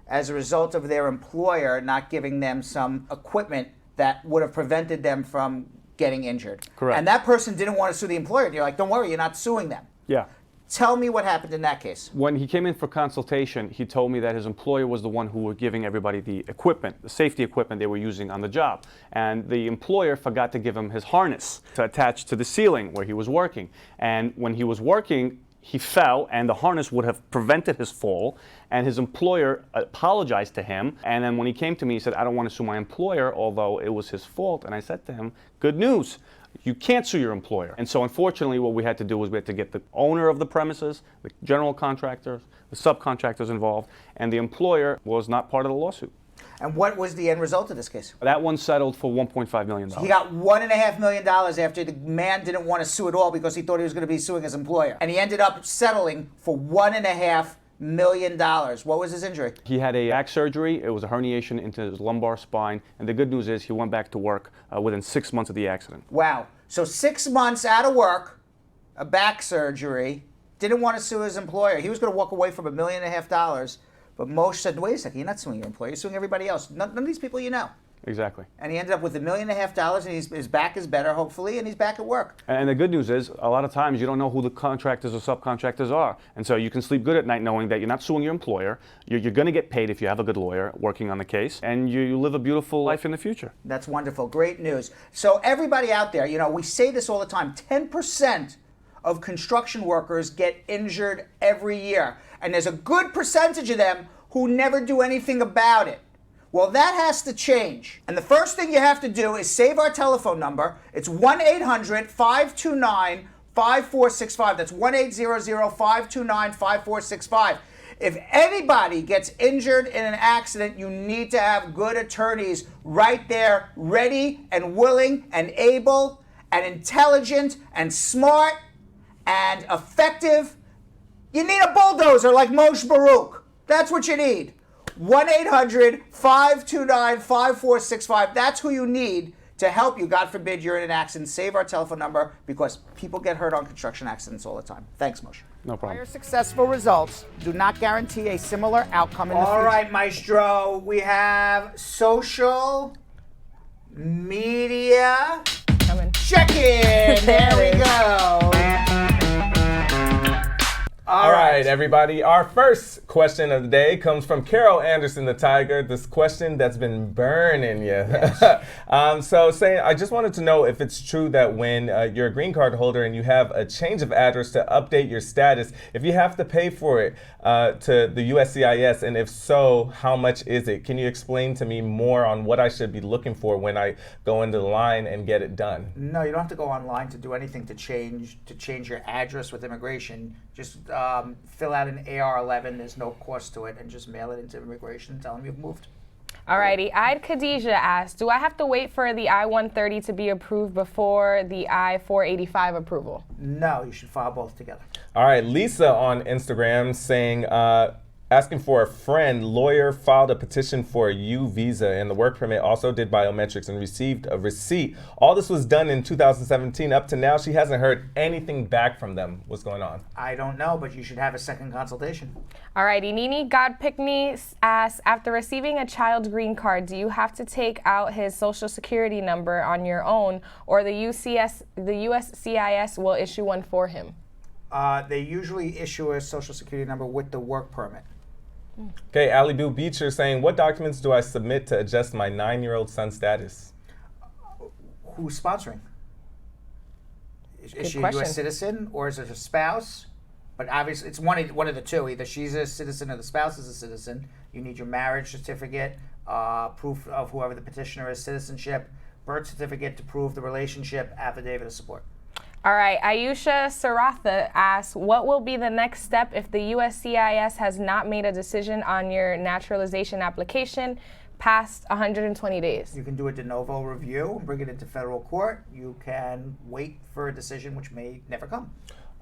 Speaker 1: as a result of their employer not giving them some equipment that would have prevented them from getting injured.
Speaker 4: Correct.
Speaker 1: And that person didn't want to sue the employer. And you're like, don't worry, you're not suing them.
Speaker 4: Yeah.
Speaker 1: Tell me what happened in that case.
Speaker 4: When he came in for consultation, he told me that his employer was the one who was giving everybody the equipment, the safety equipment they were using on the job. And the employer forgot to give him his harness to attach to the ceiling where he was working. And when he was working, he fell, and the harness would have prevented his fall, and his employer apologized to him. And then when he came to me, he said, I don't want to sue my employer, although it was his fault. And I said to him, good news. You can't sue your employer. And so unfortunately what we had to do was we had to get the owner of the premises, the general contractors, the subcontractors involved, and the employer was not part of the lawsuit.
Speaker 1: And what was the end result of this case?
Speaker 4: That one settled for $1.5 million.
Speaker 1: He got $1.5 million after the man didn't want to sue at all because he thought he was going to be suing his employer. And he ended up settling for $1.5 million. What was his injury?
Speaker 4: He had a back surgery. It was a herniation into his lumbar spine. And the good news is he went back to work within 6 months of the accident.
Speaker 1: Wow. So 6 months out of work, a back surgery, didn't want to sue his employer. He was going to walk away from $1.5 million. But Moshe said, wait a second, you're not suing your employer. You're suing everybody else. None of these people you know.
Speaker 4: Exactly.
Speaker 1: And he ended up with $1.5 million, and his back is better, hopefully, and he's back at work.
Speaker 4: And the good news is, a lot of times you don't know who the contractors or subcontractors are. And so you can sleep good at night knowing that you're not suing your employer. You're going to get paid if you have a good lawyer working on the case, and you live a beautiful life in the future.
Speaker 1: That's wonderful. Great news. So everybody out there, we say this all the time, 10% of construction workers get injured every year. And there's a good percentage of them who never do anything about it. Well, that has to change. And the first thing you have to do is save our telephone number. It's 1-800-529-5465. That's 1-800-529-5465. If anybody gets injured in an accident, you need to have good attorneys right there, ready and willing and able and intelligent and smart and effective. You need a bulldozer like Moshe Borukh. That's what you need. 1-800-529-5465. That's who you need to help you. God forbid you're in an accident. Save our telephone number because people get hurt on construction accidents all the time. Thanks, Moshe.
Speaker 4: No problem.
Speaker 1: Prior successful results do not guarantee a similar outcome in the future. All right, Maestro. We have social media. Check-in. There we go.
Speaker 6: All right, everybody. Our first question of the day comes from Carol Anderson, the Tiger. This question that's been burning you. Yes. I just wanted to know if it's true that when you're a green card holder and you have a change of address to update your status, if you have to pay for it to the USCIS, and if so, how much is it? Can you explain to me more on what I should be looking for when I go into the line and get it done?
Speaker 1: No, you don't have to go online to do anything to change your address with immigration. Just fill out an AR-11. There's no cost to it, and just mail it into immigration and tell them you've moved.
Speaker 7: Alrighty, I'd Khadijah asked, do I have to wait for the I-130 to be approved before the I-485 approval?
Speaker 1: No, you should file both together.
Speaker 6: All right, Lisa on Instagram saying, asking for a friend, lawyer filed a petition for a U visa, and the work permit also did biometrics and received a receipt. All this was done in 2017. Up to now, she hasn't heard anything back from them. What's going on?
Speaker 1: I don't know, but you should have a second consultation.
Speaker 7: Alrighty, Nini Godpickney asks, after receiving a child's green card, do you have to take out his social security number on your own, or the USCIS will issue one for him?
Speaker 1: They usually issue a social security number with the work permit.
Speaker 6: Okay, Ali Boo Beecher saying, what documents do I submit to adjust my 9-year-old son's status?
Speaker 1: Who's sponsoring? Is she a
Speaker 7: question.
Speaker 1: U.S. citizen or is it a spouse? But obviously, it's one of the two. Either she's a citizen or the spouse is a citizen. You need your marriage certificate, proof of whoever the petitioner is, citizenship, birth certificate to prove the relationship, affidavit of support.
Speaker 7: All right, Ayusha Saratha asks, what will be the next step if the USCIS has not made a decision on your naturalization application past 120 days?
Speaker 1: You can do a de novo review and bring it into federal court. You can wait for a decision which may never come.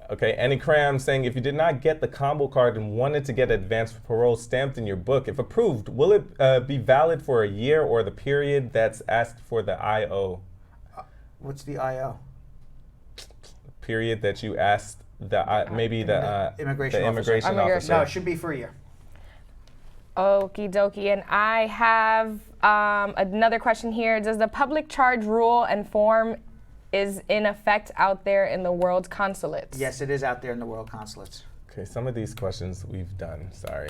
Speaker 6: Okay, Annie Cram saying, if you did not get the combo card and wanted to get advanced parole stamped in your book, if approved, will it be valid for a year or the period that's asked for the IO?
Speaker 1: What's the IO?
Speaker 6: Period that you asked the
Speaker 1: immigration
Speaker 6: officer.
Speaker 1: No, it should be for a year.
Speaker 7: Okie dokie, and I have another question here. Does the public charge rule and form is in effect out there in the world consulates?
Speaker 1: Yes, it is out there in the world consulates.
Speaker 6: Okay, some of these questions we've done, sorry.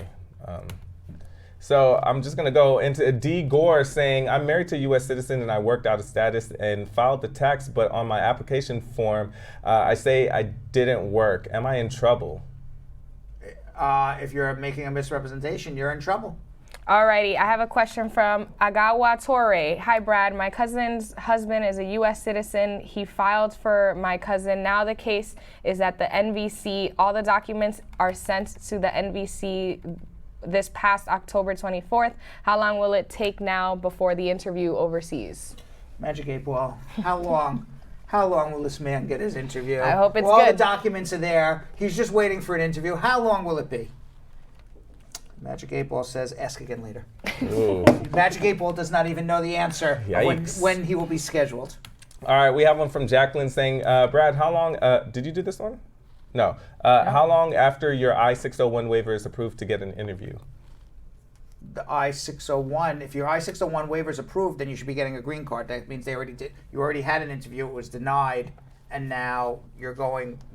Speaker 6: So I'm just gonna go into D. Gore saying, I'm married to a U.S. citizen and I worked out of status and filed the tax, but on my application form, I say I didn't work. Am I in trouble?
Speaker 1: If you're making a misrepresentation, you're in trouble.
Speaker 7: Alrighty, I have a question from Agawa Torre. Hi, Brad. My cousin's husband is a U.S. citizen. He filed for my cousin. Now the case is at the NVC. All the documents are sent to the NVC this past October 24th. How long will it take now before the interview overseas?
Speaker 1: Magic 8 Ball. How long? How long will this man get his interview?
Speaker 7: I hope it's
Speaker 1: All
Speaker 7: good.
Speaker 1: the documents are there. He's just waiting for an interview. How long will it be? Magic 8 Ball says, ask again later. Magic 8 Ball does not even know the answer when he will be scheduled.
Speaker 6: All right, we have one from Jacqueline saying, Brad, how long, did you do this one? No. How long after your I-601 waiver is approved to get an interview?
Speaker 1: The I-601, if your I-601 waiver is approved, then you should be getting a green card. That means they already did. You already had an interview, it was denied, and now you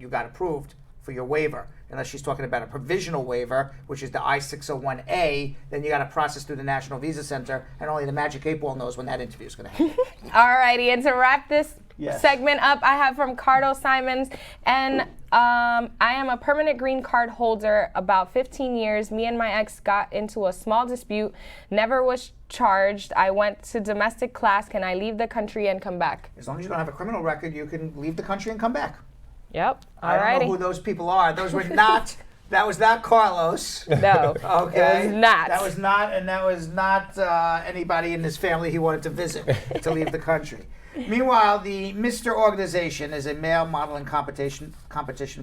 Speaker 1: got approved for your waiver. Unless she's talking about a provisional waiver, which is the I-601A, then you got to process through the National Visa Center, and only the Magic 8 Ball knows when that interview is going to happen.
Speaker 7: Alrighty, and to wrap this segment up, I have from Cardo Simons, and I am a permanent green card holder. About 15 years, me and my ex got into a small dispute, never was charged. I went to domestic class. Can I leave the country and come back?
Speaker 1: As long as you don't have a criminal record, you can leave the country and come back.
Speaker 7: Yep.
Speaker 1: I don't know who those people are. Those were not. That was not Carlos.
Speaker 7: No.
Speaker 1: Okay.
Speaker 7: It was not.
Speaker 1: That was not, and that was not anybody in his family he wanted to visit to leave the country. Meanwhile, the Mr. Organization is a male modeling competition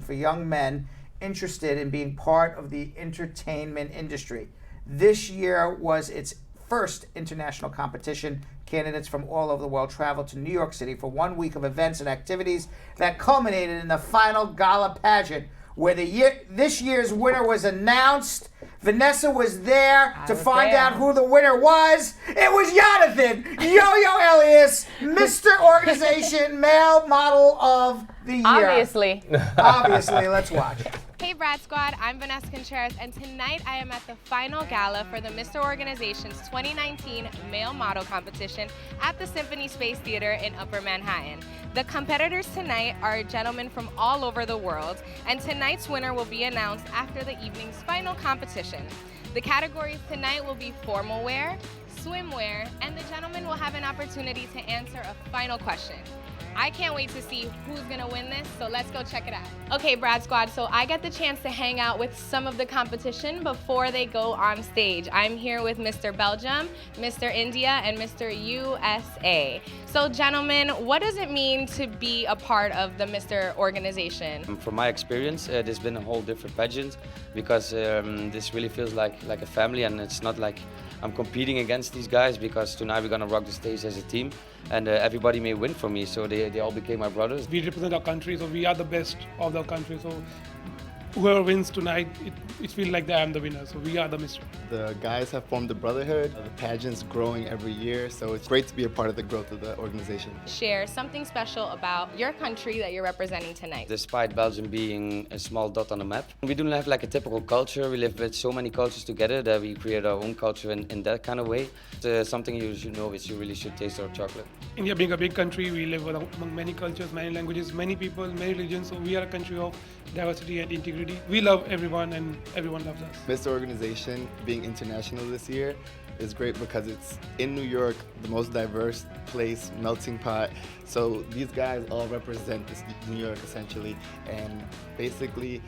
Speaker 1: for young men interested in being part of the entertainment industry. This year was its first international competition. Candidates from all over the world traveled to New York City for 1 week of events and activities that culminated in the final gala pageant, where this year's winner was announced. Vanessa was there to find out who the winner was. It was Yonathan, Yo-Yo Elias, Mr. Organization, Male Model of the Year.
Speaker 7: Obviously.
Speaker 1: Obviously, let's watch.
Speaker 7: Hey Brad Squad, I'm Vanessa Contreras, and tonight I am at the final gala for the Mr. Organization's 2019 Male Model Competition at the Symphony Space Theater in Upper Manhattan. The competitors tonight are gentlemen from all over the world, and tonight's winner will be announced after the evening's final competition. The categories tonight will be formal wear, swimwear, and the gentlemen will have an opportunity to answer a final question. I can't wait to see who's gonna win this, so let's go check it out. Okay, Brad Squad, so I get the chance to hang out with some of the competition before they go on stage. I'm here with Mr. Belgium, Mr. India, and Mr. USA. So gentlemen, what does it mean to be a part of the Mr. Organization?
Speaker 5: From my experience, there's been a whole different pageant because this really feels like a family, and it's not like I'm competing against these guys, because tonight we're gonna rock the stage as a team, and everybody may win for me, so they all became my brothers.
Speaker 8: We represent our country, so we are the best of the country, so whoever wins tonight, it feels like that I'm the winner, so we are the Mr.
Speaker 23: The guys have formed a brotherhood. The pageant's growing every year, so it's great to be a part of the growth of the organization.
Speaker 7: Share something special about your country that you're representing tonight.
Speaker 5: Despite Belgium being a small dot on the map, we don't have like a typical culture. We live with so many cultures together that we create our own culture in that kind of way. It's something you should know, is you really should taste our chocolate.
Speaker 8: India being a big country, we live among many cultures, many languages, many people, many religions, so we are a country of diversity and integrity. We love everyone and everyone loves us.
Speaker 23: Mr. Organization being international this year is great because it's in New York, the most diverse place, melting pot. So these guys all represent this New York essentially, and basically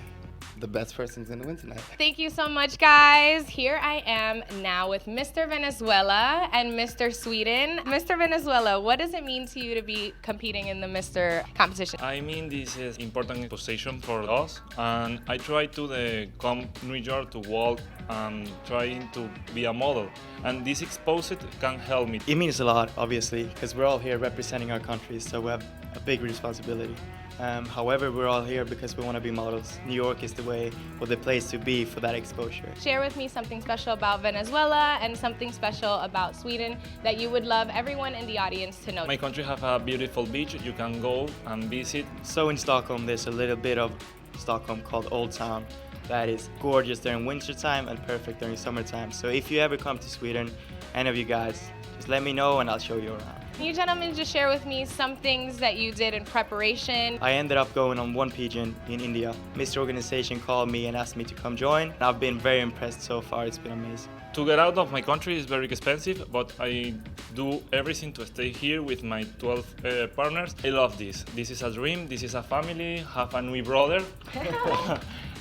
Speaker 23: the best person's gonna win tonight.
Speaker 7: Thank you so much, guys. Here I am now with Mr. Venezuela and Mr. Sweden. Mr. Venezuela, what does it mean to you to be competing in the Mr. competition?
Speaker 24: I mean, this is important position for us, and I try to come New York to walk and trying to be a model, and this exposure can help me.
Speaker 25: It means a lot, obviously, because we're all here representing our country, so we have a big responsibility. However, we're all here because we want to be models. New York is the way or the place to be for that exposure.
Speaker 7: Share with me something special about Venezuela and something special about Sweden that you would love everyone in the audience to know.
Speaker 24: My country have a beautiful beach you can go and visit.
Speaker 25: So in Stockholm, there's a little bit of Stockholm called Old Town. that is gorgeous during wintertime and perfect during summertime. So if you ever come to Sweden, any of you guys, just let me know and I'll show you around.
Speaker 7: Can you gentlemen just share with me some things that you did in preparation?
Speaker 25: I ended up going on one pageant in India. Mr. Organization called me and asked me to come join. I've been very impressed so far. It's been amazing.
Speaker 24: To get out of my country is very expensive, but I do everything to stay here with my 12 partners. I love this. This is a dream. This is a family. Have a new brother.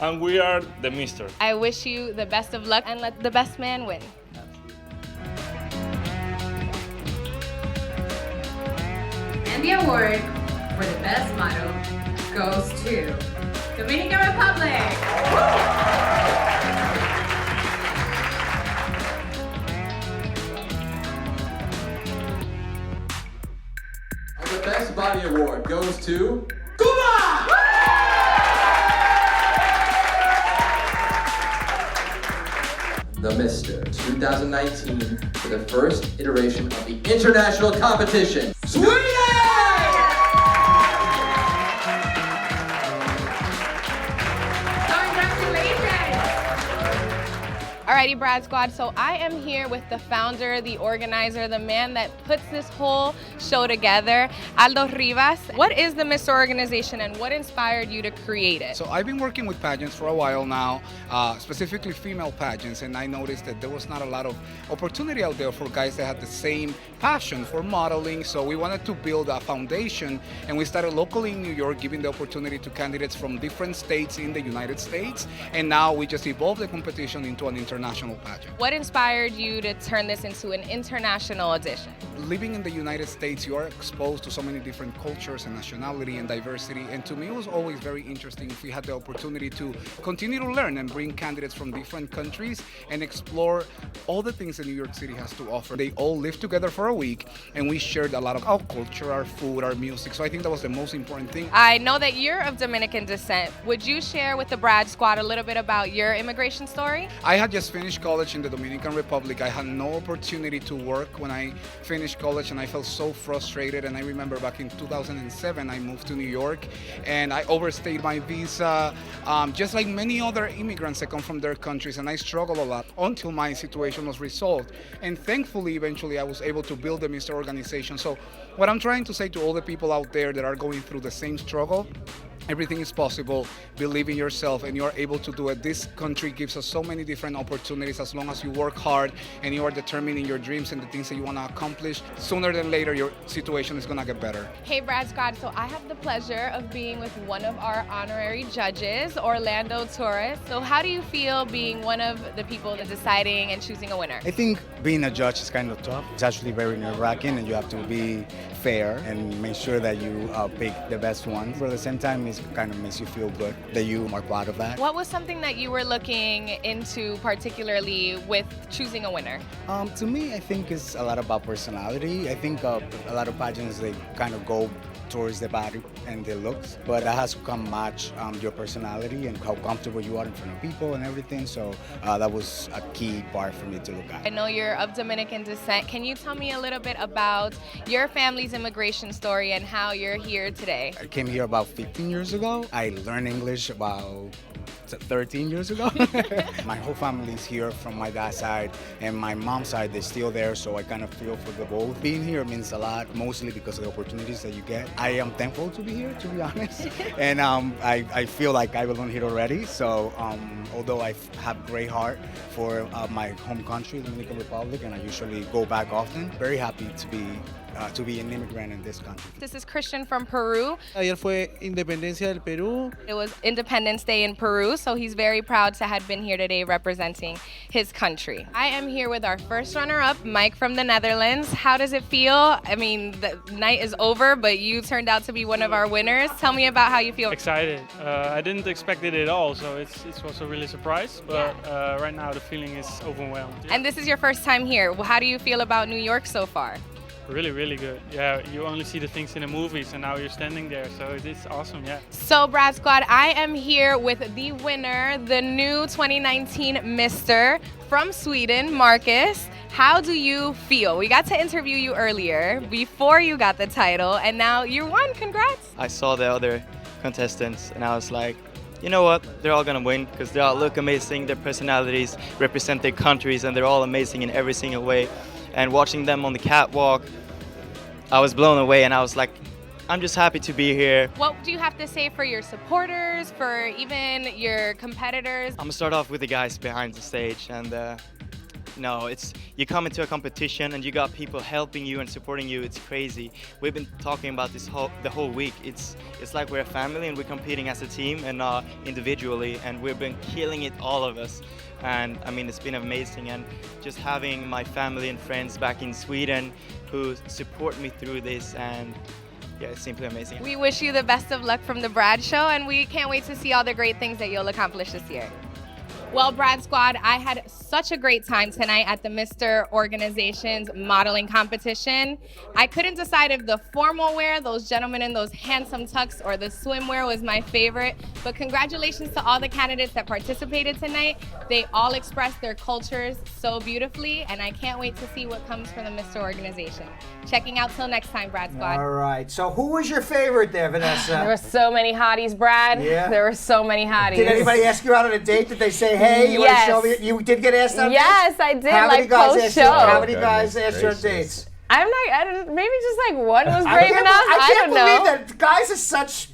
Speaker 24: And we are the Mister.
Speaker 7: I wish you the best of luck and let the best man win.
Speaker 9: And the award for the best model goes to Dominican Republic.
Speaker 10: And the best body award goes to the Mr. 2019 for the first iteration of the international competition. Sweden!
Speaker 7: Alrighty, Brad Squad, so I am here with the founder, the organizer, the man that puts this whole show together, Aldo Rivas. What is the Mr. Organization and what inspired you to create it?
Speaker 11: So I've been working with pageants for a while now, specifically female pageants, and I noticed that there was not a lot of opportunity out there for guys that had the same passion for modeling. So we wanted to build a foundation, and we started locally in New York, giving the opportunity to candidates from different states in the United States, and now we just evolved the competition into an international pageant.
Speaker 7: What inspired you to turn this into an international edition?
Speaker 11: Living in the United States, you are exposed to so many different cultures and nationality and diversity, and to me it was always very interesting if we had the opportunity to continue to learn and bring candidates from different countries and explore all the things that New York City has to offer. They all lived together for a week, and we shared a lot of our culture, our food, our music, so I think that was the most important thing.
Speaker 7: I know that you're of Dominican descent. Would you share with the Brad Squad a little bit about your immigration story?
Speaker 11: I had just finished college in the Dominican Republic. I had no opportunity to work when I finished college, and I felt so frustrated. And I remember back in 2007, I moved to New York, and I overstayed my visa, just like many other immigrants that come from their countries, and I struggled a lot until my situation was resolved. And thankfully, eventually, I was able to build the Mr. Organization. So what I'm trying to say to all the people out there that are going through the same struggle, everything is possible. Believe in yourself, and you are able to do it. This country gives us so many different opportunities as long as you work hard and you are determined in your dreams and the things that you want to accomplish. Sooner than later, your situation is going to get better.
Speaker 7: Hey, Brad Squad, so I have the pleasure of being with one of our honorary judges, Orlando Torres. So how do you feel being one of the people deciding and choosing a winner?
Speaker 12: I think being a judge is kind of tough. It's actually very nerve-wracking, and you have to be fair and make sure that you pick the best one. But at the same time, it kind of makes you feel good that you are part of that.
Speaker 7: What was something that you were looking into particularly with choosing a winner?
Speaker 12: To me, I think it's a lot about personality. I think a lot of pageants, they kind of go towards the body and the looks, but that has to come match your personality and how comfortable you are in front of people and everything. So that was a key part for me to look at.
Speaker 7: I know you're of Dominican descent. Can you tell me a little bit about your family's immigration story and how you're here today?
Speaker 12: I came here about 15 years ago. I learned English about 13 years ago. My whole family is here from my dad's side, and my mom's side, they're still there, so I kind of feel for the both. Being here means a lot, mostly because of the opportunities that you get. I am thankful to be here, to be honest, and I feel like I belong here already, so although I have great heart for my home country, the Dominican Republic, and I usually go back often, very happy to be an immigrant in this country.
Speaker 7: This is Christian from Peru.
Speaker 13: Ayer fue Independencia del Perú.
Speaker 7: It was Independence Day in Peru, so he's very proud to have been here today representing his country. I am here with our first runner-up, Mike from the Netherlands. How does it feel? I mean, the night is over, but you turned out to be one of our winners. Tell me about how you feel.
Speaker 26: Excited. I didn't expect it at all, so it was a really surprise, but right now the feeling is overwhelmed.
Speaker 7: And this is your first time here. How do you feel about New York so far?
Speaker 26: Really, really good. Yeah, you only see the things in the movies, and now you're standing there, so it is awesome, yeah.
Speaker 7: So, Brad Squad, I am here with the winner, the new 2019 Mr. from Sweden, Marcus. How do you feel? We got to interview you earlier, before you got the title, and now you won. Congrats.
Speaker 25: I saw the other contestants, and I was like, you know what, they're all gonna win because they all look amazing, their personalities represent their countries, and they're all amazing in every single way. And watching them on the catwalk, I was blown away, and I was like, I'm just happy to be here.
Speaker 7: What do you have to say for your supporters, for even your competitors?
Speaker 25: I'm gonna start off with the guys behind the stage, and you come into a competition and you got people helping you and supporting you. It's crazy. We've been talking about this the whole week. It's like we're a family and we're competing as a team and not individually, and we've been killing it, all of us. And I mean, it's been amazing, and just having my family and friends back in Sweden who support me through this, and yeah, it's simply amazing.
Speaker 7: We wish you the best of luck from the Brad Show, and we can't wait to see all the great things that you'll accomplish this year. Well, Brad Squad, I had such a great time tonight at the Mr. Organization's modeling competition. I couldn't decide if the formal wear, those gentlemen in those handsome tux, or the swimwear was my favorite, but congratulations to all the candidates that participated tonight. They all expressed their cultures so beautifully, and I can't wait to see what comes from the Mr. Organization. Checking out till next time, Brad Squad.
Speaker 1: All right, so who was your favorite there, Vanessa?
Speaker 7: There were so many hotties, Brad.
Speaker 1: Yeah.
Speaker 7: There were so many hotties.
Speaker 1: Did anybody ask you out on a date? Did they say, hey, you want to show me? You did get asked on dates?
Speaker 7: Yes, I did.
Speaker 1: How many guys asked you?
Speaker 7: Post-show.
Speaker 1: How many guys asked you on dates?
Speaker 7: I'm like, maybe just like one was brave enough. I
Speaker 1: can't
Speaker 7: don't know.
Speaker 1: believe that guys are such.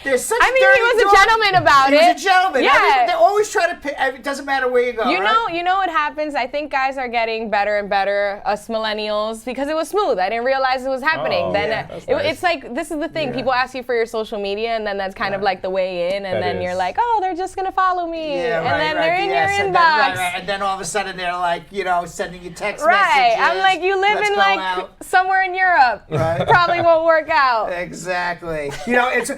Speaker 1: They're such.
Speaker 7: I mean, he was a gentleman about it.
Speaker 1: He was a gentleman.
Speaker 7: Yeah.
Speaker 1: They always try to pick. It doesn't matter where you go.
Speaker 7: You know what happens? I think guys are getting better and better, us millennials, because it was smooth. I didn't realize it was happening.
Speaker 1: Oh,
Speaker 7: then
Speaker 1: yeah,
Speaker 7: it's like, this is the thing.
Speaker 1: Yeah.
Speaker 7: People ask you for your social media, and then that's kind of like the way in, and
Speaker 1: That
Speaker 7: then
Speaker 1: is.
Speaker 7: you're like, oh, they're just gonna follow me,
Speaker 1: Yeah,
Speaker 7: and then they're in
Speaker 1: yes,
Speaker 7: your
Speaker 1: and
Speaker 7: inbox.
Speaker 1: then, and then all of a sudden they're like, sending you text
Speaker 7: Right.
Speaker 1: messages.
Speaker 7: I'm like, you live
Speaker 1: Let's
Speaker 7: in
Speaker 1: go
Speaker 7: like
Speaker 1: out.
Speaker 7: somewhere in Europe.
Speaker 1: Right.
Speaker 7: Probably won't work out.
Speaker 1: Exactly. It's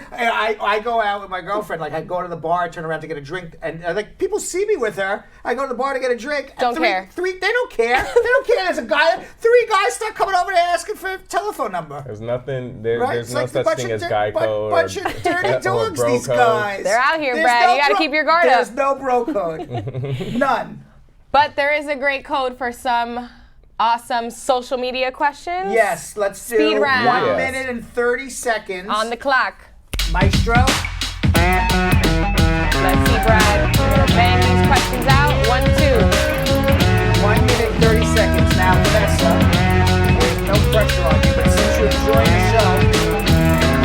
Speaker 1: I go out with my girlfriend. Like I go to the bar, turn around to get a drink, and like people see me with her. I go to the bar to get a drink.
Speaker 7: Don't care.
Speaker 1: They don't care. They don't care. There's a guy. 3 guys start coming over there asking for a telephone number.
Speaker 6: There's nothing.
Speaker 1: Right?
Speaker 6: There's
Speaker 1: It's
Speaker 6: no
Speaker 1: like
Speaker 6: such thing as guy code
Speaker 1: bunch of dirty dogs.
Speaker 6: bro
Speaker 1: These
Speaker 6: code.
Speaker 1: guys.
Speaker 7: They're out here,
Speaker 1: There's
Speaker 7: Brad.
Speaker 1: no
Speaker 7: You gotta keep your guard up.
Speaker 1: There's no bro code. None.
Speaker 7: But there is a great code for some awesome social media questions.
Speaker 1: Yes, let's do
Speaker 7: Speed round.
Speaker 1: 1 minute and 30 seconds.
Speaker 7: On the clock.
Speaker 1: Maestro.
Speaker 7: Let's see, Brad. We're gonna bang these questions out. 1, 2.
Speaker 1: 1 minute, 30 seconds. Now, Vanessa, there's no pressure on you, but since you're enjoying the show,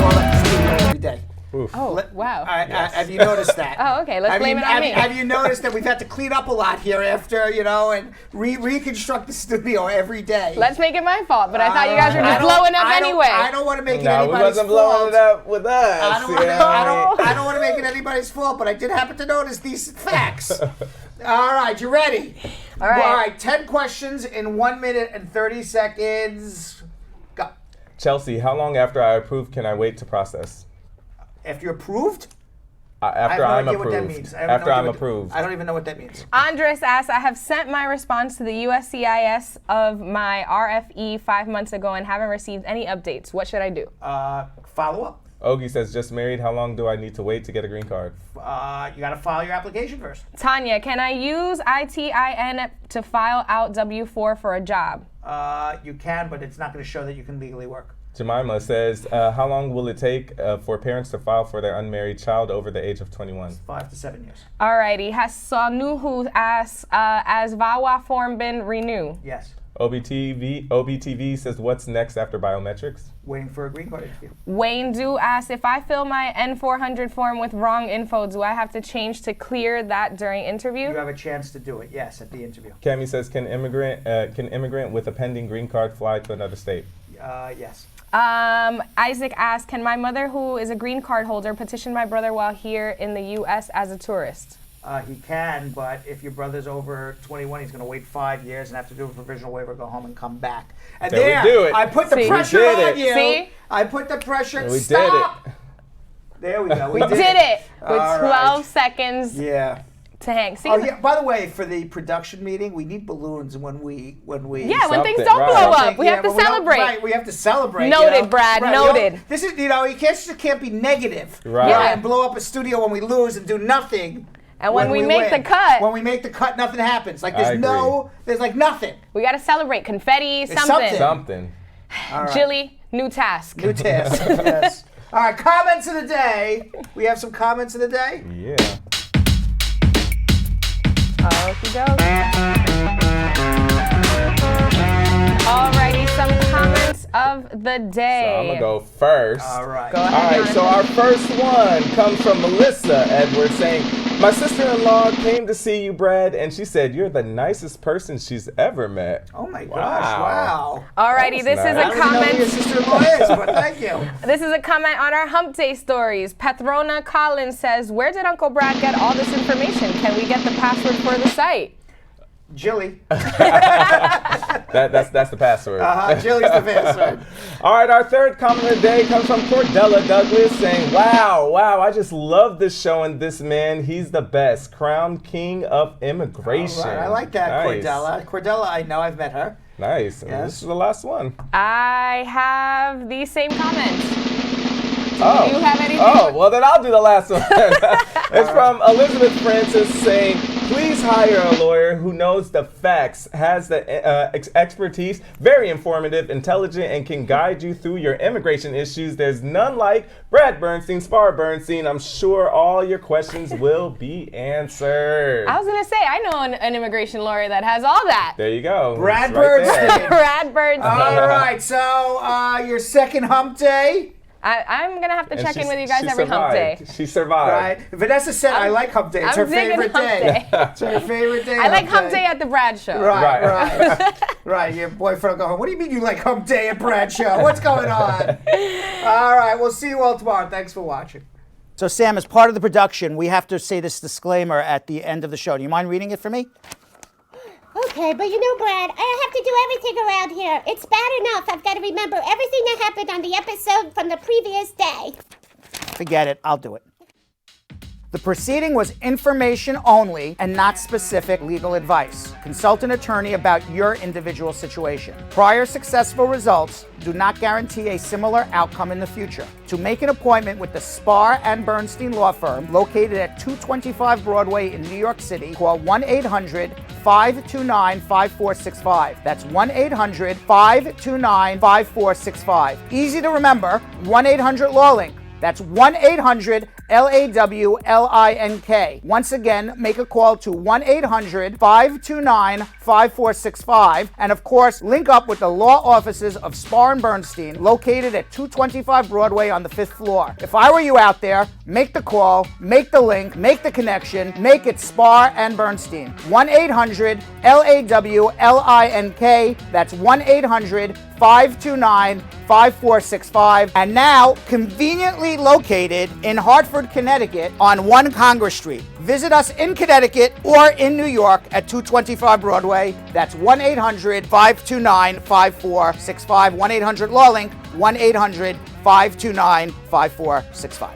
Speaker 1: call up the studio every day.
Speaker 7: Oh, wow.
Speaker 1: Have you noticed that?
Speaker 7: Oh, okay. Let's blame it on me.
Speaker 1: Have you noticed that we've had to clean up a lot here after, and reconstruct the studio every day?
Speaker 7: Let's make it my fault, but I thought you guys were just blowing up anyway.
Speaker 1: I don't want to make it
Speaker 6: No, we
Speaker 1: anybody's
Speaker 6: wasn't
Speaker 1: fault.
Speaker 6: blowing it up with us.
Speaker 1: I don't want to make it anybody's fault, but I did happen to notice these facts. All right, you ready?
Speaker 7: All right.
Speaker 1: All right, 10 questions in 1 minute and 30 seconds. Go.
Speaker 6: Chelsea, how long after I approve can I wait to process?
Speaker 1: After you're approved?
Speaker 6: After
Speaker 1: I have
Speaker 6: I'm
Speaker 1: no idea
Speaker 6: approved.
Speaker 1: what that means.
Speaker 6: After I'm approved.
Speaker 1: I don't even know what that means.
Speaker 7: Andres asks, I have sent my response to the USCIS of my RFE 5 months ago and haven't received any updates. What should I do?
Speaker 1: Follow up.
Speaker 6: Ogie says, just married. How long do I need to wait to get a green card?
Speaker 1: You got to file your application first.
Speaker 7: Tanya, can I use ITIN to file out W-4 for a job?
Speaker 1: You can, but it's not going to show that you can legally work.
Speaker 6: Jemima says, how long will it take for parents to file for their unmarried child over the age of 21?
Speaker 1: 5 to 7 years.
Speaker 7: Alrighty. Hasanuhu asks, has VAWA form been renewed?
Speaker 1: Yes.
Speaker 6: OBTV says, what's next after biometrics?
Speaker 1: Waiting for a green card interview.
Speaker 7: Wayne Du asks, if I fill my N400 form with wrong info, do I have to change to clear that during interview?
Speaker 1: You have a chance to do it, yes, at the interview.
Speaker 6: Cami says, can immigrant with a pending green card fly to another state?
Speaker 1: Yes.
Speaker 7: Isaac asks, can my mother, who is a green card holder, petition my brother while here in the U.S. as a tourist?
Speaker 1: He can, but if your brother's over 21, he's going to wait 5 years and have to do a provisional waiver, go home and come back. And
Speaker 6: Then we do it.
Speaker 1: I put the
Speaker 7: See?
Speaker 1: pressure
Speaker 6: We did
Speaker 1: on
Speaker 6: it.
Speaker 1: you.
Speaker 7: See?
Speaker 1: I put the pressure.
Speaker 6: We
Speaker 1: Stop.
Speaker 6: did it.
Speaker 1: There we go.
Speaker 7: We did it with
Speaker 1: All
Speaker 7: 12
Speaker 1: right.
Speaker 7: seconds
Speaker 1: Yeah.
Speaker 7: to hang. See?
Speaker 1: Oh yeah. By the way, for the production meeting, we need balloons when we.
Speaker 7: Yeah, when things
Speaker 6: Something,
Speaker 7: don't
Speaker 6: right.
Speaker 7: blow up, we have to
Speaker 1: when we don't-
Speaker 7: celebrate.
Speaker 1: Right, we have to celebrate.
Speaker 7: Noted, Brad,
Speaker 1: Right,
Speaker 7: noted.
Speaker 1: This is, you can't be negative.
Speaker 6: Right.
Speaker 7: Yeah.
Speaker 1: And blow up a studio when we lose and do nothing.
Speaker 7: And when we
Speaker 1: win.
Speaker 7: make the cut.
Speaker 1: When we make the cut, nothing happens. Like
Speaker 6: I
Speaker 1: there's like nothing.
Speaker 7: We got to celebrate. Confetti,
Speaker 1: It's
Speaker 7: something.
Speaker 1: something.
Speaker 6: Something.
Speaker 1: All right.
Speaker 7: Jilly, new task.
Speaker 1: New task. Yes. All right, comments of the day. We have some comments of the day.
Speaker 6: Yeah.
Speaker 7: Okie doke. Alrighty, some comments of the day.
Speaker 6: So I'm gonna go first.
Speaker 1: All right.
Speaker 7: Go ahead,
Speaker 6: All right, so our first one comes from Melissa Edwards saying, my sister-in-law came to see you, Brad, and she said you're the nicest person she's ever met.
Speaker 1: Oh my gosh, wow.
Speaker 7: Alrighty, this is a
Speaker 1: I don't even know who your sister-in-law is, but thank you.
Speaker 7: This is a comment on our Hump Day stories. Patrona Collins says, where did Uncle Brad get all this information? Can we get the password for the site?
Speaker 1: Jilly.
Speaker 6: That's the password.
Speaker 1: Jilly's the password.
Speaker 6: All right, our third comment of the day comes from Cordella Douglas saying, wow, I just love this show and this man. He's the best. Crowned king of immigration.
Speaker 1: All right, I like that,
Speaker 6: Nice.
Speaker 1: Cordella. Cordella, I know, I've met her.
Speaker 6: Nice. And this is the last one.
Speaker 7: I have the same comment. Do
Speaker 6: Oh.
Speaker 7: you have anything?
Speaker 6: Oh, well then I'll do the last one. It's from Elizabeth Francis saying, please hire a lawyer who knows the facts, has the expertise, very informative, intelligent, and can guide you through your immigration issues. There's none like Brad Bernstein, Spar Bernstein. I'm sure all your questions will be answered.
Speaker 7: I was going to say, I know an immigration lawyer that has all that.
Speaker 6: There you go.
Speaker 1: Brad
Speaker 6: It's right there.
Speaker 1: Bernstein.
Speaker 7: Brad Bernstein.
Speaker 1: All right, so your second hump day.
Speaker 7: I'm going to have to
Speaker 6: And
Speaker 7: check in
Speaker 6: she's-
Speaker 7: with you guys
Speaker 6: she
Speaker 7: every hump day.
Speaker 6: survived. She survived.
Speaker 1: Right. Vanessa said, I like hump day. It's
Speaker 7: I'm
Speaker 1: her
Speaker 7: digging
Speaker 1: favorite
Speaker 7: hump
Speaker 1: day.
Speaker 7: day.
Speaker 1: It's her favorite day.
Speaker 7: I like hump day at the Brad show.
Speaker 1: Right. Right. Your boyfriend will go home. What do you mean you like hump day at Brad show? What's going on? All right. We'll see you all tomorrow. Thanks for watching. So, Sam, as part of the production, we have to say this disclaimer at the end of the show. Do you mind reading it for me?
Speaker 14: Okay, but you know, Brad, I have to do everything around here. It's bad enough I've got to remember everything that happened on the episode from the previous day.
Speaker 1: Forget it. I'll do it. The proceeding was information only and not specific legal advice. Consult an attorney about your individual situation. Prior successful results do not guarantee a similar outcome in the future. To make an appointment with the Spar and Bernstein Law Firm, located at 225 Broadway in New York City, call 1-800-529-5465. That's 1-800-529-5465. Easy to remember, 1-800-LAW-LINK. That's 1-800-LAWLINK. Once again, make a call to 1-800-529-5465. And of course, link up with the law offices of Spar and Bernstein, located at 225 Broadway on the 5th floor. If I were you out there, make the call, make the link, make the connection, make it Spar and Bernstein. 1-800-LAWLINK. That's 1-800-529-5465. And now, conveniently located in Hartford, Connecticut on 1 Congress Street. Visit us in Connecticut or in New York at 225 Broadway. That's 1-800-529-5465. 1-800-LAW-LINK. 1-800-529-5465.